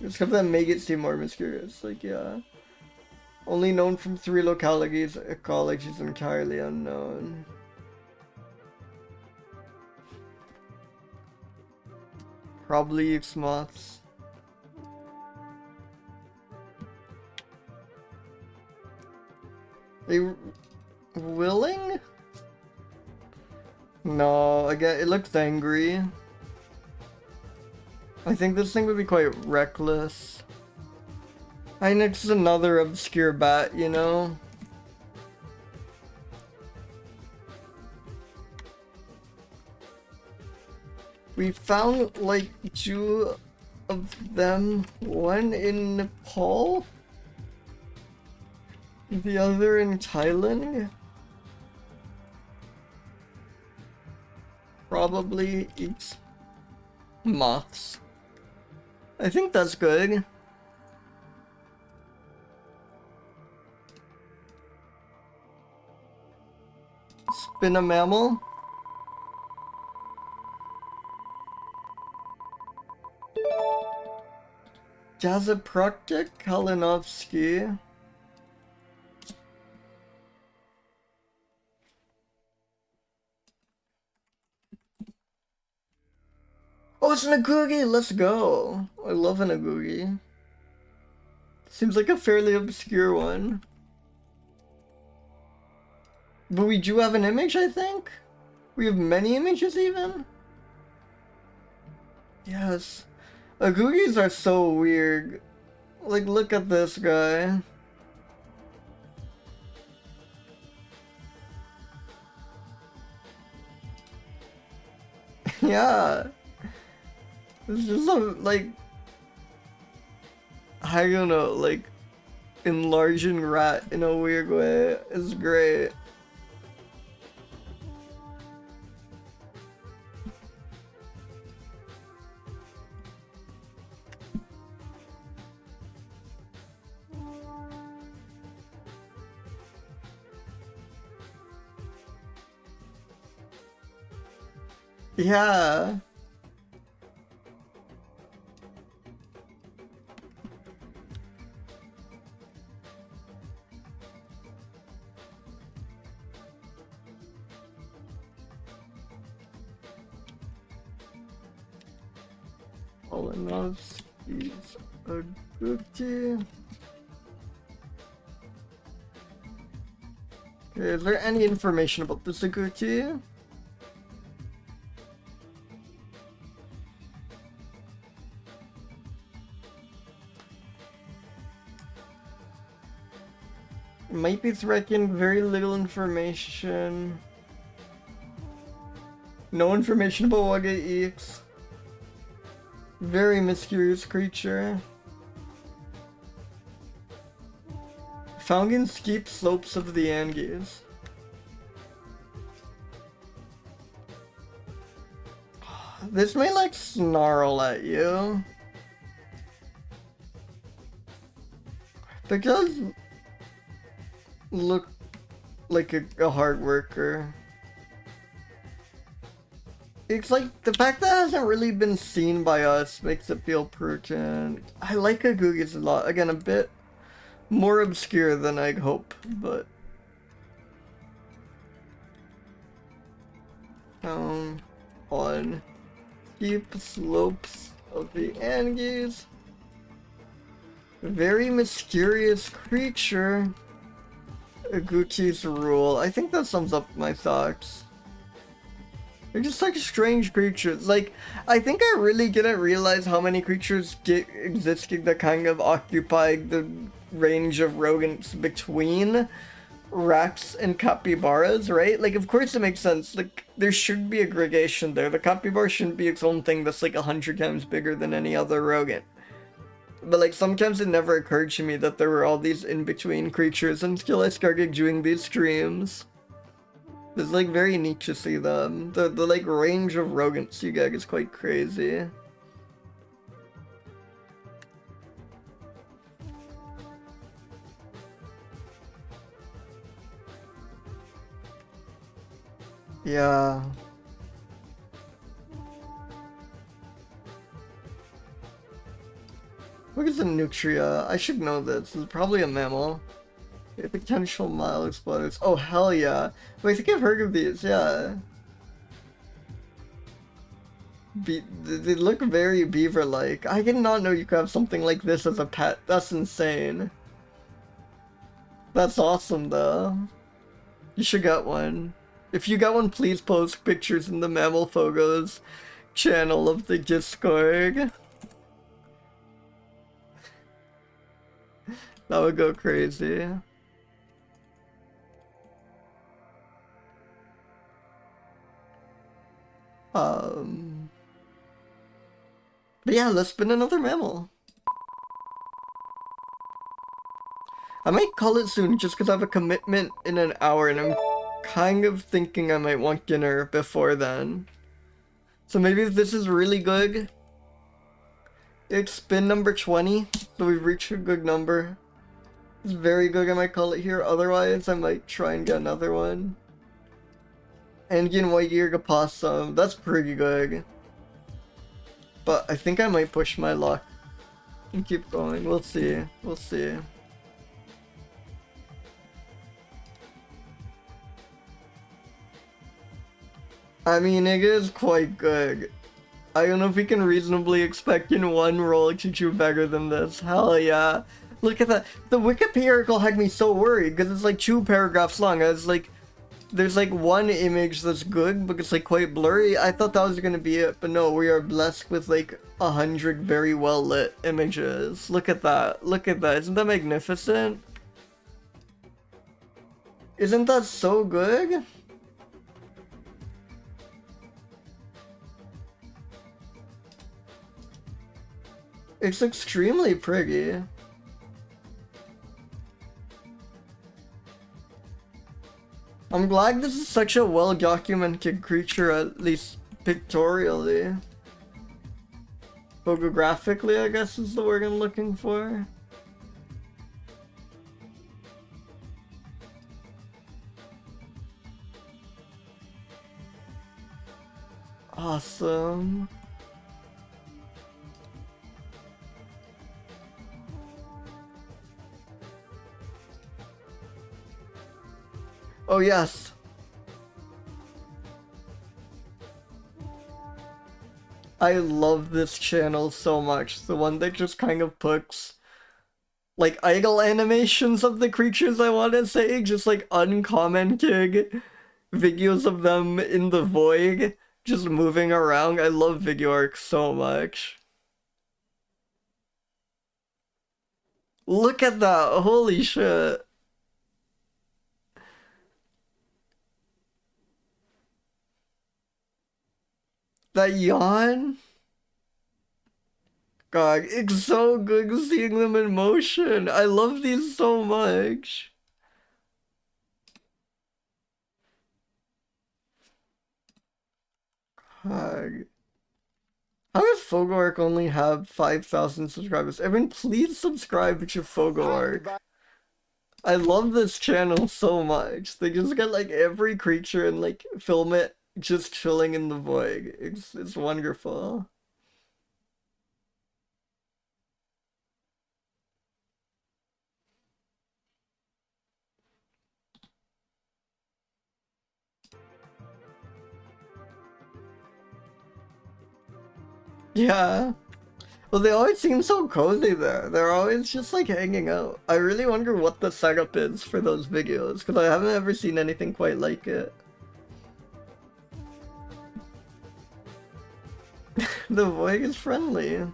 just kept that make it seem more mysterious. Like yeah. Only known from 3 localities, ecology is entirely unknown. Probably X moths. They willing? No, again, it looks angry. I think this thing would be quite reckless. I think it's another obscure bat, you know? We found like 2 of them, one in Nepal, the other in Thailand. Probably eats moths. I think that's good. Spin a mammal. Dasyprocta, kalinowskii. Oh, it's an agouti! Let's go! I love an agouti. Seems like a fairly obscure one. But we do have an image, I think? We have many images, even? Yes. Agoutis are so weird. Like, look at this guy. Yeah. It's just a, like, I don't know, like, enlarging rat in a weird way. It's great. Yeah. Kerivoula's agouti. Okay, is there any information about this agouti? Might be threatened, very little information. No information about what it eats. Very mysterious creature. Found in steep slopes of the Andes. This may like snarl at you. It does look like a hard worker. It's like the fact that it hasn't really been seen by us makes it feel prudent. I like Agugis a lot. Again, a bit more obscure than I'd hope, but on steep slopes of the Andes. Very mysterious creature. Agoutis rule. I think that sums up my thoughts. They're just like strange creatures. Like, I think I really didn't realize how many creatures existed that kind of occupied the range of rodents between rats and capybaras, right? Like, of course it makes sense. Like, there should be a gradation there. The capybara shouldn't be its own thing that's like 100 times bigger than any other rodent. But like, sometimes it never occurred to me that there were all these in-between creatures until I started doing these streams. It's like very neat to see them. The like range of rodents you get is quite crazy. Yeah. What is a nutria? I should know this. It's probably a mammal. A potential mile exploders. Oh, hell yeah. Wait, I think I've heard of these, yeah. They look very beaver-like. I did not know you could have something like this as a pet. That's insane. That's awesome, though. You should get one. If you got one, please post pictures in the Mammal Photos channel of the Discord. That would go crazy. But yeah, let's spin another mammal. I might call it soon just because I have a commitment in an hour and I'm kind of thinking I might want dinner before then. So maybe if this is really good, it's spin number 20, so we've reached a good number. It's very good, I might call it here, otherwise I might try and get another one. Andean white-eared opossum, that's pretty good. But I think I might push my luck and keep going, we'll see, we'll see. I mean, it is quite good. I don't know if we can reasonably expect in one roll to do better than this. Hell yeah. Look at that. The Wikipedia article had me so worried because it's like 2 paragraphs long. It's like, there's like one image that's good, but it's like quite blurry. I thought that was gonna be it, but no, we are blessed with like 100 very well lit images. Look at that. Look at that. Isn't that magnificent? Isn't that so good? It's extremely pretty. I'm glad this is such a well-documented creature, at least pictorially. Photographically, I guess is the word I'm looking for. Awesome. Oh yes. I love this channel so much. The one that just kind of puts like idle animations of the creatures, I want to say, just like uncommented videos of them in the void, just moving around. I love video arcs so much. Look at that, holy shit. That yawn? God, it's so good seeing them in motion. I love these so much. God. How does Fogoark only have 5,000 subscribers? Evan, please subscribe to Fogoark. I love this channel so much. They just get like every creature and like film it just chilling in the void. It's wonderful. Yeah. Well, they always seem so cozy there. They're always just like hanging out. I really wonder what the setup is for those videos, because I haven't ever seen anything quite like it. The void is friendly.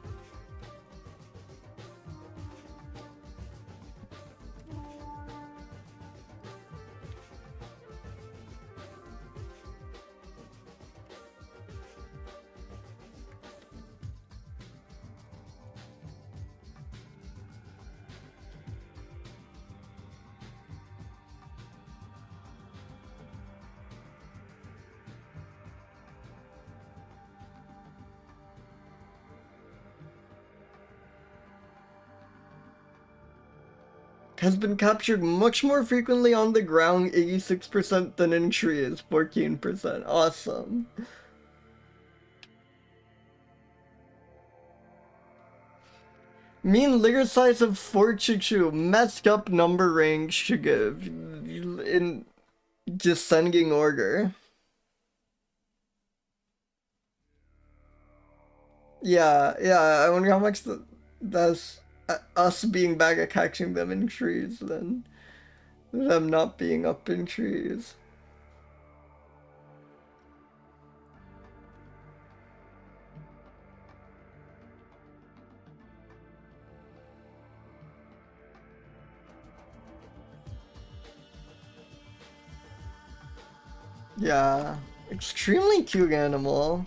Has been captured much more frequently on the ground, 86%, than in trees, 14%. Awesome. Mean litter size of 42, messed up number range to give in descending order. Yeah, I wonder how much that's us being bad at catching them in trees than them not being up in trees. Yeah, extremely cute animal.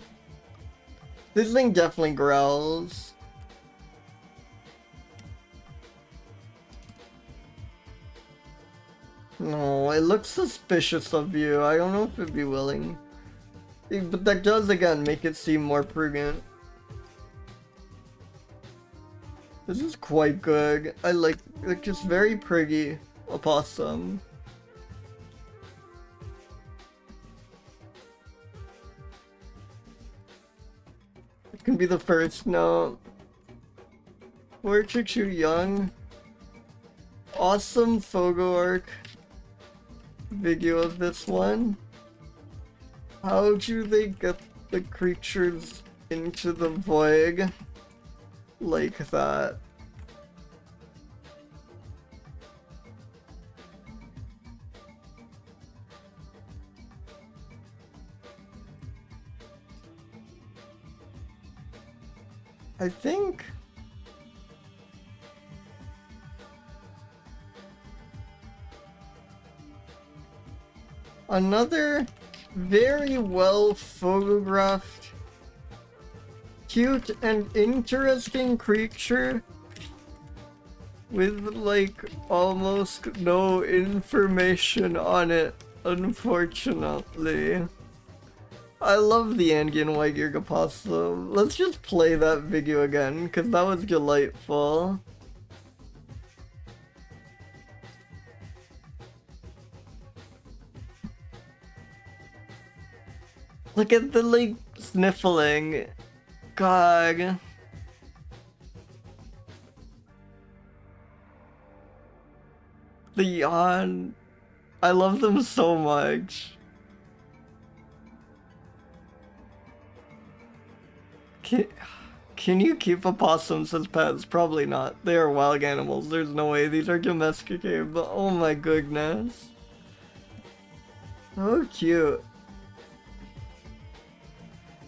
This thing definitely growls. No, it looks suspicious of you. I don't know if it'd be willing. But that does, again, make it seem more prudent. This is quite good. I like just very pretty opossum. It can be the first note. Portricue young. Awesome Fogoark video of this one. How do they get the creatures into the void like that? I think another very well photographed, cute and interesting creature with like almost no information on it, unfortunately. I love the Andean white-eared opossum. Let's just play that video again, because that was delightful. Look at the, like, sniffling. God. The yawn. I love them so much. Can you keep opossums as pets? Probably not. They are wild animals. There's no way these are domesticated, but oh my goodness. So cute.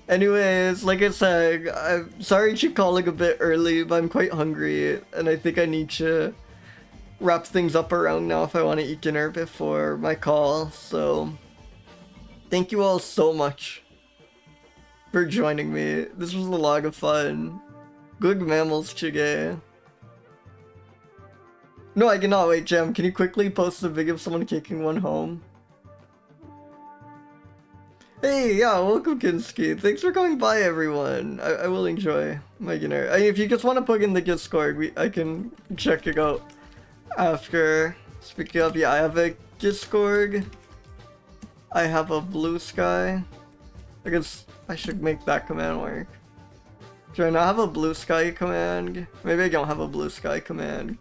Anyways, like I said, I'm sorry to calling a bit early, but I'm quite hungry, and I think I need to wrap things up around now if I want to eat dinner before my call, so thank you all so much for joining me. This was a lot of fun. Good mammals, Chige. No, I cannot wait, Jam. Can you quickly post a video of someone kicking one home? Hey, yeah, welcome, Kinski. Thanks for coming by, everyone. I will enjoy my dinner. If you just want to plug in the Discord, I can check it out after. Speaking of, yeah, I have a Discord. I have a Blue Sky. I guess I should make that command work. Do I not have a Blue Sky command? Maybe I don't have a Blue Sky command.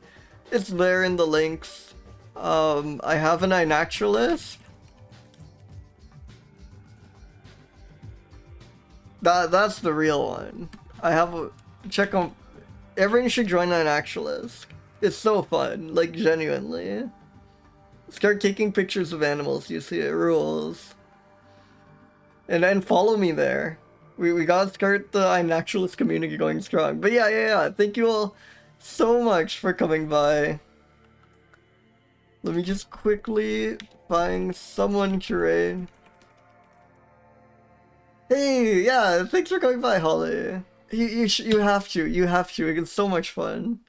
It's there in the links. I have an iNaturalist. That's the real one. I have a check on. Everyone should join iNaturalist. It's so fun, like genuinely. Start taking pictures of animals. You see, it rules. And then follow me there. We gotta start the iNaturalist community going strong. But yeah. Thank you all so much for coming by. Let me just quickly find someone to raid. Hey, yeah, thanks for coming by, Holly. You have to. It's so much fun.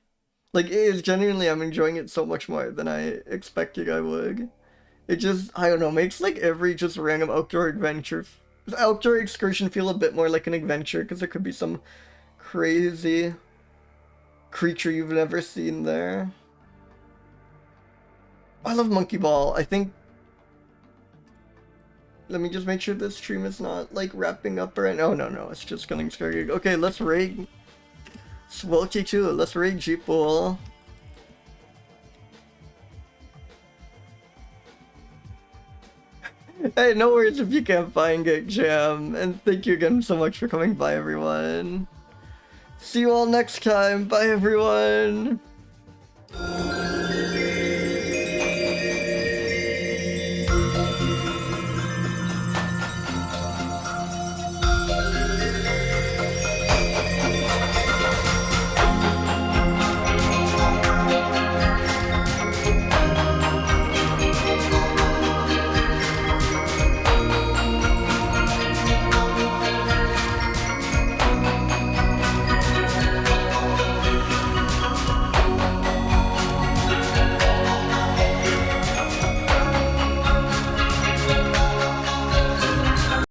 Like, it is genuinely, I'm enjoying it so much more than I expected I would. It just, I don't know, makes like every just random outdoor excursion feel a bit more like an adventure, because there could be some crazy creature you've never seen there. I love Monkey Ball. I think... Let me just make sure this stream is not, like, wrapping up or... Oh, no, it's just getting started. Okay, let's raid... Swelky too. Let's raid Jeepbull. Hey, no worries if you can't find it, Jam. And thank you again so much for coming by, everyone. See you all next time. Bye, everyone.